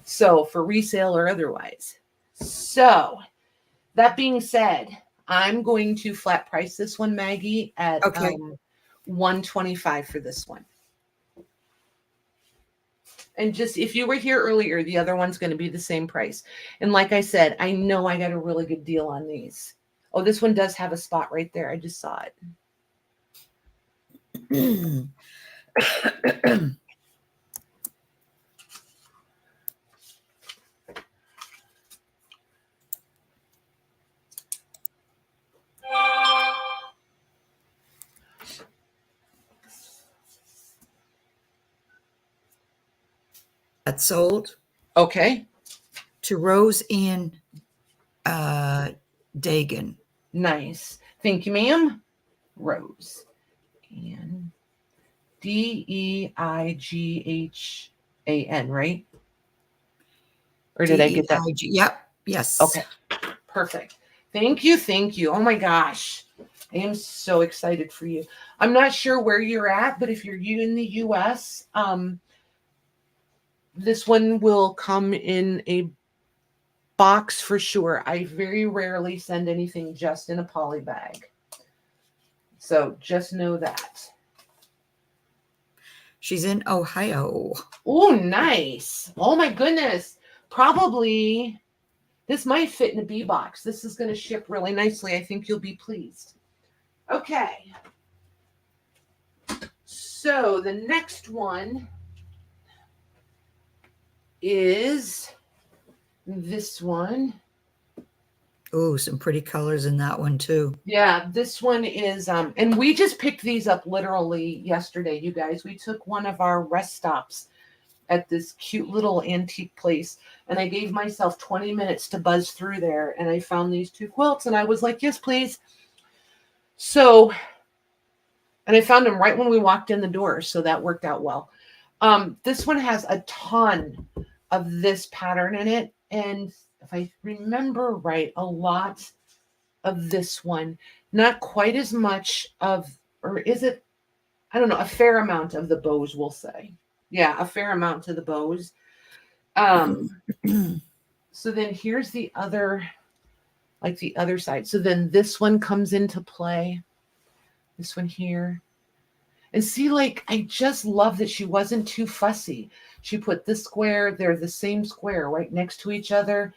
So for resale or otherwise. So that being said, I'm going to flat price this one, Maggie, at $125 for this one. And just if you were here earlier, the other one's going to be the same price. And like I said, I know I got a really good deal on these. Oh, this one does have a spot right there. I just saw it. That's sold. Okay. To Rose Ann Dagan. Nice. Thank you, ma'am. Rose Ann Deighhan, right? Or did I get that? Yep. Yes. Okay. Perfect. Thank you. Thank you. Oh my gosh. I am so excited for you. I'm not sure where you're at, but if you're in the US, this one will come in a box for sure. I very rarely send anything just in a poly bag. So just know that. She's in Ohio. Oh, nice. Oh my goodness. Probably this might fit in a B box. This is going to ship really nicely. I think you'll be pleased. Okay. So the next one is this one. Oh, some pretty colors in that one too. Yeah, this one is, and we just picked these up literally yesterday, you guys. We took one of our rest stops at this cute little antique place, and I gave myself 20 minutes to buzz through there, and I found these two quilts, and I was like, yes, please. So, and I found them right when we walked in the door, so that worked out well. This one has a ton of this pattern in it, and if I remember right, a lot of this one, not quite as much of, or is it, I don't know, a fair amount of the bows, we'll say. Yeah, a fair amount to the bows. So then here's the other, like the other side. So then this one comes into play. This one here. And see, like, I just love that she wasn't too fussy. She put this square, they're the same square right next to each other.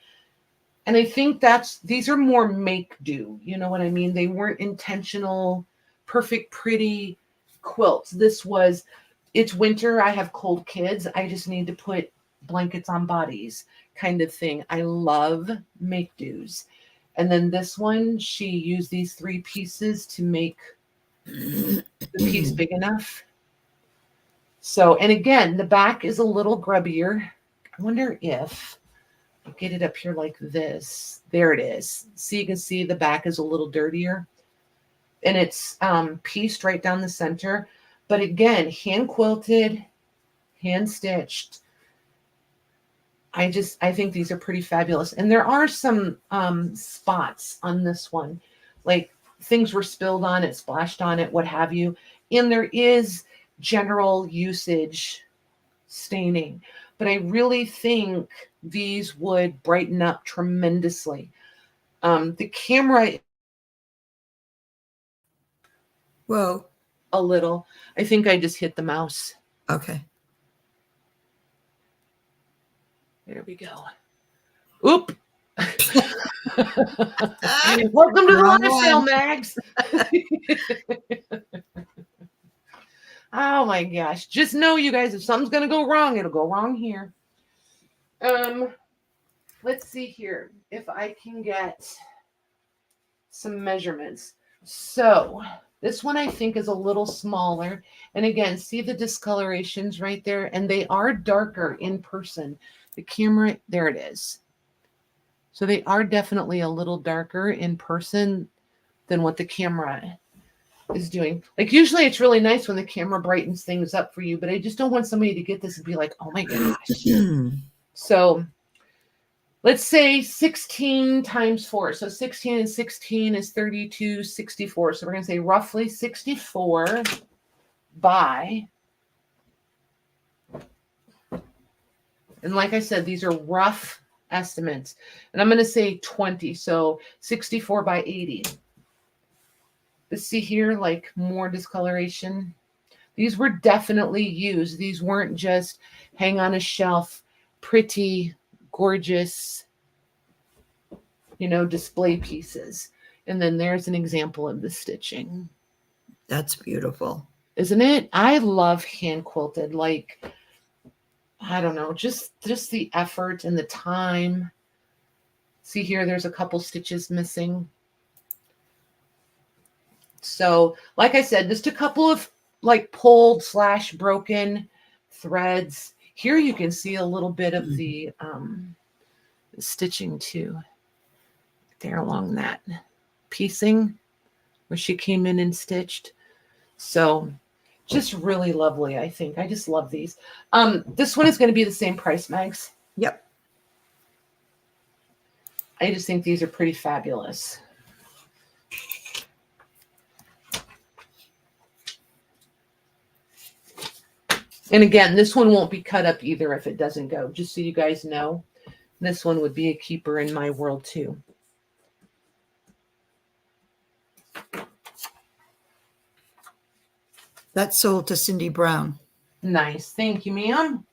And I think these are more make do. You know what I mean? They weren't intentional, perfect, pretty quilts. It's winter. I have cold kids. I just need to put blankets on bodies kind of thing. I love make do's. And then this one, she used these 3 pieces to make the piece big enough. So, and again, the back is a little grubbier. I wonder if I'll get it up here like this. There it is. So you can see the back is a little dirtier. And it's pieced right down the center. But again, hand quilted, hand stitched. I think these are pretty fabulous. And there are some spots on this one, like things were spilled on it, splashed on it, what have you. And there is general usage staining. But I really think these would brighten up tremendously. The camera, Whoa. a little. I think I just hit the mouse. Okay. There we go. Oop. Welcome to the Wrong lifestyle, one. Mags. Oh my gosh. Just know, you guys, if something's going to go wrong, it'll go wrong here. Let's see here if I can get some measurements. So this one I think is a little smaller. And again, see the discolorations right there? And they are darker in person. The camera, there it is. So they are definitely a little darker in person than what the camera is doing. Like usually it's really nice when the camera brightens things up for you, but I just don't want somebody to get this and be like, oh my gosh. So let's say 16 times 4. So 16 and 16 is 32, 64. So we're going to say roughly 64 by, and like I said, these are rough estimates. And I'm going to say 20. So 64 by 80. But see here, like more discoloration. These were definitely used. These weren't just hang on a shelf, pretty, gorgeous, display pieces. And then there's an example of the stitching. That's beautiful. Isn't it? I love hand quilted. Like, I don't know, just the effort and the time. See here, there's a couple stitches missing. So, like I said, just a couple of like pulled / broken threads. Here you can see a little bit of the stitching too. There along that piecing where she came in and stitched. So just really lovely, I think. I just love these. This one is going to be the same price, Megs. Yep. I just think these are pretty fabulous. And again, this one won't be cut up either if it doesn't go. Just so you guys know, this one would be a keeper in my world too. That's sold to Cindy Brown. Nice. Thank you, ma'am.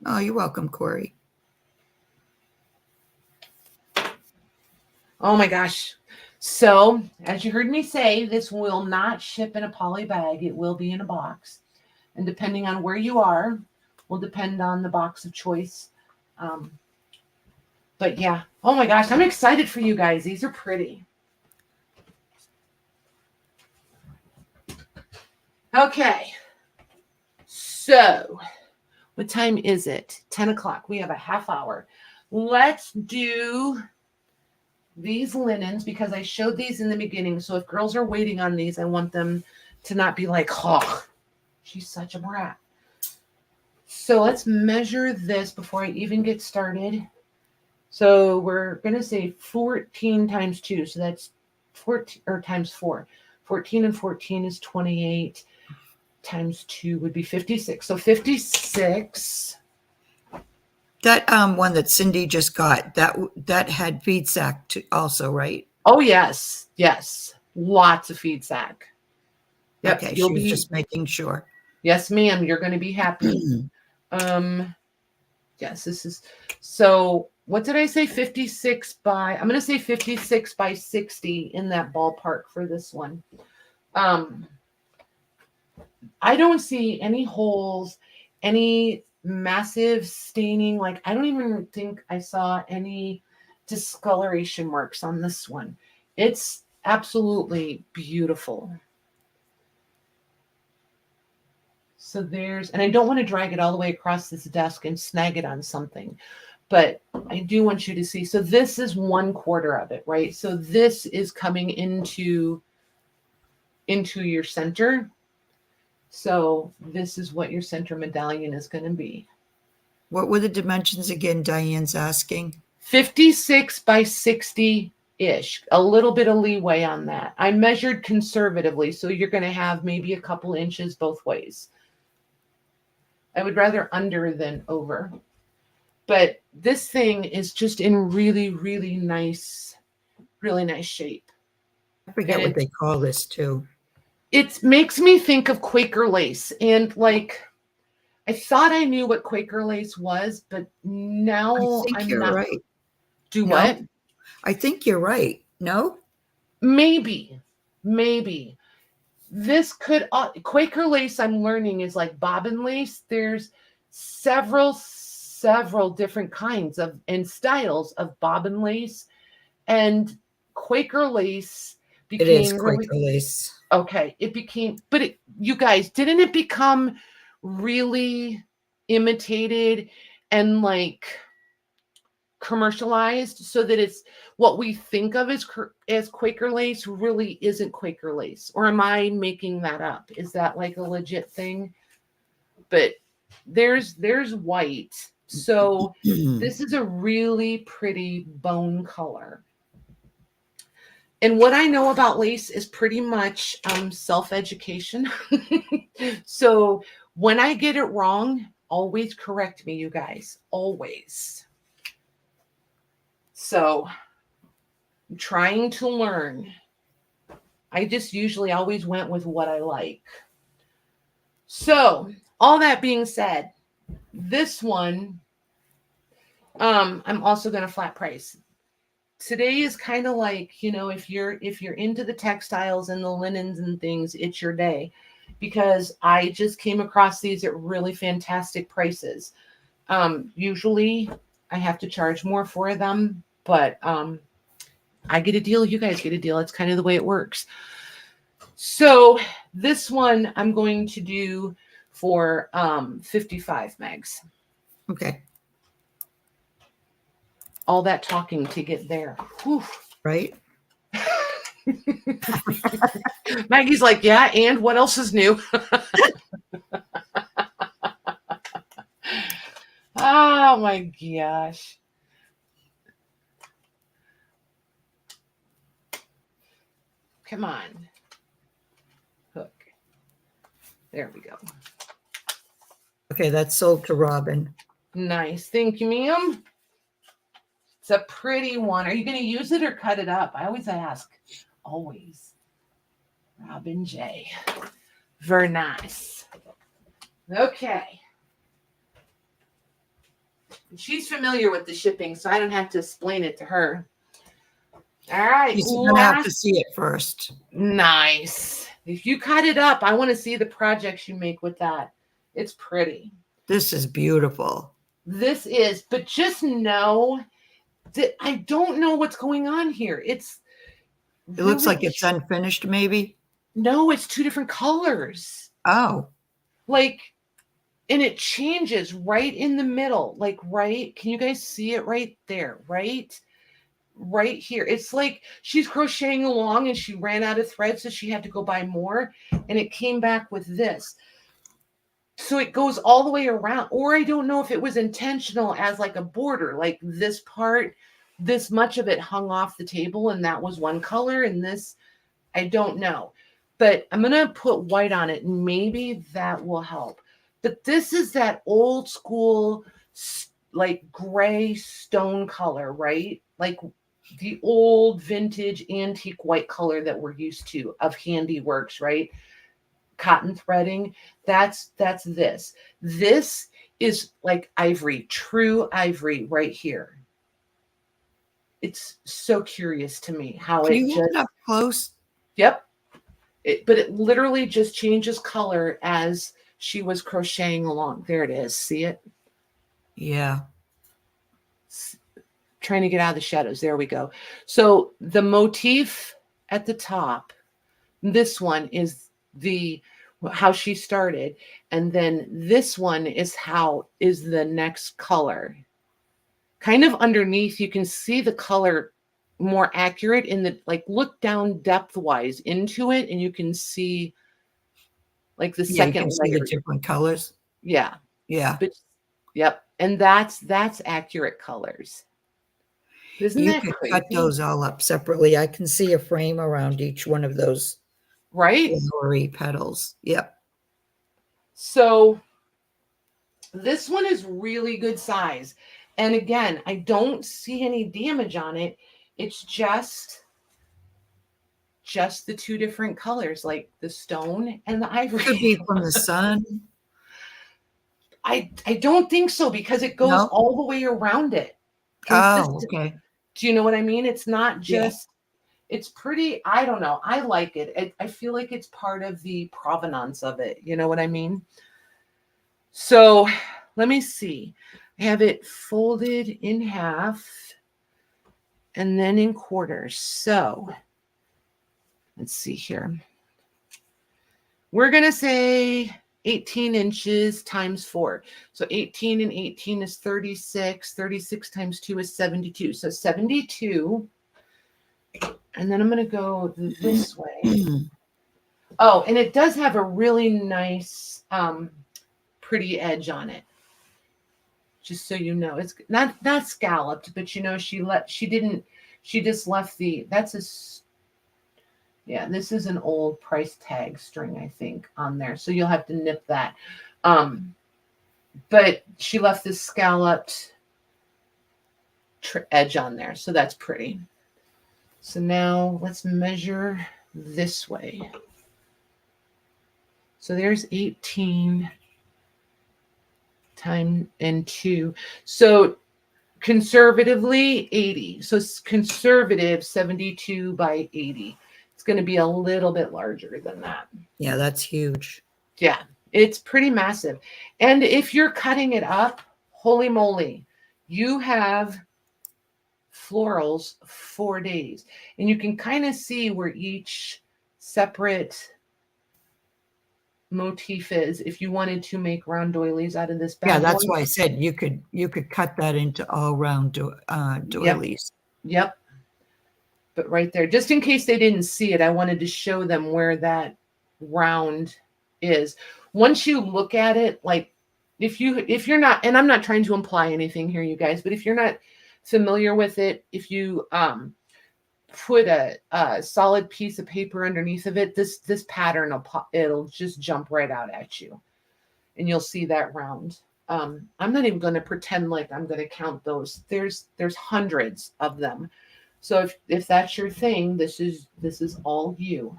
Oh, you're welcome, Corey. Oh my gosh. So, as you heard me say, this will not ship in a poly bag. It will be in a box. And depending on where you are, will depend on the box of choice. But yeah. Oh my gosh. I'm excited for you guys. These are pretty. Okay. So, what time is it? 10 o'clock. We have a half hour. Let's do these linens because I showed these in the beginning. So if girls are waiting on these, I want them to not be like, oh, she's such a brat. So let's measure this before I even get started. So we're going to say 14 times 2. So that's 14 or times 4. 14 and 14 is 28. Times 2 would be 56. So 56. That one that Cindy just got, that had feed sack too, also, right? Oh, yes. Yes. Lots of feed sack. Yep, Okay, you'll she was be, just making sure. yes, ma'am, you're going to be happy. Yes, this is, so what did I say? 56 by, I'm going to say 56 by 60 in that ballpark for this one. I don't see any holes, any massive staining. Like, I don't even think I saw any discoloration marks on this one. It's absolutely beautiful. So there's, and I don't want to drag it all the way across this desk and snag it on something, but I do want you to see. So this is 1/4 of it, right? So this is coming into your center. So this is what your center medallion is going to be. What were the dimensions again? Diane's asking. 56 by 60-ish, a little bit of leeway on that. I measured conservatively, so you're going to have maybe a couple inches both ways. I would rather under than over. But this thing is just in really, really nice shape. I forget what they call this too. It makes me think of Quaker lace. And like, I thought I knew what Quaker lace was, but now I'm you're not. Right. Do No, what? I think you're right. No? Maybe. This could, Quaker lace I'm learning is like bobbin lace. There's several different kinds of and styles of bobbin lace, and Quaker lace became It is Quaker lace. Okay, it became, but you guys, didn't it become really imitated and like commercialized so that it's what we think of as Quaker lace really isn't Quaker lace? Or am I making that up? Is that like a legit thing? But there's white. So this is a really pretty bone color. And what I know about lace is pretty much self-education. So when I get it wrong, always correct me, you guys. Always. So I'm trying to learn. I just usually always went with what I like. So all that being said, this one, I'm also going to flat price. Today is kind of like, you know, if you're into the textiles and the linens and things, it's your day, because I just came across these at really fantastic prices. Usually I have to charge more for them, but I get a deal, you guys get a deal. It's kind of the way it works. So this one I'm going to do for 55 megs. Okay. All that talking to get there. Whew. Right. Maggie's like, yeah, and what else is new? Oh my gosh. Come on. Hook. There we go. Okay, that's sold to Robin. Nice. Thank you, ma'am. It's a pretty one. Are you going to use it or cut it up? I always ask. Always. Robin J. Very nice. Okay. She's familiar with the shipping, so I don't have to explain it to her. All right. She's going to have to see it first. Nice. If you cut it up, I want to see the projects you make with that. It's pretty. This is beautiful. This is, but just know that I don't know what's going on here. It looks like it's unfinished, maybe. No, it's two different colors. Oh. Like, and it changes right in the middle. Like, right? Can you guys see it right there? Right here. It's like she's crocheting along and she ran out of thread, so she had to go buy more, and it came back with this. So it goes all the way around. Or I don't know if it was intentional as like a border, like this part, this much of it hung off the table and that was one color, and this, I don't know. But I'm going to put white on it and maybe that will help. But this is that old school, like gray stone color, right? Like the old vintage antique white color that we're used to of Handiworks, right? cotton threading. That's this. This is like ivory, true ivory right here. It's so curious to me how Can it you just, hold it up close? yep. But it literally just changes color as she was crocheting along. There it is. See it? Yeah. Trying to get out of the shadows. There we go. So the motif at the top, this one is how she started. And then this one is the next color. Kind of underneath, you can see the color more accurate in the, like, look down depth wise into it, and you can see like the Yeah, you second can see layer. the different colors. Yeah. Yeah. But yep. And that's accurate colors. Isn't You that could crazy? cut those all up separately. I can see a frame around each one of those right? flowery petals. Yep. So this one is really good size. And again, I don't see any damage on it. It's just the two different colors, like the stone and the ivory. Could be from the sun. I don't think so, because it goes all the way around it. Oh, okay. Do you know what I mean? It's not just, it's pretty, I don't know. I like it. I feel like it's part of the provenance of it. You know what I mean? So let me see. I have it folded in half and then in quarters. So let's see here. We're going to say 18 inches times 4. So 18 and 18 is 36. 36 times 2 is 72. So 72. And then I'm going to go this way. Oh, and it does have a really nice, pretty edge on it. Just so you know, it's not scalloped, but you know, she just left this is an old price tag string, I think, on there. So you'll have to nip that. But she left this scalloped edge on there. So that's pretty. So now let's measure this way. So there's 18 times and 2. So conservatively 80. So conservative 72 by 80. It's going to be a little bit larger than that. Yeah, that's huge. Yeah, it's pretty massive. And if you're cutting it up, holy moly, you have florals 4 days. And you can kind of see where each separate motif is if you wanted to make round doilies out of this bag. Yeah, that's why I said you could cut that into all round doilies. Yep. But right there, just in case they didn't see it, I wanted to show them where that round is. Once you look at it, like if you're not, and I'm not trying to imply anything here, you guys, but if you're not familiar with it, if you put a solid piece of paper underneath of it, this pattern it'll just jump right out at you, and you'll see that round. I'm not even going to pretend like I'm going to count those. There's hundreds of them. So if that's your thing, this is all you.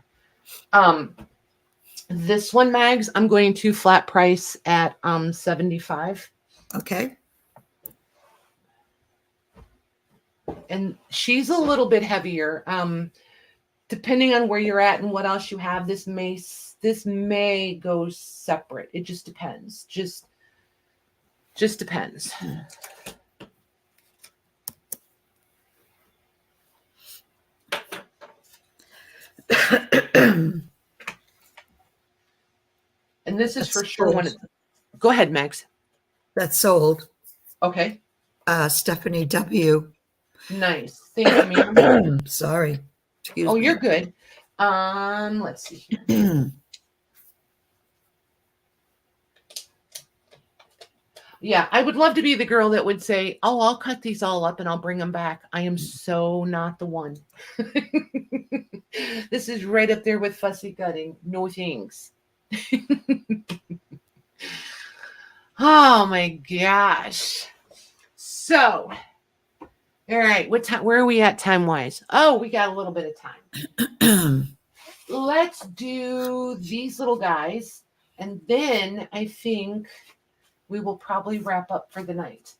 This one, Mags, I'm going to flat price at 75. Okay. And she's a little bit heavier. Depending on where you're at and what else you have, this may go separate. It just depends. Just depends. And this is for sure one. Go ahead, Max. That's sold. Okay. Stephanie W. Nice. Thank you, ma'am. Sorry. Excuse me. You're good. Let's see here. Yeah, I would love to be the girl that would say, "Oh, I'll cut these all up and I'll bring them back." I am so not the one. This is right up there with fussy cutting. No thanks. Oh my gosh. So, all right, what time? Where are we at time wise? Oh, we got a little bit of time. let's do these little guys. And then I think we will probably wrap up for the night.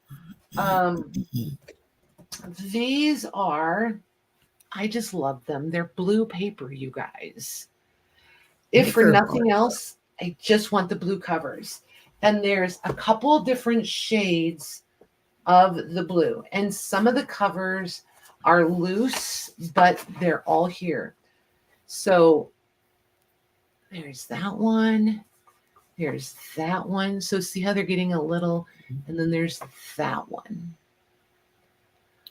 These are, I just love them. They're blue paper, you guys. If for nothing else, I just want the blue covers. And there's a couple different shades of the blue. And some of the covers are loose, but they're all here. So there's that one. There's that one. So see how they're getting a little, and then there's that one.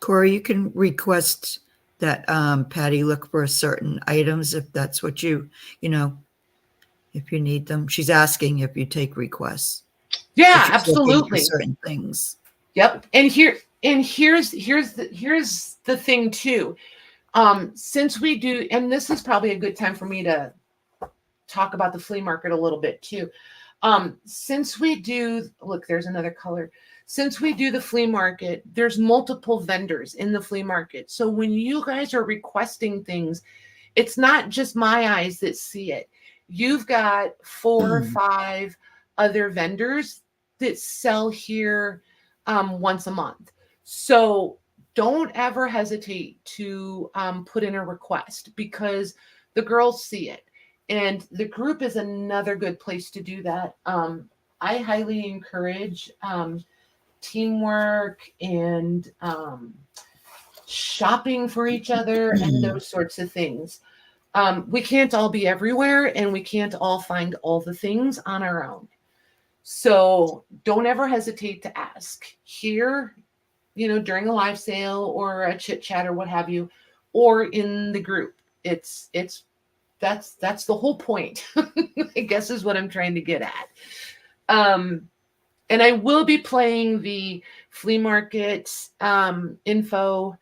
Corey, you can request that Patty look for certain items if that's what you if you need them. She's asking if you take requests. Yeah, absolutely. Certain things. Yep. And here's the thing too. Since we do, and this is probably a good time for me to talk about the flea market a little bit too. Since we do, look, there's another color. Since we do the flea market, there's multiple vendors in the flea market. So when you guys are requesting things, it's not just my eyes that see it. You've got 4 or 5 other vendors that sell here once a month. So don't ever hesitate to put in a request because the girls see it. And the group is another good place to do that. I highly encourage teamwork and shopping for each other and those sorts of things. We can't all be everywhere and we can't all find all the things on our own. So don't ever hesitate to ask here, during a live sale or a chit chat or what have you, or in the group. That's the whole point, I guess is what I'm trying to get at. And I will be playing the flea market info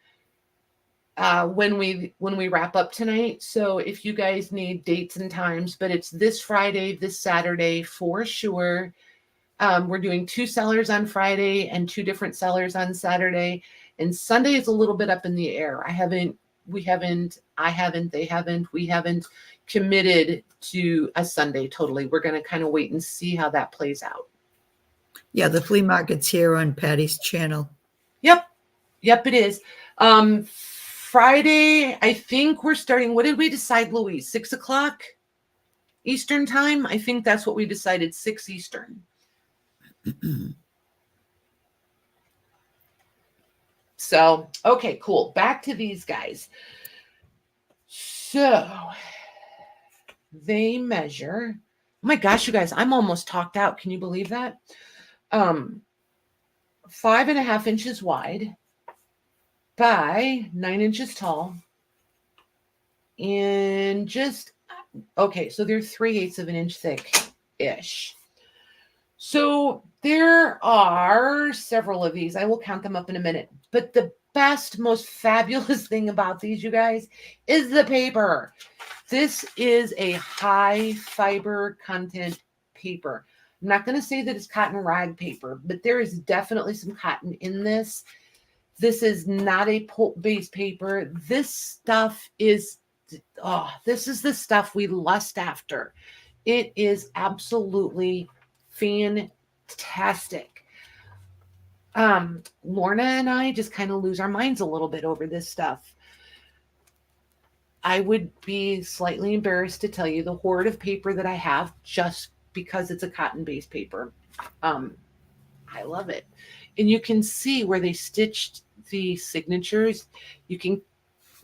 when we wrap up tonight. So if you guys need dates and times, but it's this Friday, this Saturday for sure. We're doing 2 sellers on Friday and 2 different sellers on Saturday. And Sunday is a little bit up in the air. We haven't committed to a Sunday totally. We're going to kind of wait and see how that plays out. Yeah, the flea market's here on Patty's channel. Yep, it is. Friday, I think we're starting. What did we decide, Louise? 6 o'clock Eastern time? I think that's what we decided, 6 Eastern. So, okay, cool. Back to these guys. So they measure. Oh my gosh, you guys, I'm almost talked out. Can you believe that? 5.5 inches wide by 9 inches tall. And just, okay, so they're 3/8 of an inch thick-ish. So there are several of these. I will count them up in a minute. But the best, most fabulous thing about these, you guys, is the paper. This is a high fiber content paper. I'm not going to say that it's cotton rag paper, but there is definitely some cotton in this. This is not a pulp-based paper. This stuff is, this is the stuff we lust after. It is absolutely fantastic. Lorna and I just kind of lose our minds a little bit over this stuff. I would be slightly embarrassed to tell you the hoard of paper that I have just because it's a cotton-based paper. I love it. And you can see where they stitched the signatures.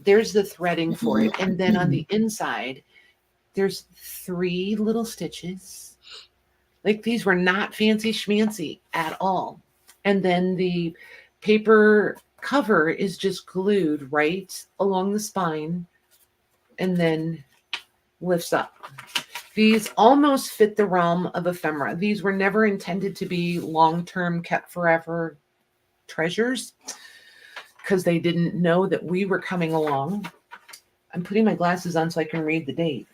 There's the threading for it. And then on the inside, there's 3 little stitches. Like these were not fancy schmancy at all. And then the paper cover is just glued right along the spine and then lifts up. These almost fit the realm of ephemera. These were never intended to be long-term, kept forever treasures because they didn't know that we were coming along. I'm putting my glasses on so I can read the date.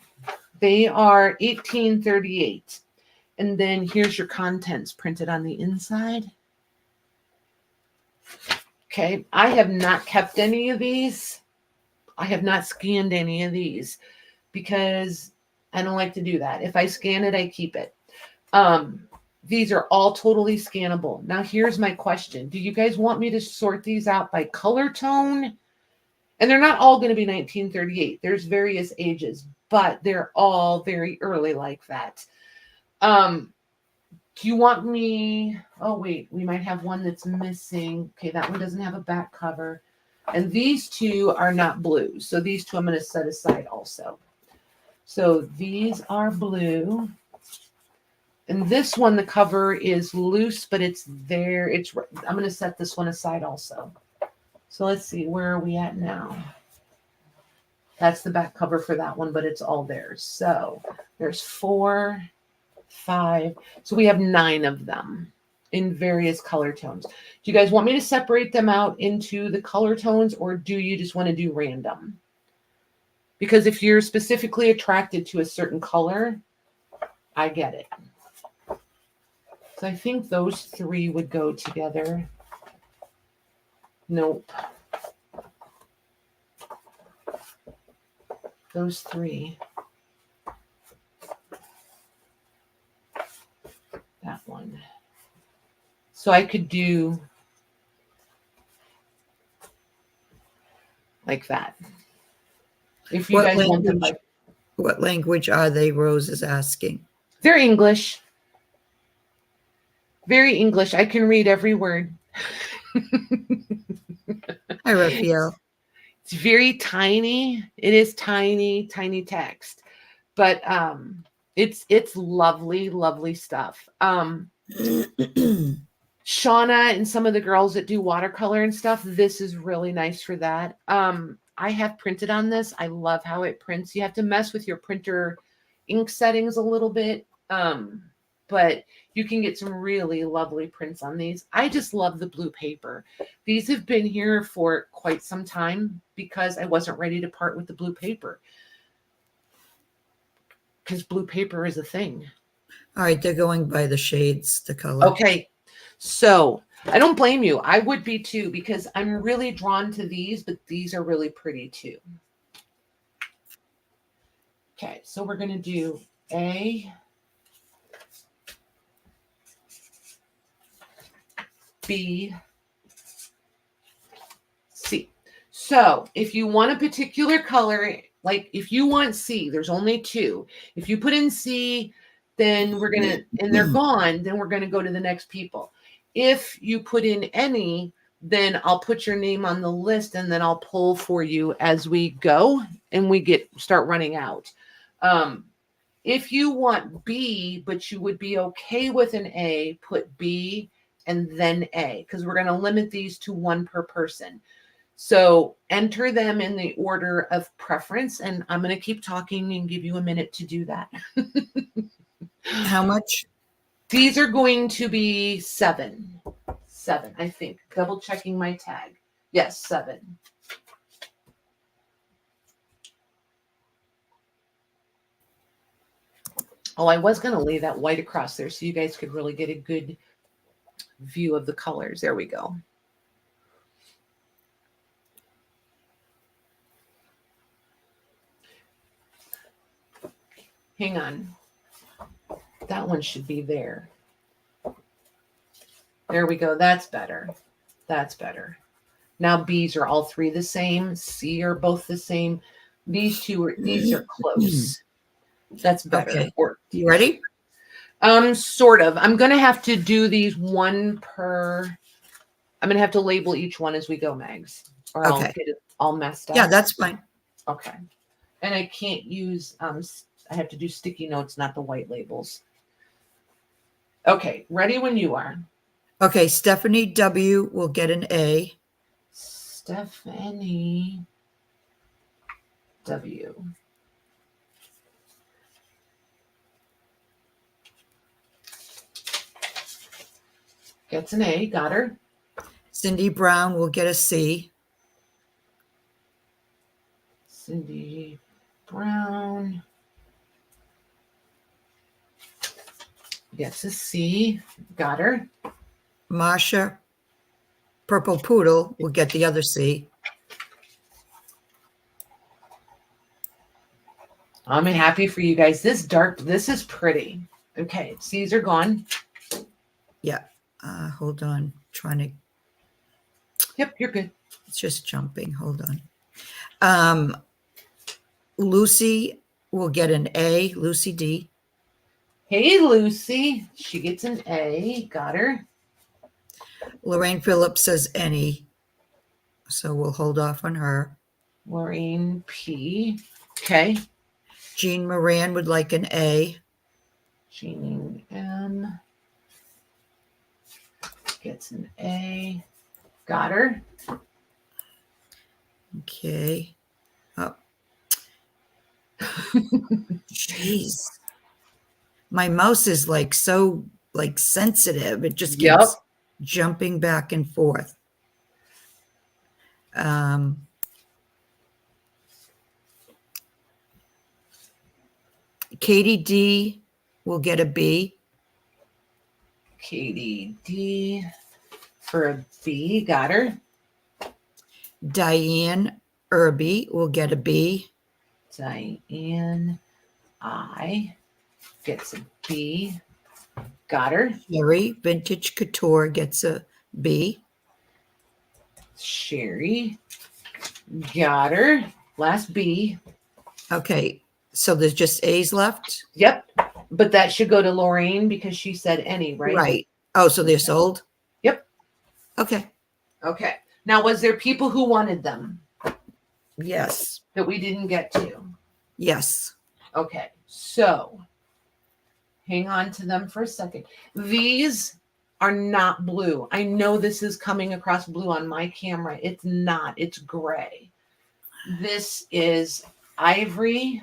They are 1838. And then here's your contents printed on the inside. Okay, I have not kept any of these. I have not scanned any of these. because I don't like to do that. If I scan it, I keep it. These are all totally scannable. Now, here's my question. Do you guys want me to sort these out by color tone? And they're not all going to be 1938. There's various ages, but they're all very early like that. Do you want me? Oh, wait, we might have one that's missing. Okay, that one doesn't have a back cover. And these two are not blue. So these two I'm going to set aside also. So these are blue. And this one, the cover is loose, but it's there. I'm going to set this one aside also. So let's see, where are we at now? That's the back cover for that one, but it's all there. So there's 4, 5. So we have 9 of them in various color tones. Do you guys want me to separate them out into the color tones, or do you just want to do random? Because if you're specifically attracted to a certain color, I get it. So I think those 3 would go together. Nope. Those 3. That one. So I could do like that. If you guys want them. What language are they, Rose is asking? They're English. Very English. I can read every word. Hi, Raphael. It's very tiny. It is tiny, tiny text. But it's lovely, lovely stuff. Shauna and some of the girls that do watercolor and stuff, this is really nice for that. I have printed on this. I love how it prints. You have to mess with your printer ink settings a little bit. But you can get some really lovely prints on these. I just love the blue paper. These have been here for quite some time because I wasn't ready to part with the blue paper. Because blue paper is a thing. All right, they're going by the shades, the color. Okay, so I don't blame you. I would be too, because I'm really drawn to these, but these are really pretty too. Okay, so we're going to do A, B, C. So if you want a particular color, like if you want C, there's only 2. If you put in C, then we're going to, and they're gone, then we're going to go to the next people. If you put in any, then I'll put your name on the list and then I'll pull for you as we go and we start running out. If you want B, but you would be okay with an A, put B and then A, because we're going to limit these to 1 per person. So enter them in the order of preference, and I'm going to keep talking and give you a minute to do that. How much? These are going to be 7. 7, I think. Double checking my tag. Yes, 7. Oh, I was going to lay that white across there so you guys could really get a good view of the colors. There we go. Hang on. That one should be there. There we go. That's better. That's better. Now B's are all 3 the same. C are both the same. These are close. That's better. Okay. You ready? Sort of. I'm going to have to do these 1 per. I'm going to have to label each one as we go, Mags, or I'll get it all messed up. Yeah, that's fine. Okay. And I can't use, I have to do sticky notes, not the white labels. Okay. Ready when you are. Okay. Stephanie W will get an A. Stephanie W. Gets an A. Got her. Cindy Brown will get a C. Cindy Brown gets a C. Got her. Marsha Purple Poodle will get the other C. I'm happy for you guys. This is pretty. Okay, C's are gone. Yeah. Hold on. Trying to. Yep, you're good. It's just jumping. Hold on. Lucy will get an A. Lucy D. Hey, Lucy. She gets an A. Got her. Lorraine Phillips says any. So we'll hold off on her. Maureen P. Okay. Jean Moran would like an A. Jean M. Gets an A. Got her. Okay. Oh. Jeez. My mouse is like so like sensitive. It just keeps jumping back and forth. Katie D will get a B. Katie D for a B. Got her. Diane Irby will get a B. Diane I gets a B. Got her. Sherry Vintage Couture gets a B. Sherry. Got her. Last B. Okay. So there's just A's left? Yep. But that should go to Lorraine because she said any, right? Right. Oh, so they're sold? Yep. Okay. Okay. Now, was there people who wanted them Yes. that we didn't get to? Yes. Okay. So hang on to them for a second. These are not blue. I know this is coming across blue on my camera. It's not. It's gray. This is ivory.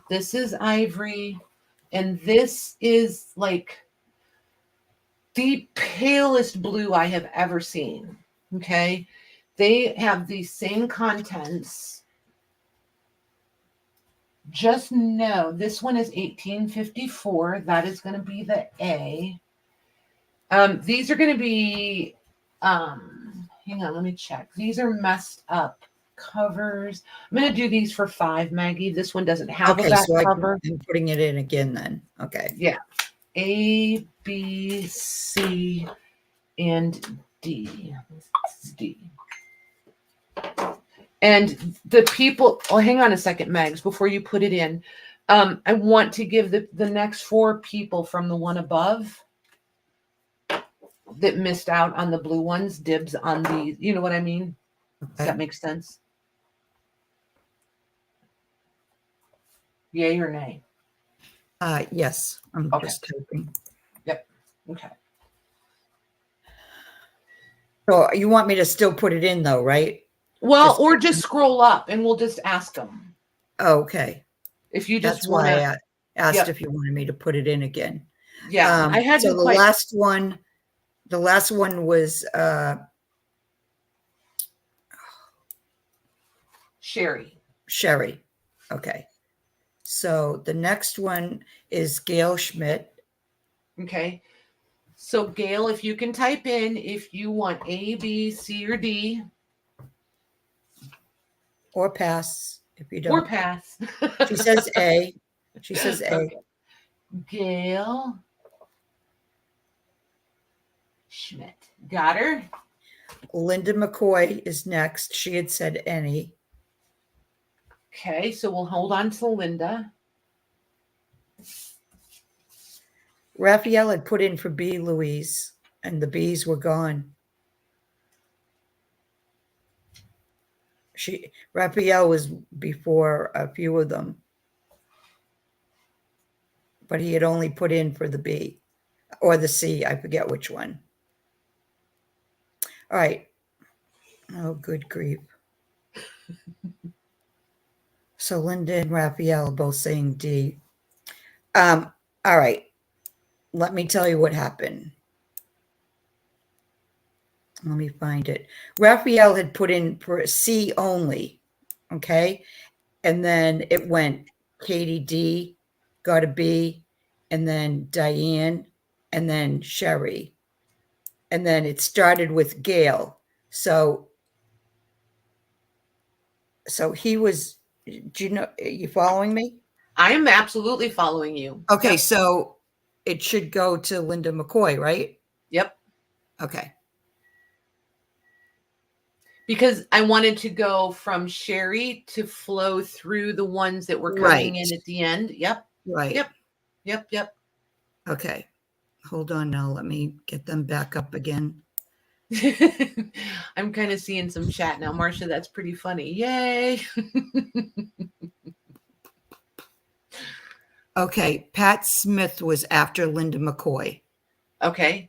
This is ivory. And this is like the palest blue I have ever seen. Okay. They have the same contents. Just know this one is 1854. That is going to be the A. These are going to be, hang on, let me check. These are messed up covers. I'm going to do these for 5, Maggie. This one doesn't have a back cover. I'm putting it in again then. Okay. Yeah. A, B, C, and D. D. And the people, oh, hang on a second, Megs, before you put it in. I want to give the next 4 people from the one above that missed out on the blue ones dibs on these. You know what I mean? Okay. Does that make sense? Yay or nay? Yes. I'm Okay. just typing. Yep. Okay. So you want me to still put it in though, right? Well, or just scroll up and we'll just ask them. Okay. If you just That's want why to. I asked if you wanted me to put it in again. Yeah. I had so to the last one was Sherry. Sherry. Okay. So the next one is Gail Schmidt. Okay. So Gail, if you can type in if you want A, B, C, or D. Or pass if you don't. Or pass. She says A. She says A. Okay. Gail Schmidt. Got her. Linda McCoy is next. She had said any. Okay, so we'll hold on to Linda. Raphael had put in for B, Louise, and the B's were gone. Raphael was before a few of them, but he had only put in for the B or the C. I forget which one. All right. Oh, good grief. So Linda and Raphael are both saying D. All right. Let me tell you what happened. Let me find it. Raphael had put in for C only. Okay. And then it went Katie D, got a B, and then Diane, and then Sherry. And then it started with Gail. So he was, do you know, are you following me? I am absolutely following you. Okay, Yep. so it should go to Linda McCoy, right? Yep. Okay. Because I wanted to go from Sherry to flow through the ones that were coming Right. in at the end. Yep. Right. Yep. Yep. Yep. Okay. Hold on now. Let me get them back up again. I'm kind of seeing some chat now, Marcia. That's pretty funny. Yay. Okay. Pat Smith was after Linda McCoy. Okay.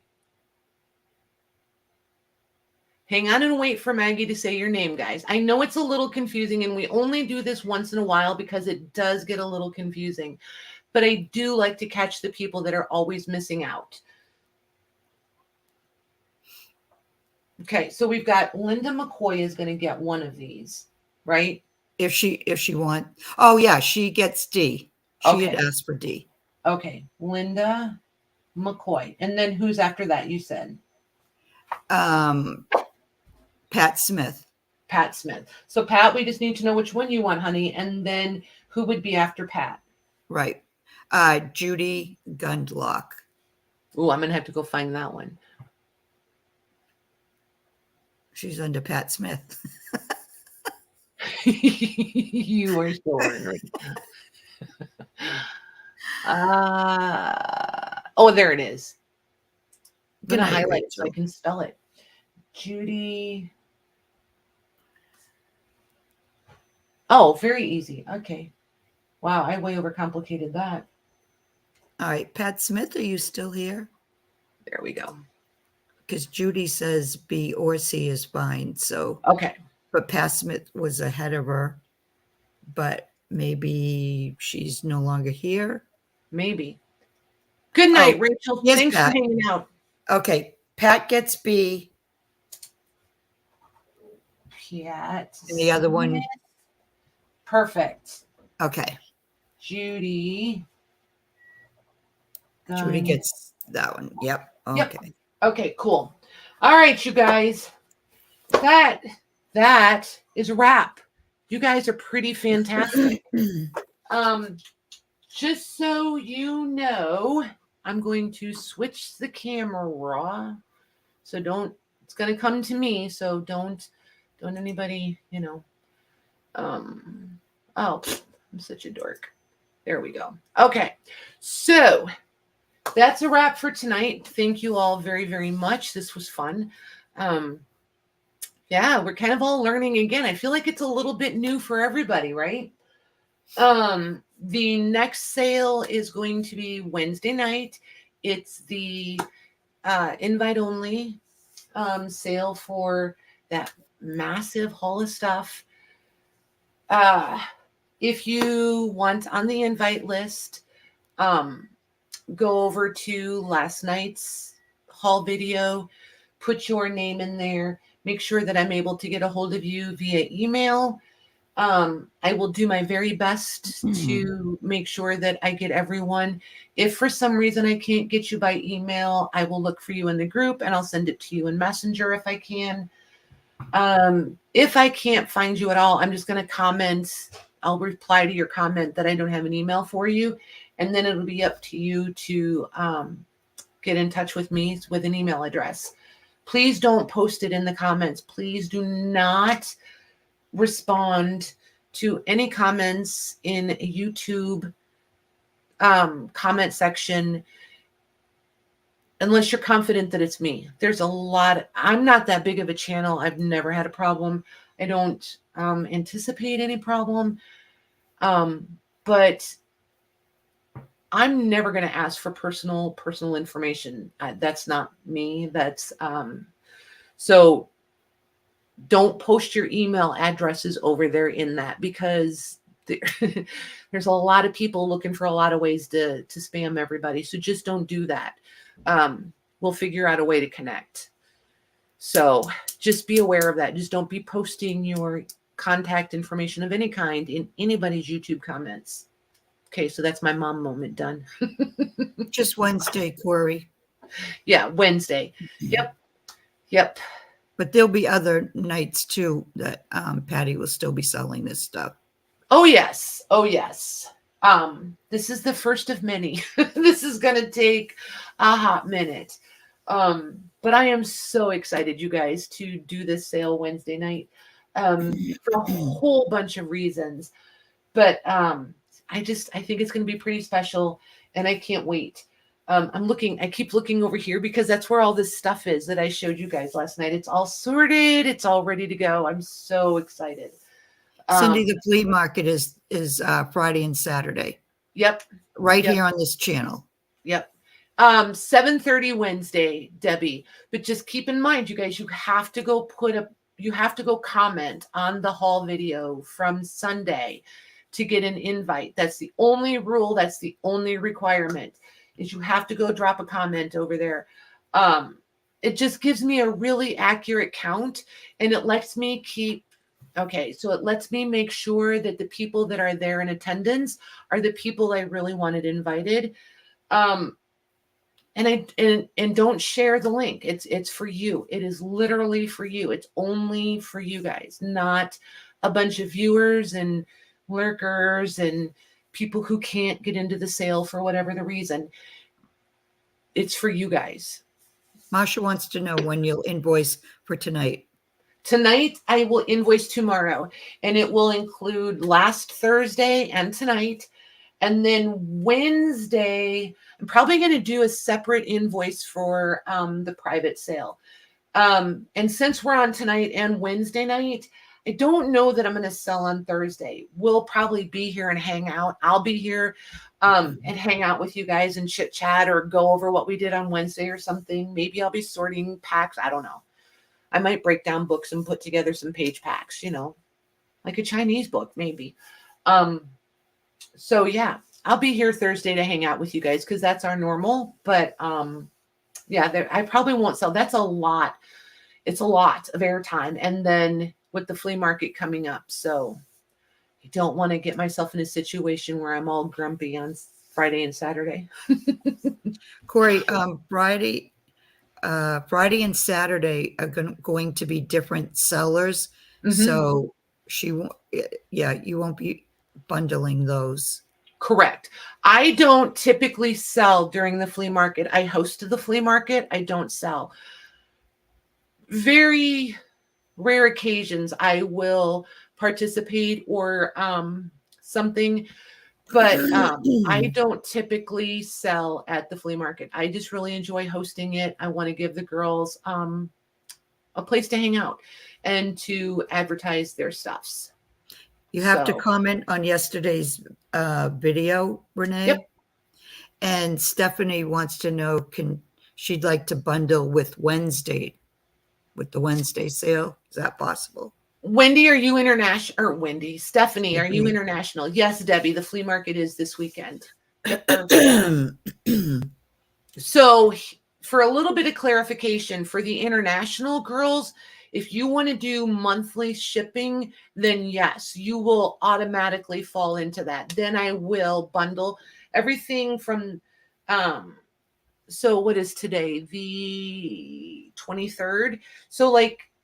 Hang on and wait for Maggie to say your name, guys. I know it's a little confusing, and we only do this once in a while because it does get a little confusing. But I do like to catch the people that are always missing out. Okay, so we've got Linda McCoy is going to get one of these, right? If she want. Oh yeah, she gets D. She had Okay. asked for D. Okay, Linda McCoy. And then who's after that, you said? Pat Smith. Pat Smith. So Pat, we just need to know which one you want, honey. And then who would be after Pat? Right. Judy Gundlock. Oh, I'm going to have to go find that one. She's under Pat Smith. You are so ornery. Oh, there it is. I'm going to highlight it so I can spell it. Judy. Oh, very easy. Okay. Wow, I way overcomplicated that. All right, Pat Smith, are you still here? There we go. Because Judy says B or C is fine. So, okay. But Pat Smith was ahead of her, but maybe she's no longer here. Maybe. Good night, Rachel. Yes, Thanks Pat. for hanging out. Okay, Pat gets B. Pat. And the other one. Perfect. Okay. Judy. Judy gets that one. Yep. Okay. Yep. Okay, cool. All right, you guys. That is a wrap. You guys are pretty fantastic. Just so you know, I'm going to switch the camera. So it's going to come to me. So don't anybody, oh, I'm such a dork. There we go. Okay. So that's a wrap for tonight. Thank you all very, very much. This was fun. Yeah, we're kind of all learning again. I feel like it's a little bit new for everybody, right? The next sale is going to be Wednesday night. It's the invite only sale for that massive haul of stuff. If you want on the invite list, go over to last night's haul video, put your name in there, make sure that I'm able to get a hold of you via email. I will do my very best to make sure that I get everyone. If for some reason I can't get you by email, I will look for you in the group and I'll send it to you in Messenger if I can. If I can't find you at all, I'm just going to comment. I'll reply to your comment that I don't have an email for you. And then it'll be up to you to get in touch with me with an email address. Please don't post it in the comments. Please do not respond to any comments in YouTube comment section unless you're confident that it's me. There's a lot. I'm not that big of a channel. I've never had a problem. I don't anticipate any problem. But I'm never going to ask for personal information. That's not me. That's so don't post your email addresses over there in that, because there's a lot of people looking for a lot of ways to spam everybody. So just don't do that. We'll figure out a way to connect. So just be aware of that. Just don't be posting your contact information of any kind in anybody's YouTube comments. Okay, so that's my mom moment done. Just Wednesday, Corey. Yeah, Wednesday. Yep. But there'll be other nights too that Patty will still be selling this stuff. Oh yes. This is the first of many. This is going to take a hot minute. But I am so excited, you guys, to do this sale Wednesday night, for a whole bunch of reasons. But I think it's going to be pretty special, and I can't wait. I keep looking over here because that's where all this stuff is that I showed you guys last night. It's all sorted. It's all ready to go. I'm so excited. Cindy, the flea market is Friday and Saturday. Yep. Right here on this channel. Yep. 7:30 Wednesday, Debbie. But just keep in mind, you guys, you have to go comment on the haul video from Sunday to get an invite. That's the only rule. That's the only requirement, is you have to go drop a comment over there. It just gives me a really accurate count, and it lets me make sure that the people that are there in attendance are the people I really wanted invited. And don't share the link. It's for you. It is literally for you. It's only for you guys, not a bunch of viewers and lurkers and people who can't get into the sale for whatever the reason. It's for you guys. Masha wants to know when you'll invoice for tonight. Tonight, I will invoice tomorrow, and it will include last Thursday and tonight. And then Wednesday, I'm probably going to do a separate invoice for the private sale. And since we're on tonight and Wednesday night, I don't know that I'm going to sell on Thursday. We'll probably be here and hang out. I'll be here and hang out with you guys and chit chat or go over what we did on Wednesday or something. Maybe I'll be sorting packs. I don't know. I might break down books and put together some page packs, like a Chinese book, maybe. So yeah, I'll be here Thursday to hang out with you guys because that's our normal. But I probably won't sell. That's a lot. It's a lot of airtime. And then with the flea market coming up. So I don't want to get myself in a situation where I'm all grumpy on Friday and Saturday. Corey, Friday and Saturday are going to be different sellers. Mm-hmm. So you won't be bundling those. Correct. I don't typically sell during the flea market. I host the flea market. I don't sell. Very rare occasions I will participate or something, but I don't typically sell at the flea market. I just really enjoy hosting it. I want to give the girls a place to hang out and to advertise their stuffs. You have to comment on yesterday's video, Renee. Yep. And Stephanie wants to know, she'd like to bundle with the Wednesday sale. Is that possible? Wendy, are you international? Or Wendy, Stephanie, are you international? Yes, Debbie, the flea market is this weekend. So for a little bit of clarification, for the international girls, if you want to do monthly shipping, then yes, you will automatically fall into that. Then I will bundle everything from, so what is today? The 23rd. So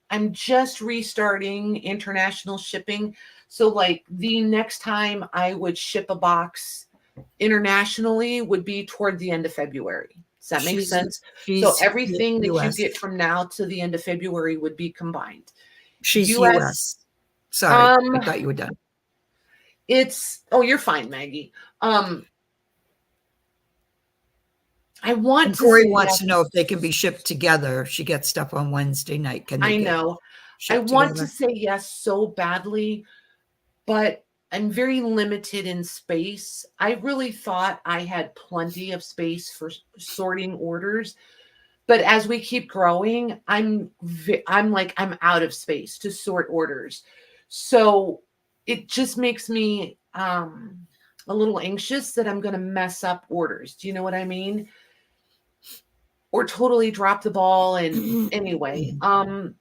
I'm just restarting international shipping. So the next time I would ship a box internationally would be toward the end of February. Does that make sense? So everything that you get from now to the end of February would be combined. She's US. Sorry, I thought you were done. You're fine, Maggie. Corey wants to know if they can be shipped together. She gets stuff on Wednesday night. I know. I want to say yes so badly, but I'm very limited in space. I really thought I had plenty of space for sorting orders, but as we keep growing, I'm out of space to sort orders. So it just makes me a little anxious that I'm going to mess up orders. Do you know what I mean? Or totally drop the ball. And anyway, oh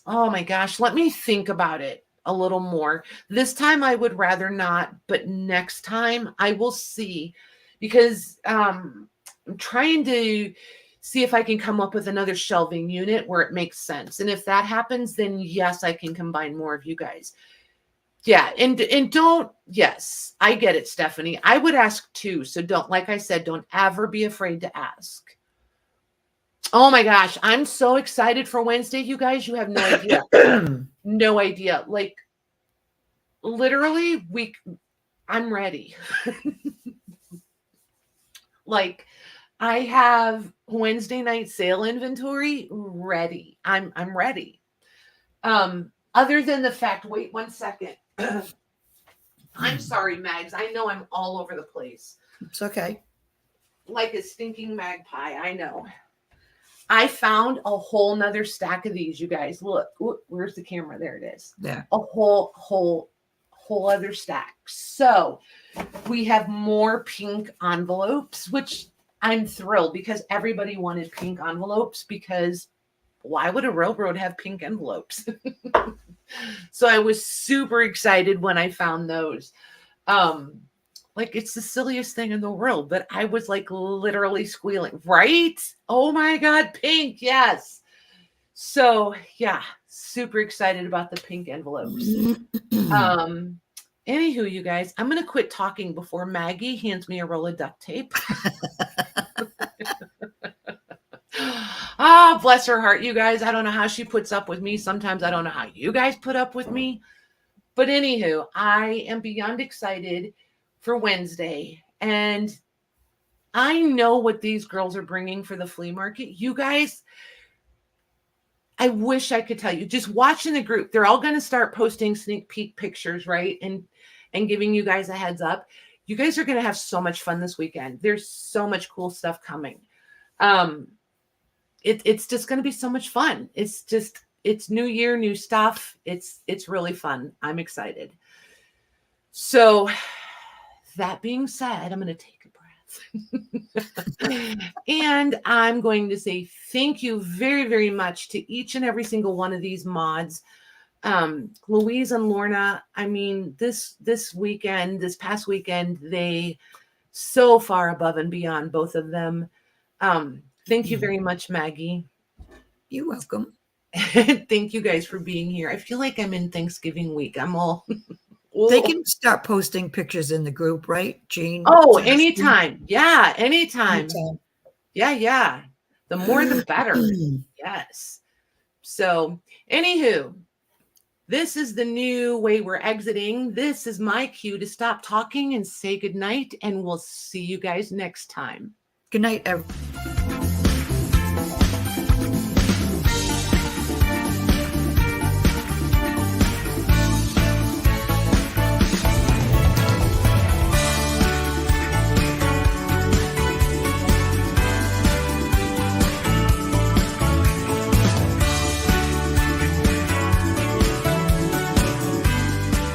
my gosh, let me think about it a little more. This time I would rather not, but next time I will see, because I'm trying to see if I can come up with another shelving unit where it makes sense. And if that happens, then yes, I can combine more of you guys. Yeah, and don't, yes, I get it, Stephanie. I would ask too. So don't, like I said, don't ever be afraid to ask. Oh my gosh, I'm so excited for Wednesday, you guys. You have no idea. No idea. Like literally, I'm ready. Like I have Wednesday night sale inventory ready. I'm ready. Other than the fact, wait 1 second. I'm sorry, Mags. I know I'm all over the place. It's okay. Like a stinking magpie. I know. I found a whole nother stack of these, you guys. Look, where's the camera? There it is. Yeah. A whole other stack. So we have more pink envelopes, which I'm thrilled because everybody wanted pink envelopes because why would a railroad have pink envelopes? So I was super excited when I found those. Like it's the silliest thing in the world, but I was like literally squealing, right? Oh my God, pink. Yes. So yeah, super excited about the pink envelopes. Anywho, you guys, I'm going to quit talking before Maggie hands me a roll of duct tape. Ah, bless her heart, you guys. I don't know how she puts up with me. Sometimes I don't know how you guys put up with me. But anywho, I am beyond excited for Wednesday. And I know what these girls are bringing for the flea market. You guys, I wish I could tell you. Just watching the group. They're all going to start posting sneak peek pictures, right? And giving you guys a heads up. You guys are going to have so much fun this weekend. There's so much cool stuff coming. It's just going to be so much fun. It's new year, new stuff. It's really fun. I'm excited. So that being said, I'm going to take a breath. And I'm going to say thank you very, very much to each and every single one of these mods. Louise and Lorna, I mean, this past weekend, they so far above and beyond, both of them. Thank you very much, Maggie. You're welcome. Thank you guys for being here. I feel like I'm in Thanksgiving week. I'm all... They can start posting pictures in the group, right, Jean? Oh, anytime. Yeah, anytime. Yeah. The more, the better. Yes. So, anywho, this is the new way we're exiting. This is my cue to stop talking and say goodnight, and we'll see you guys next time. Good night, everyone.